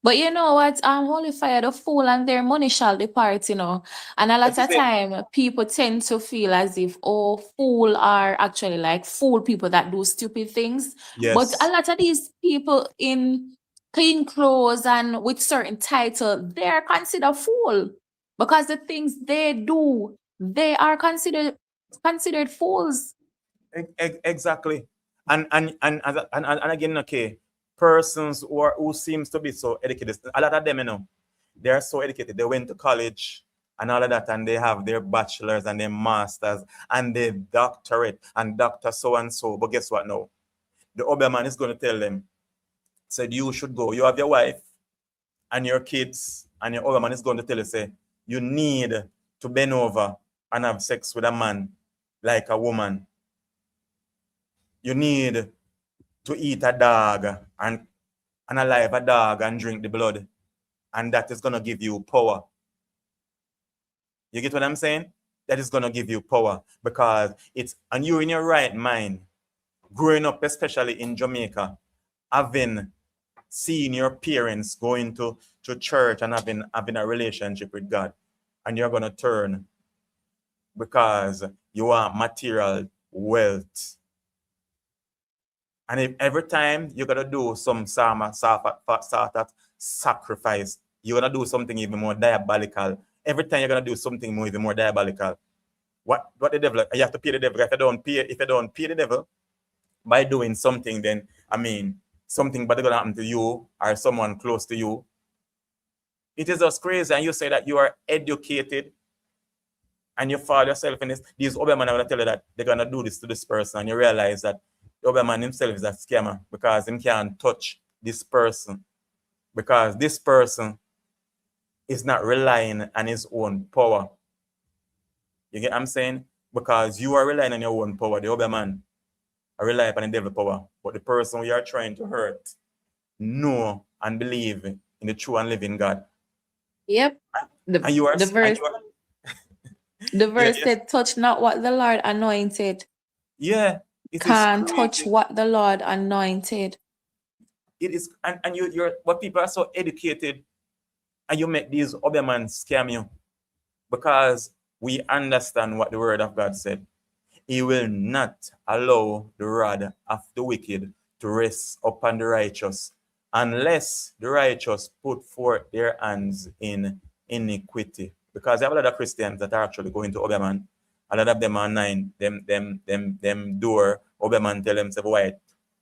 But you know what? Holy Fire, the fool and their money shall depart, you know. And a lot of time, people tend to feel as if, oh, fool are actually like fool people that do stupid things. Yes. But a lot of these people in clean clothes and with certain title, they are considered fool. Because the things they do, they are considered fools. Exactly. And again, okay, persons who seems to be so educated, a lot of them, you know, they are so educated. They went to college and all of that, and they have their bachelors and their masters and their doctorate and doctor so and so. But guess what now? The Obeahman is going to tell them, said you should go. You have your wife and your kids, and your Obeahman is going to tell you, say, you need to bend over and have sex with a man like a woman. You need to eat a dog and alive a dog and drink the blood. And that is going to give you power. You get what I'm saying? That is going to give you power because it's, and you're in your right mind, growing up, especially in Jamaica, having seen your parents going to church and having a relationship with God, and you're going to turn because you want material wealth. And if every time you're going to do some sort of sacrifice, you're going to do something even more diabolical. Every time you're going to do something more, even more diabolical. What the devil? You have to pay the devil. If you don't pay the devil by doing something, then, I mean, something bad is going to happen to you or someone close to you. It is just crazy. And you say that you are educated and you fall yourself in this. These other men are going to tell you that they're going to do this to this person. And you realize that the other man himself is a scammer because he can't touch this person. Because this person is not relying on his own power. You get what I'm saying? Because you are relying on your own power. The other man are relying upon the devil power. But the person you are trying to hurt know and believe in the true and living God. Yep. The verse said, touch not what the Lord anointed. Yeah. It is Can't touch crazy. what the Lord anointed. It is, and you're, but people are so educated, and you make these other men scam you because we understand what the word of God said. He will not allow the rod of the wicked to rest upon the righteous unless the righteous put forth their hands in iniquity. Because there are a lot of Christians that are actually going to Oberman. A lot of them are nine, them door, Oberman tell them say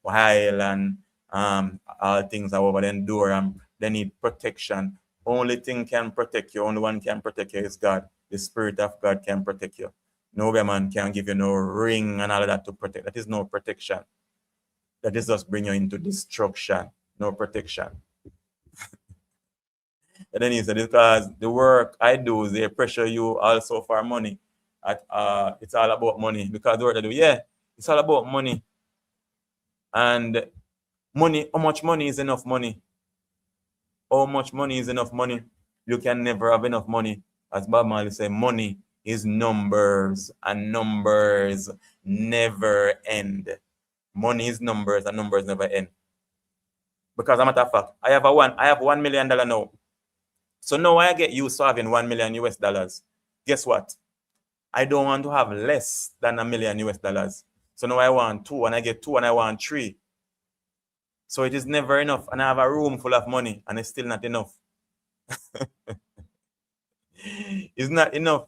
while and all things are over, then door and they need protection. Only thing can protect you, only one can protect you is God. The Spirit of God can protect you. No man can give you no ring and all of that to protect. That is no protection. That is just bring you into destruction. No protection. And then he said, because the work I do, they pressure you also for money. It's all about money. Because the work I do, yeah, it's all about money. And money, how much money is enough money? How much money is enough money? You can never have enough money. As Bob Marley said, money is numbers, and numbers never end. Money is numbers, and numbers never end. Because as a matter of fact, I have $1 million now. So now I get used to having 1 million US dollars. Guess what? I don't want to have less than $1 million US dollars. So now I want 2, and I get 2, and I want 3. So it is never enough, and I have a room full of money, and it's still not enough. It's not enough.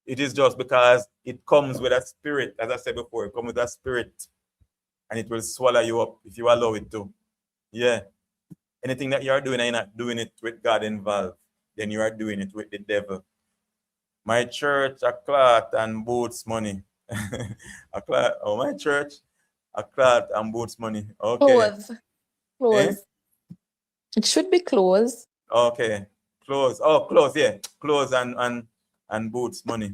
It is just because it comes with a spirit, as I said before, it comes with a spirit, and it will swallow you up if you allow it to. Yeah. Anything that you are doing and you're not doing it with God involved, then you are doing it with the devil. My church, a cloth and boots money. A cloth, my church, a cloth and boots money. Okay. Clothes. Clothes. It should be clothes. Okay. Clothes. Oh, clothes, yeah. Clothes and boots money.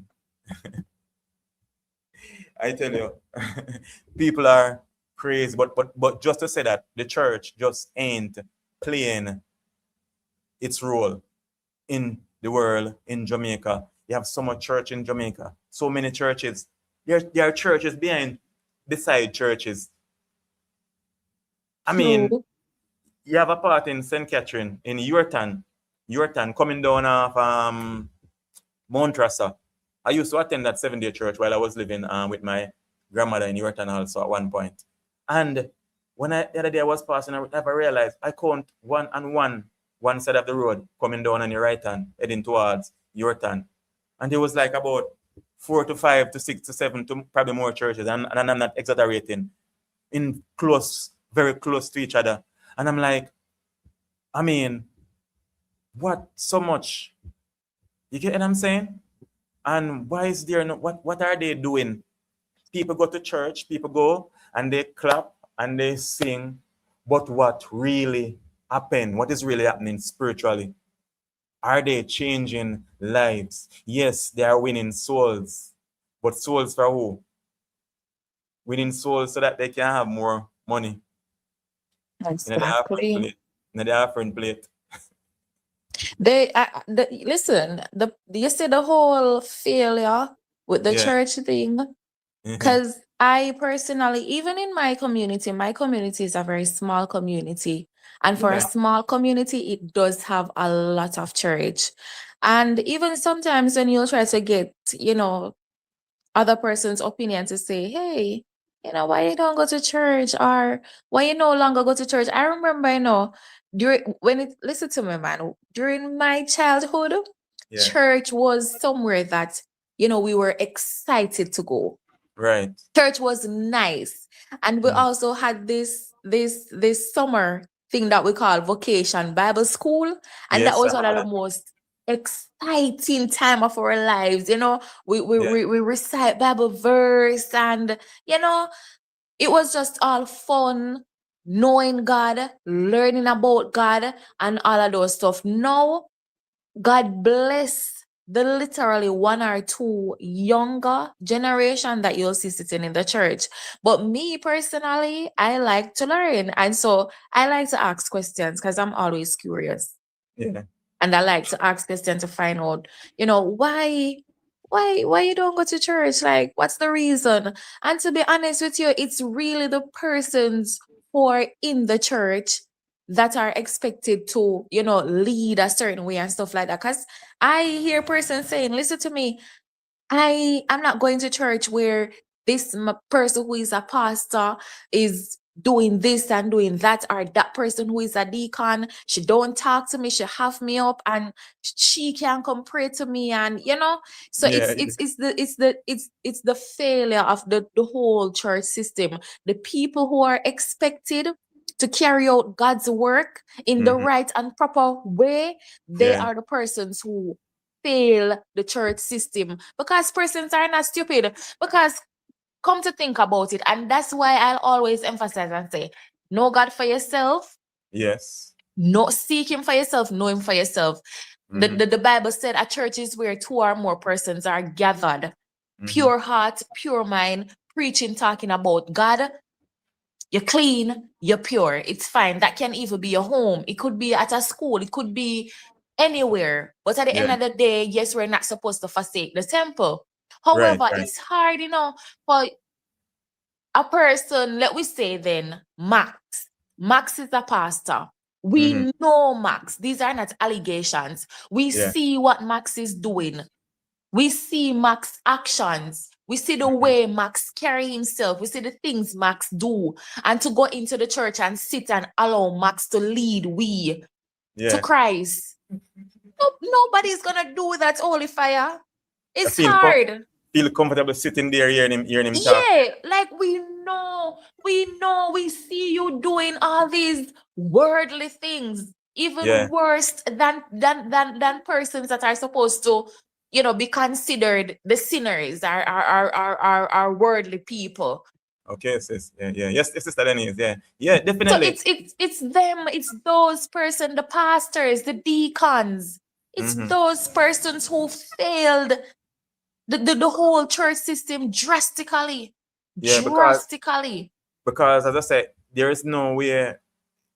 I tell you, people are crazy, but just to say that the church just ain't playing its role in the world in Jamaica. You have so much church in Jamaica, so many churches. There are churches beside churches. I mean, True. you have a part in St. Catherine in Yorton, coming down off Mount Rasa. I used to attend that 7-day church while I was living with my grandmother in Yorton also at one point. And when the other day I was passing, I never realized I count one side of the road coming down on your right hand, heading towards Yorton. And there was like about 4 to 5 to 6 to 7 to probably more churches. And I'm not exaggerating, in close, very close to each other. And I'm like, I mean, what so much? You get what I'm saying? And why is there no, what are they doing? People go to church, people go and they clap and they sing, but what really happened? What is really happening spiritually? Are they changing lives? Yes, they are winning souls, but souls for who? Winning souls so that they can have more money in the offering Exactly. plate. In the offering plate. Listen, you see the whole failure with the Yeah. church thing. Because I personally, even in my community is a very small community. And for a Yeah. small community, it does have a lot of church. And even sometimes when you try to get, other person's opinion to say, hey, why you don't go to church, or why you no longer go to church. I remember, listen to me, man, during my childhood, Yeah. church was somewhere that, we were excited to go. Right. Church was nice. And we also had this summer thing that we call Vocation Bible School. And that Yes. was one of the most exciting time of our lives. We recite Bible verse, and it was just all fun, knowing God, learning about God, and all of those stuff. Now, God bless the literally 1 or 2 younger generation that you'll see sitting in the church. But me personally, I like to learn. And so I like to ask questions because I'm always curious. Yeah. And I like to ask questions to find out, why why you don't go to church? Like, what's the reason? And to be honest with you, it's really the persons who are in the church that are expected to, lead a certain way and stuff like that. Because I hear persons saying, listen to me, I'm not going to church where this person who is a pastor is doing this and doing that, or that person who is a deacon, she don't talk to me, she have me up, and she can come pray to me, and so Yeah, it's the failure of the whole church system. The people who are expected to carry out God's work in the right and proper way, they yeah, are the persons who fail the church system, because persons are not stupid. Because come to think about it, and that's why I'll always emphasize and say, know God for yourself, yes. not seek him for yourself, know him for yourself. The Bible said a church is where two or more persons are gathered, pure heart, pure mind, preaching, talking about God. You're clean, you're pure, it's fine. That can even be your home, it could be at a school, it could be anywhere. But at the end Yeah, of the day, yes, we're not supposed to forsake the temple. right, However, right. it's hard, for a person, let we say then, Max. Max is a pastor. We know Max. These are not allegations. We Yeah, see what Max is doing. We see Max actions. We see the way Max carry himself. We see the things Max do. And to go into the church and sit and allow Max to lead we to yeah. Christ. Nobody's gonna do that, Holy Fire. I It's hard. feel comfortable sitting there hearing him talk. Yeah, like we see you doing all these worldly things, even Yeah. worse than persons that are supposed to, be considered the sinners, are worldly people. Okay, sis. Yeah, yeah. Yes, Sister Denise. Yeah, yeah, So definitely. it's them, it's those person, the pastors, the deacons, it's those persons who failed the whole church system drastically. Yeah, because Drastically. as I said, there is no way.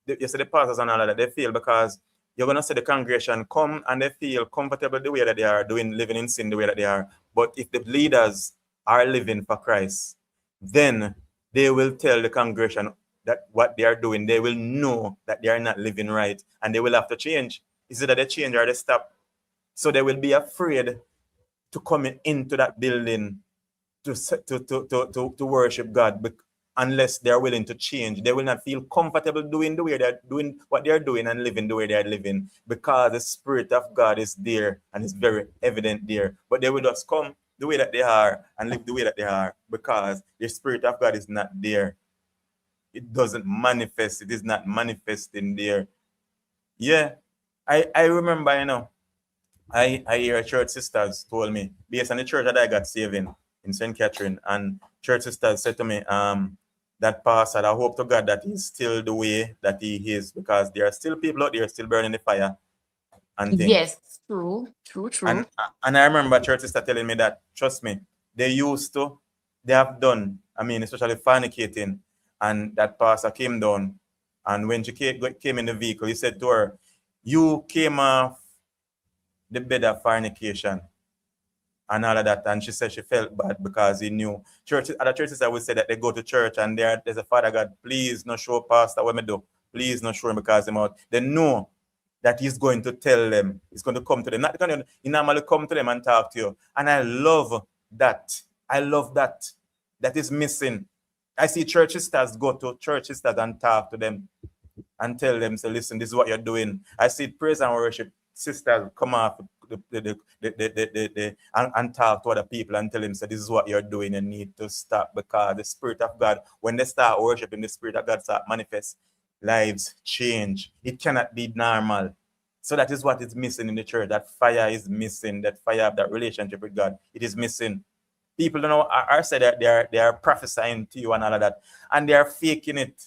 You see the pastors and all of that, they feel because you're gonna see the congregation come and they feel comfortable the way that they are doing, living in sin the way that they are. But if the leaders are living for Christ, then they will tell the congregation that what they are doing, they will know that they are not living right and they will have to change. Is it that they change or they stop? So they will be afraid to come into that building to worship God unless they're willing to change. They will not feel comfortable doing the way they're doing what they're doing and living the way they're living because the Spirit of God is there and it's very evident there. But they will just come the way that they are and live the way that they are because the Spirit of God is not there. It doesn't manifest. It is not manifesting there. Yeah. I remember, I hear church sisters told me, based on the church that I got saved in St. Catherine, and church sisters said to me, that pastor, I hope to God that he's still the way that he is, because there are still people out there still burning the fire and things. Yes, true. And I remember church sister telling me that, trust me, they have done, especially fornicating, and that pastor came down, and when she came in the vehicle, he said to her, you came off the bed of fornication and all of that. And she said she felt bad because he knew. Other churches, I would say that they go to church and there's a Father God, please no show pastor what me do. Please no show him because him out. They know that he's going to tell them. He's going to come to them. Not going to, he normally come to them and talk to you. And I love that. I love that. That is missing. I see church sisters go to church sisters and talk to them and tell them, so listen, this is what you're doing. I see praise and worship sisters come off and talk to other people and tell them, so this is what you're doing, you need to stop, because the Spirit of God, when they start worshiping, the Spirit of God start manifest, lives change. It cannot be normal. So that is what is missing in the church. That fire is missing. That fire of that relationship with God, it is missing. People don't know, are said that they are prophesying to you and all of that, and they are faking it.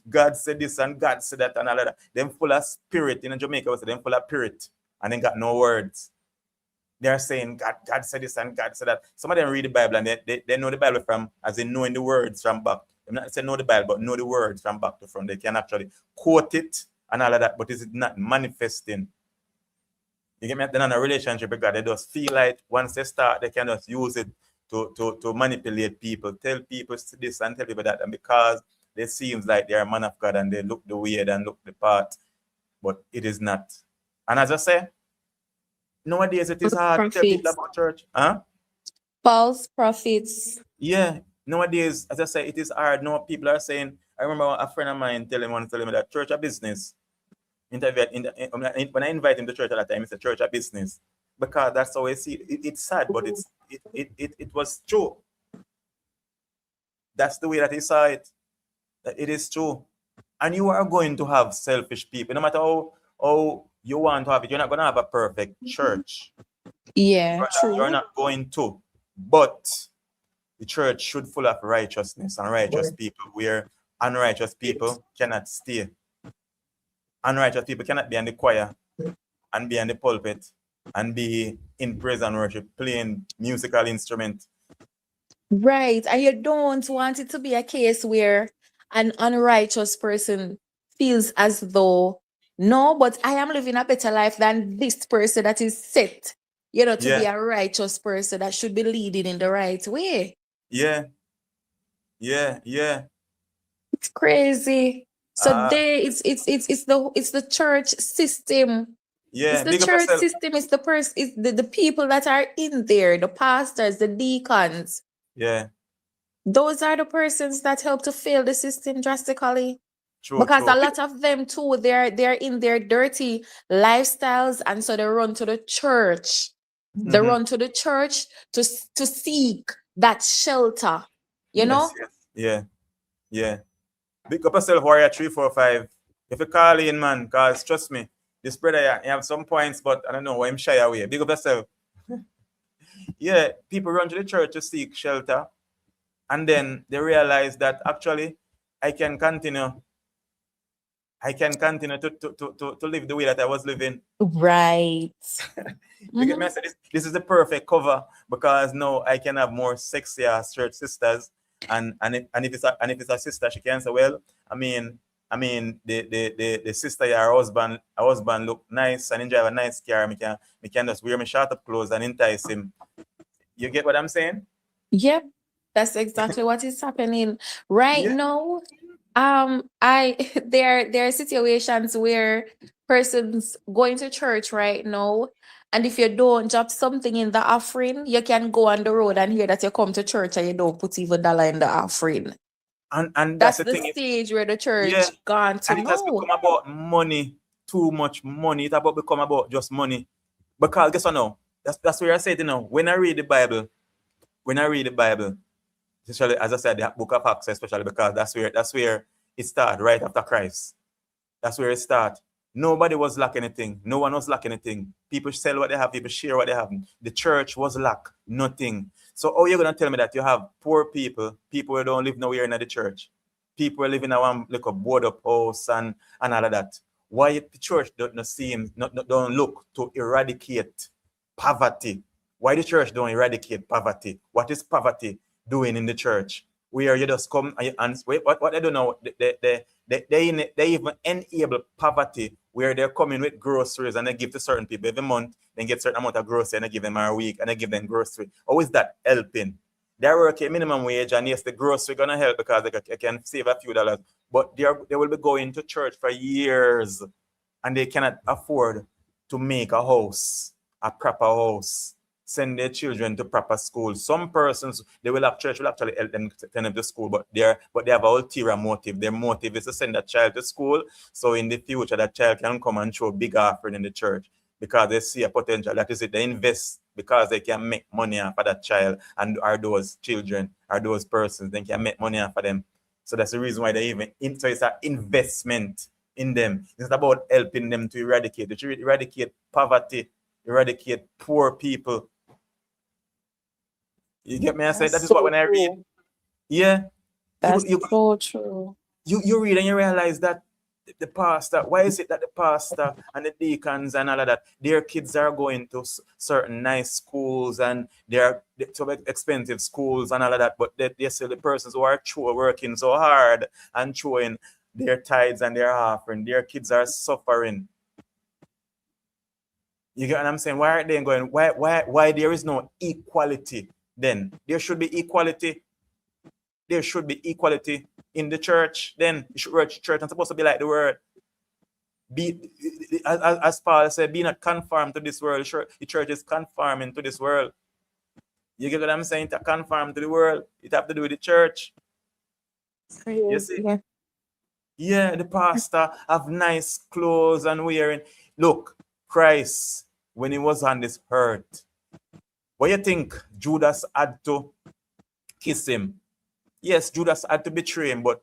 God said this and God said that and all of that. Them full of spirit. In Jamaica, we say them full of spirit and then got no words. They're saying God said this and God said that. Some of them read the Bible and they know the Bible from, as in knowing the words from back. I'm not saying know the Bible, but know the words from back to front. They can actually quote it and all of that, but is it not manifesting? You get me? They're not in a relationship with God. They just feel like once they start, they can just use it to manipulate people, tell people this and tell people that. And because it seems like they're a man of God and they look the weird and look the part, but it is not. And as I say, nowadays it is hard to tell people Prophets. about church. Huh? False prophets. Yeah. Nowadays, as I say, it is hard. No, people are saying, I remember a friend of mine telling me that church a business. When I invite him to church at that time, it's a church a business. Because that's how I see it. It's sad, but it was true. That's the way that he saw it. That it is true. And you are going to have selfish people. No matter how you want to have it, you're not going to have a perfect church. Yeah, You're not going to. But the church should full of righteousness and righteous people, where unrighteous people cannot stay. Unrighteous people cannot be in the choir and be in the pulpit and be in praise and worship playing musical instrument. Right. And you don't want it to be a case where an unrighteous person feels as though, no, but I am living a better life than this person that is set, to be a righteous person that should be leading in the right way. Yeah. It's crazy. So it's the church system. Yeah. It's the church system. It's the people that are in there, the pastors, the deacons. Yeah. Those are the persons that help to fail the system drastically. True, because true. a lot of them too, they're in their dirty lifestyles, and so they run to the church. Mm-hmm. They run to the church to seek that shelter. You know? Yes. Yeah. Big up yourself, Warrior 345. If you call in, man, because trust me, this brother, he have some points, but I don't know why I'm shy away. Big up yourself. Yeah, people run to the church to seek shelter, and then they realize that actually I can continue to live the way that I was living. Right. You get me? I said, this is the perfect cover, because now I can have more sexier church sisters, and if it's a sister, she can say, well, I mean the sister, her husband look nice and enjoy a nice car. Me can just wear my short up clothes and entice him. You get what I'm saying? Yep, that's exactly what is happening right now. There are situations where persons going to church right now, and if you don't drop something in the offering, you can go on the road and hear that you come to church and you don't put even $1 in the offering. And that's the the thing stage where the church gone to and it has become about money, too much money. It's become about just money. Because guess what now? That's where I said, when I read the Bible, especially as I said, the book of Acts, especially because that's where it started, right after Christ. That's where it started. Nobody was lacking anything. No one was lacking anything. People sell what they have, people share what they have. The church was lack nothing. So how are you gonna tell me that you have poor people who don't live nowhere in the church? People are living in one like a board up house and all of that. Why the church don't look to eradicate poverty? Why the church don't eradicate poverty? What is poverty doing in the church? Where you just come and what they do now, they even enable poverty, where they're coming with groceries and they give to certain people every month, then get a certain amount of grocery and they give them a week and they give them grocery. How is that helping? They're working minimum wage, and yes, the grocery gonna help because they can save a few dollars, but they will be going to church for years and they cannot afford to make a house, a proper house, send their children to proper school. Some persons, church will actually help them send them to school, but they have an ulterior motive. Their motive is to send that child to school, so in the future that child can come and show big offering in the church, because they see a potential. That is it. They invest because they can make money off of that child, and are those children, are those persons, they can make money off of them. So that's the reason why they so it's an investment in them. It's about helping them to eradicate poverty, eradicate poor people. You get me? I say that is what when I read. Yeah. That's so true. You read and you realize that the pastor, why is it that the pastor and the deacons and all of that, their kids are going to certain nice schools and they're so expensive schools and all of that, but they still the persons who are working so hard and throwing their tithes and their offering, their kids are suffering. You get what I'm saying? Why are they going? Why there is no equality? Then there should be equality. There should be equality in the church. Then the church is supposed to be like the world. Be as Paul said, be not conformed to this world. The church is conforming to this world. You get what I'm saying? To conform to the world, it have to do with the church. You see? Yeah. Yeah, the pastor have nice clothes and wearing. Look, Christ, when he was on this earth, what you think Judas had to kiss him? Yes, Judas had to betray him, but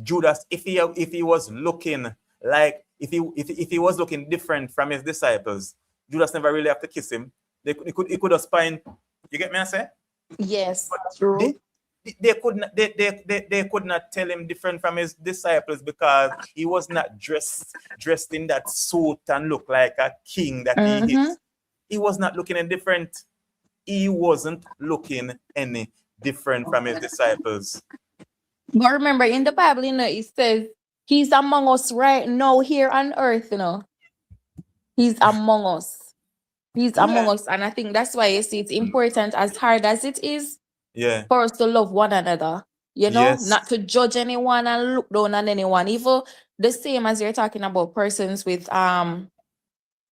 Judas, if he was looking like if he was looking different from his disciples, Judas never really have to kiss him. He could have spine. You get me? I say? Yes, But true. they could not tell him different from his disciples because he was not dressed in that suit and look like a king that he is. He was not looking any different. He wasn't looking any different from his disciples. But remember, in the Bible, it says he's among us right now here on earth, He's among us. He's among us. And I think that's why you see it's important, as hard as it is, for us to love one another, Yes. not to judge anyone and look down on anyone. Even the same as you're talking about persons with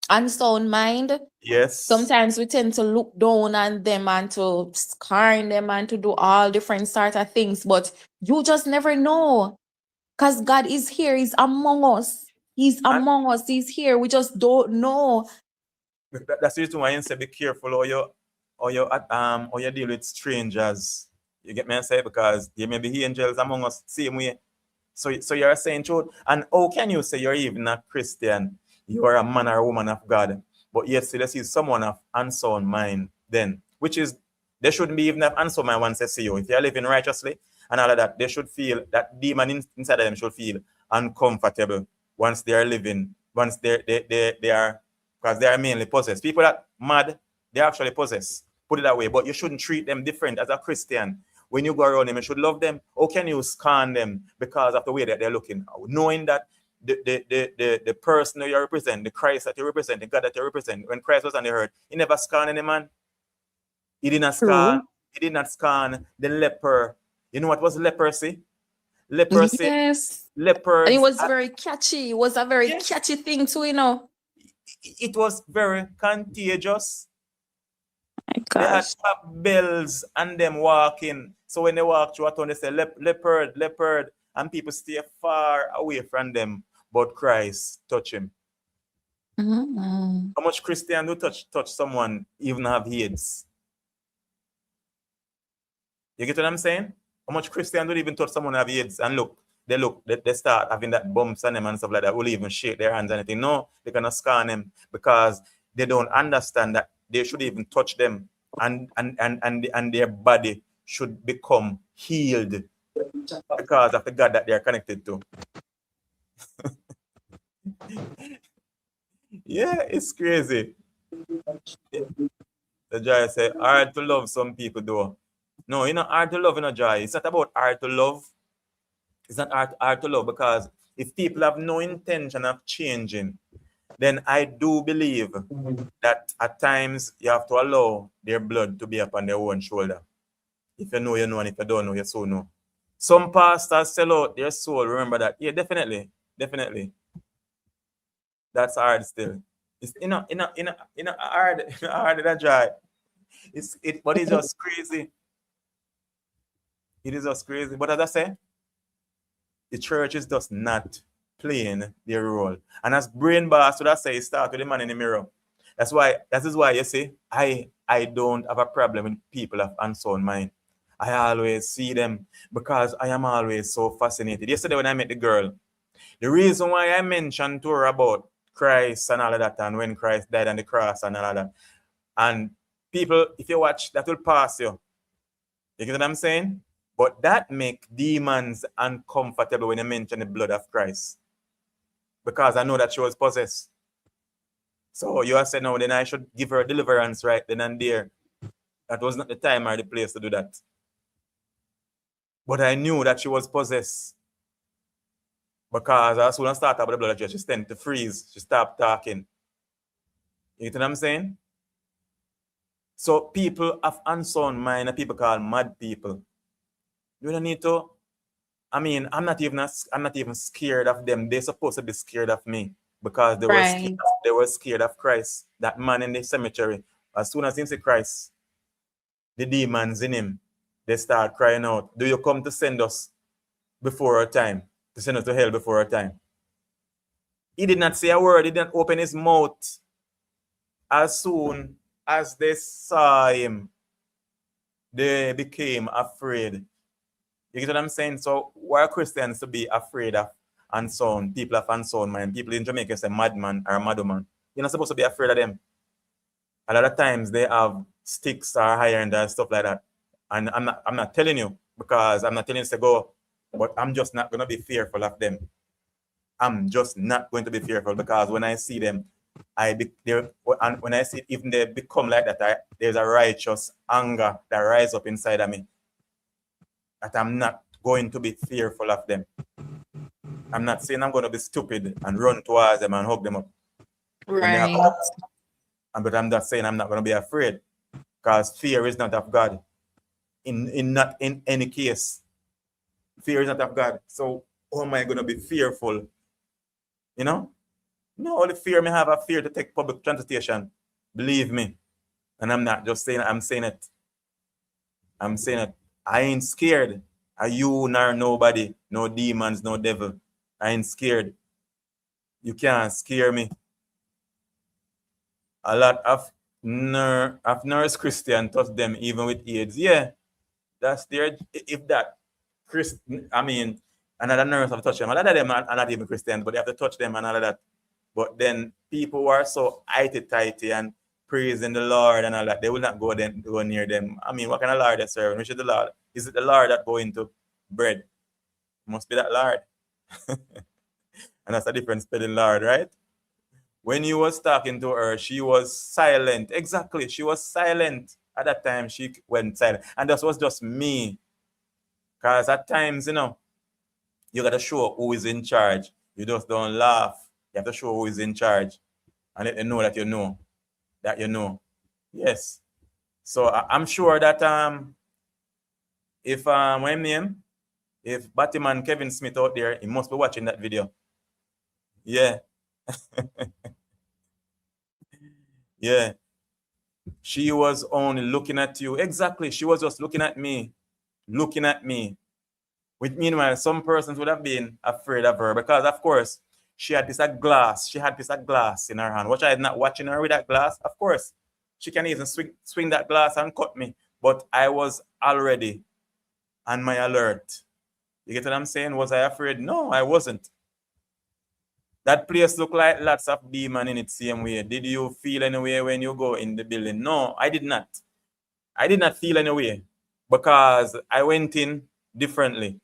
unsound mind. Yes. Sometimes we tend to look down on them and to scorn them and to do all different sort of things, but you just never know, because God is here. He's among us. He's among us. He's here. We just don't know. That's the reason why I say be careful or you deal with strangers. You get me? I say because there may be angels among us same way. So you're saying truth. And how can you say you're even a Christian? You are a man or a woman of God. But yet still see someone of unsound mind then. Which is they shouldn't be even have unsound mind once they see you. If you're living righteously and all of that, they should feel that demon inside of them should feel uncomfortable once they are living, once they are, because they are mainly possessed. People that mad, they're actually possessed. Put it that way. But you shouldn't treat them different as a Christian. When you go around them, you should love them. How can you scorn them because of the way that they're looking? Knowing that the person that you represent, the Christ that you represent, the God that you represent, when Christ was on the earth, he never scorned any man. He did not scorn. He did not scorn the leper. You know what was leprosy? Leprosy. Yes. Lepers. And it was very catchy. It was a very catchy thing too, It was very contagious. My They had gosh. top bells and them walking. So when they walk through a town, they say leopard, and people stay far away from them. But Christ touch him. How much Christian do touch someone even have AIDS? You get what I'm saying? How much Christian don't even touch someone have AIDS? And they start having that bumps on them and stuff like that. Will even shake their hands and anything. No, they're gonna scan them because they don't understand that they should even touch them and their body should become healed because of the God that they are connected to. Yeah, it's crazy. The Joy say, hard to love some people though. No, hard to love, Joy. It's not about hard to love. It's not hard to love because if people have no intention of changing, then I do believe that at times you have to allow their blood to be upon their own shoulder. If you know, you know, and if you don't know, you so know. Some pastors sell out their soul. Remember that? Yeah, definitely. That's hard still. It's hard that Joy. But it's just crazy. It is just crazy. But as I say, the church is just not playing their role. And as brain boss, would I say, start with the man in the mirror. That is why you see, I don't have a problem with people of unsound mind. I always see them because I am always so fascinated. Yesterday when I met the girl, the reason why I mentioned to her about Christ and all of that, and when Christ died on the cross and all of that, and people, if you watch, that will pass you. You get what I'm saying? But that make demons uncomfortable when you mention the blood of Christ. Because I know that she was possessed. So you have said, no, then I should give her deliverance right then and there. That was not the time or the place to do that. But I knew that she was possessed. Because as soon as I started about the blood of Jesus, she tended to freeze. She stopped talking. You get what I'm saying? So people have unsound mind and people call mad people. You don't need to. I mean, I'm not even scared of them. They're supposed to be scared of me because Right. they were scared of Christ. That man in the cemetery. As soon as he see Christ, the demons in him, they start crying out, "Do you come to send us before our time? To send us to hell before our time?" He did not say a word. He didn't open his mouth. As soon as they saw him, they became afraid. You get what I'm saying? So why are Christians to be afraid of unsound people of unsound mind? People in Jamaica say madman or madwoman. You're not supposed to be afraid of them. A lot of times they have sticks or iron and stuff like that. And I'm not telling you because I'm not telling you to go, but I'm just not gonna be fearful of them. I'm just not going to be fearful because when I see them, and when I see even they become like that, there's a righteous anger that rises up inside of me. That I'm not going to be fearful of them. I'm not saying I'm going to be stupid and run towards them and hug them up. Right. But I'm not saying I'm not going to be afraid because fear is not of God. Not in any case. Fear is not of God. So how am I going to be fearful? You know? No, only fear may have a fear to take public transportation. Believe me. And I'm not just saying I'm saying it. I'm saying it. I ain't scared. Are you nor nobody, no demons, no devil. I ain't scared. You can't scare me. A lot of nurse Christian touch them even with AIDS. Yeah, that's their if that I mean another nurse have touched them. A lot of them are not even Christians, but they have to touch them and all of that. But then people who are so tighty and praising the Lord and all that, they will not go near them. I mean, what kind of Lord they serve? Which is the Lord? Is it the Lord that go into bread? Must be that Lord. And that's a different spelling, Lord, right? When you was talking to her, she was silent. Exactly, she was silent. At that time, she went silent. And that was just me. Because at times, you got to show who is in charge. You just don't laugh. You have to show who is in charge. And let them know that you know. That you know. Yes. So I'm sure that if my name, if Batman Kevin Smith out there, he must be watching that video. Yeah. Yeah. She was only looking at you. Exactly. She was just looking at me. Looking at me. With meanwhile, some persons would have been afraid of her because, of course, she had this glass. She had this glass in her hand. What I had not watching her with that glass, of course, she can even swing that glass and cut me. But I was already on my alert. You get what I'm saying? Was I afraid? No, I wasn't. That place looked like lots of demons in it same way. Did you feel any way when you go in the building? No, I did not. I did not feel any way because I went in differently.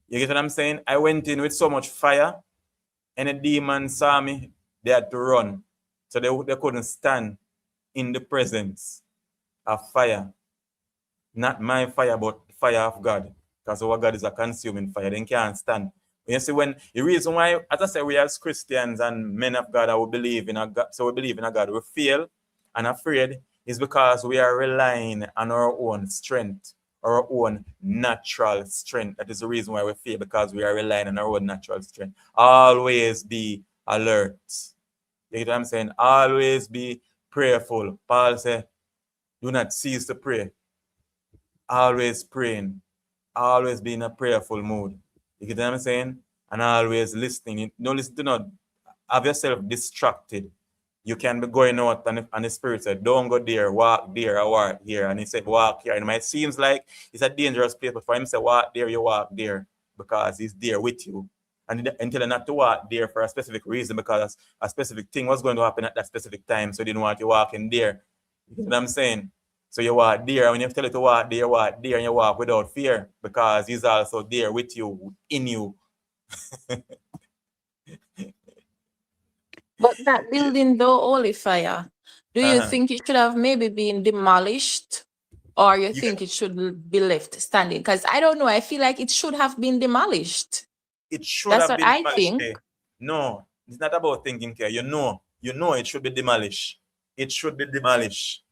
You get what I'm saying? I went in with so much fire, and the demons saw me, they had to run. So they couldn't stand in the presence of fire. Not my fire, but fire of God. Because our God is a consuming fire. They can't stand. You see, the reason why, as I said, we as Christians and men of God, we believe in a God, so we believe in a God, we feel and afraid is because we are relying on our own strength, our own natural strength. That is the reason why we fear, because we are relying on our own natural strength. Always be alert. You get what I'm saying? Always be prayerful. Paul said, do not cease to pray. Always praying. Always be in a prayerful mood. You get what I'm saying? And always listening. Don't listen to not have yourself distracted. You can be going out and the spirit said, don't go there, walk there, or walk here. And he said, walk here. And it seems like it's a dangerous place, but for him to say, walk there, you walk there because he's there with you. And tell you not to walk there for a specific reason because a specific thing was going to happen at that specific time. So he didn't want you walking there. You know what I'm saying? So you walk there. When you tell you to walk there, and you walk without fear because he's also there with you, in you. But that building, though, Holy Fire, do you think it should have maybe been demolished, or you think it should be left standing? Because I don't know. I feel like it should have been demolished. It should That's have what been I demolished. think. No, it's not about thinking care. You you know it should be demolished. It should be demolished.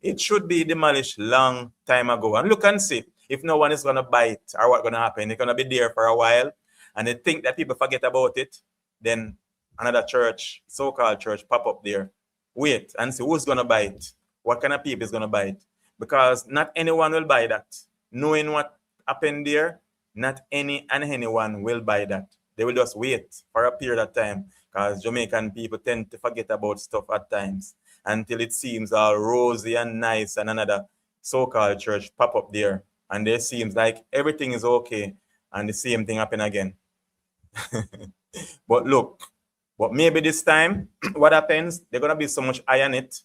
It should be demolished long time ago. And look and see if no one is going to buy it or what's going to happen. It's going to be there for a while and they think that people forget about it. Then another church, so-called church, pop up there. Wait and see who's going to buy it. What kind of people is going to buy it? Because not anyone will buy that. Knowing what happened there, not anyone will buy that. They will just wait for a period of time because Jamaican people tend to forget about stuff at times until it seems all rosy and nice and another so-called church pop up there and it seems like everything is okay and the same thing happen again. But look, but maybe this time what happens, they're going to be so much eye on it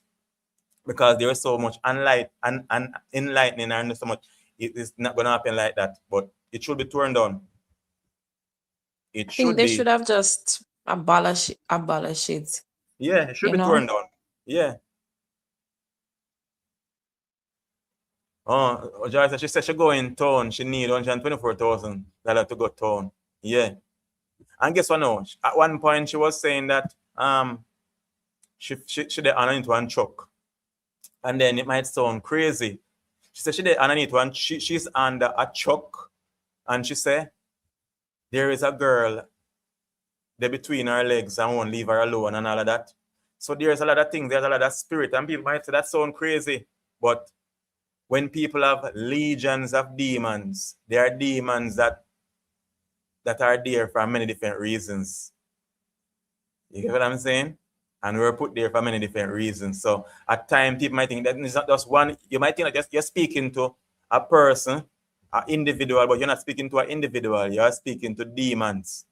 because there is so much enlightening and so much, it is not going to happen like that, but it should be torn down. I think they should have just abolish it. Yeah, it should be torn down. Yeah. Oh, Joyce, she said she go in town. She need $124,000 to go town. Yeah. And guess what now? At one point she was saying that she did underneath one truck. And then it might sound crazy. She said she did underneath one, she's under a truck. And she said there is a girl there between her legs and won't leave her alone and all of that. So there's a lot of things, there's a lot of spirit, and people might say that sounds crazy, but when people have legions of demons, there are demons that are there for many different reasons. You get what I'm saying? And we're put there for many different reasons. So at times people might think that it's not just one, you might think that just you're speaking to a person, an individual, but you're not speaking to an individual, you're speaking to demons.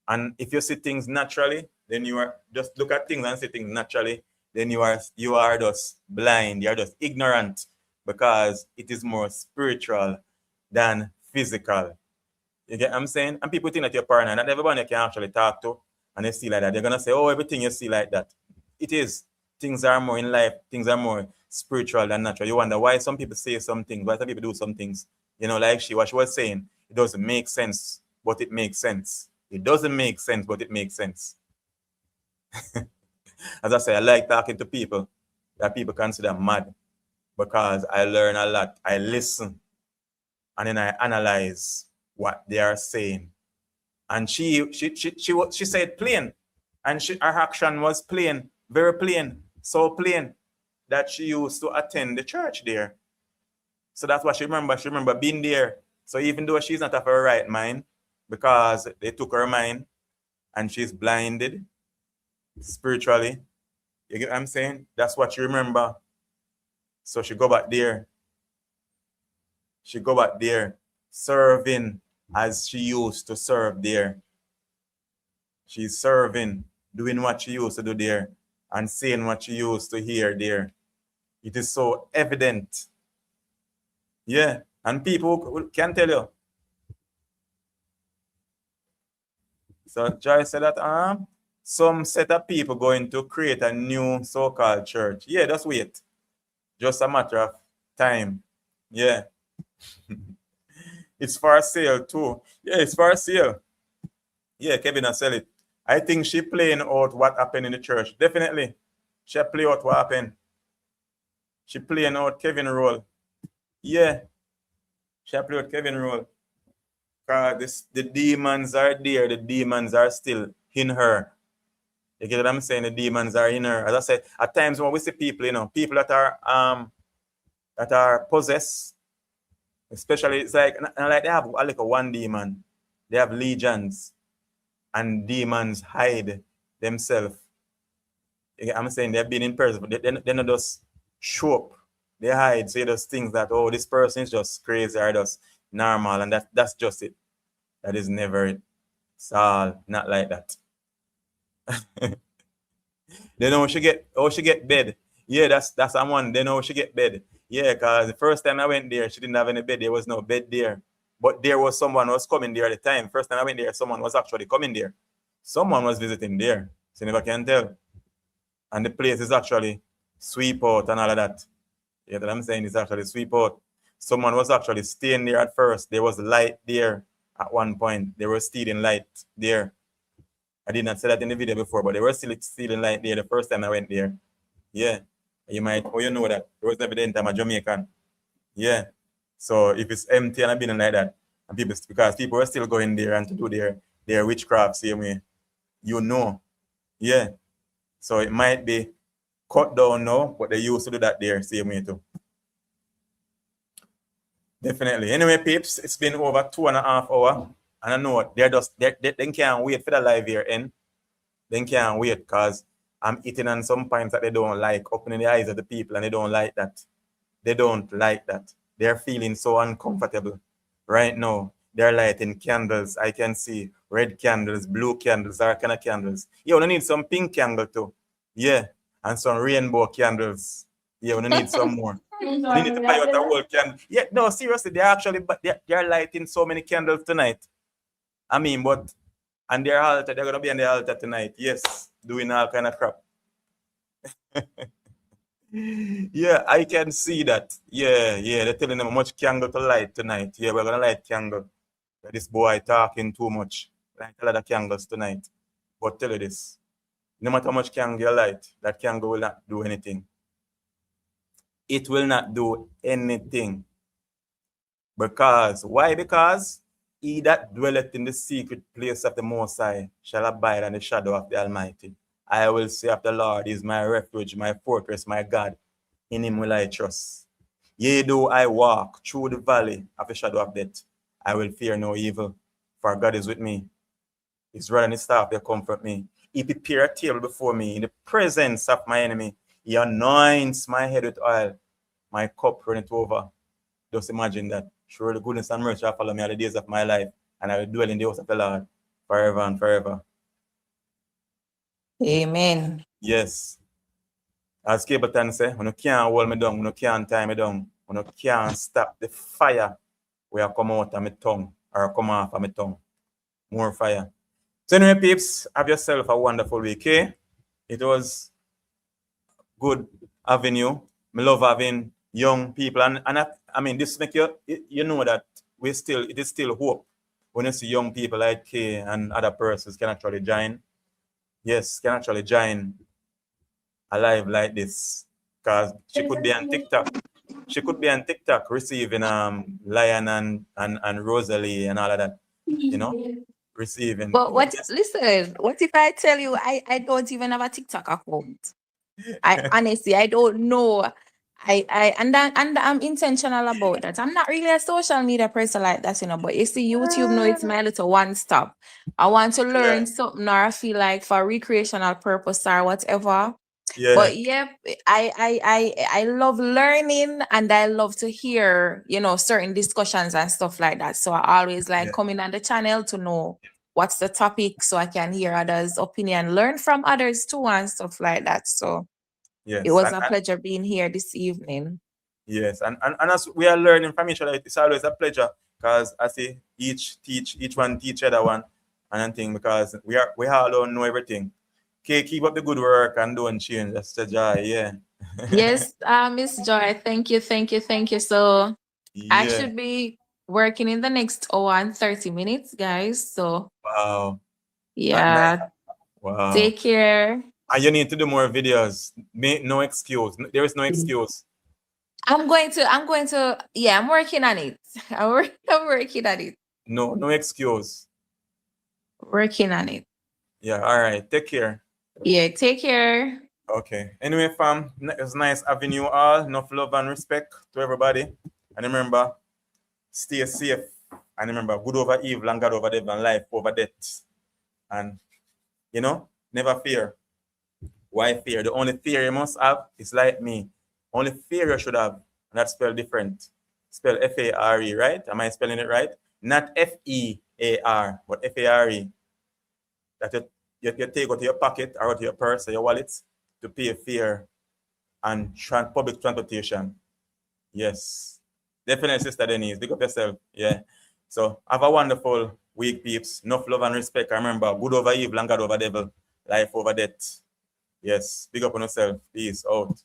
And if you see things naturally, then you are just look at things and see things naturally, then you are just blind, you're just ignorant because it is more spiritual than physical. You get what I'm saying? And people think that you're paranoid. Not everyone you can actually talk to and they see like that. They're gonna say, oh, everything you see like that. It is. Things are more in life, things are more spiritual than natural. You wonder why some people say some things, why some people do some things. You know, like what she was saying, it doesn't make sense, but it makes sense. It doesn't make sense, but it makes sense. As I say, I like talking to people that people consider mad because I learn a lot. I listen and then I analyze what they are saying. And she said plain, and her action was plain, very plain, so plain that she used to attend the church there. So that's what she remember. She remember being there. So even though she's not of her right mind, because they took her mind and she's blinded spiritually, you get what I'm saying? That's what she remember. So she go back there. She go back there serving as she used to serve there. She's serving, doing what she used to do there and saying what she used to hear there. It is so evident. Yeah, and people can tell you. So Joyce said that some set of people going to create a new so-called church. Yeah, just wait. Just a matter of time. Yeah. It's for sale too. Yeah, it's for sale. Yeah, Kevin has sell it. I think she playing out what happened in the church. Definitely. She play out what happened. She playing out Kevin role. Yeah. She play out Kevin role. Because the demons are there. The demons are still in her. You get what I'm saying? The demons are in her. As I said, at times when we see people, you know, people that are possessed, especially it's like they have like a one demon. They have legions. And demons hide themselves. I'm saying they've been in person, but they're not just show up. They hide, say those things that, oh, this person is just crazy or just normal, and that's just it. That is never it. It's all not like that. They know she get bed. Yeah, that's someone. They know she get bed. Yeah, because the first time I went there, she didn't have any bed. There was no bed there. But there was someone who was coming there at the time. First time I went there, someone was actually coming there. Someone was visiting there. So you never can tell. And the place is actually sweep out and all of that. You know what I'm saying? It's actually sweep out. Someone was actually staying there at first. There was light there at one point. They were stealing light there. I did not say that in the video before, but they were still stealing light there the first time I went there. Yeah. You might, you know that. It was evident I'm a Jamaican. Yeah. So if it's empty and I've been like that, and people, because people are still going there and to do their witchcraft same way, you know. Yeah. So it might be cut down now, but they used to do that there same way too. Definitely. Anyway, peeps, it's been over 2.5 hours. And I know they can't wait for the live here end. They can't wait because I'm eating on some points that they don't like, opening the eyes of the people, and they don't like that. They don't like that. They're feeling so uncomfortable right now. They're lighting candles. I can see red candles, blue candles, all kind of candles. Yeah, we need some pink candle too. Yeah, and some rainbow candles. Yeah, we need some more. We need to buy out the whole candle. Yeah, no, seriously, they're lighting so many candles tonight. I mean, but and they're gonna be on the altar tonight. Yes, doing all kind of crap. Yeah, I can see that. Yeah, they're telling them how much candle to light tonight. Yeah, we're gonna light candle. This boy talking too much. Light a lot of candles tonight. But tell you this, no matter how much candle you light, that candle will not do anything. It will not do anything. Because, why? Because he that dwelleth in the secret place of the Most High shall abide in the shadow of the Almighty. I will say of the Lord is my refuge, my fortress, my God. In him will I trust. Yea, though I walk through the valley of the shadow of death, I will fear no evil, for God is with me. His rod and his staff, they comfort me. He prepare a table before me in the presence of my enemy. He anoints my head with oil. My cup runneth over. Just imagine that. Surely goodness and mercy shall follow me all the days of my life, and I will dwell in the house of the Lord forever and forever. Amen. Yes. As Capleton say, when you can't hold me down, when you can't tie me down, when you can't stop the fire where I come out of my tongue or come off of my tongue. More fire. So anyway, peeps, have yourself a wonderful week, okay? It was good having you. I love having young people. And I mean, this make you know that it is still hope when you see young people like Kay and other persons can actually join. Yes, can actually join a live like this. Because she could be on TikTok. She could be on TikTok receiving Lion and Rosalie and all of that. You know? Receiving. But listen, what if I tell you I don't even have a TikTok account? I honestly I don't know. And I'm intentional about that. I'm not really a social media person like that, you know. But you see, YouTube know it's my little one stop. I want to learn something, or I feel like for recreational purpose or whatever. Yeah. But yeah, I love learning and I love to hear, you know, certain discussions and stuff like that. So I always like coming on the channel to know what's the topic so I can hear others' opinion, learn from others too and stuff like that. So yes, it was a pleasure being here this evening. Yes, and as we are learning from each other, it's always a pleasure because I see each one teach other one and thing because we all don't know everything. Okay, keep up the good work and don't change. That's the joy, yeah. Yes, Miss Joy, thank you. So I should be working in the next hour and 30 minutes, guys. So wow. yeah. Wow. Take care. And you need to do more videos. No excuse. There is no excuse. I'm going to, yeah, I'm working on it. I'm working on it. No excuse. Working on it. Yeah, all right. Take care. Yeah, take care. Okay. Anyway, fam, it was nice having you all. Enough love and respect to everybody. And remember, stay safe. And remember, good over evil and God over devil and life over death. And, you know, never fear. Why fear? The only fear you must have is like me. Only fear you should have, and that's spelled different. Spell F-A-R-E, right? Am I spelling it right? Not F-E-A-R, but F-A-R-E. That you take out of your pocket or out of your purse or your wallet to pay fare and public transportation. Yes. Definitely, Sister Denise. Big up yourself. Yeah. So have a wonderful week, peeps. Enough love and respect. Remember, good over evil and God over devil. Life over death. Yes. Big up on yourself. Peace out.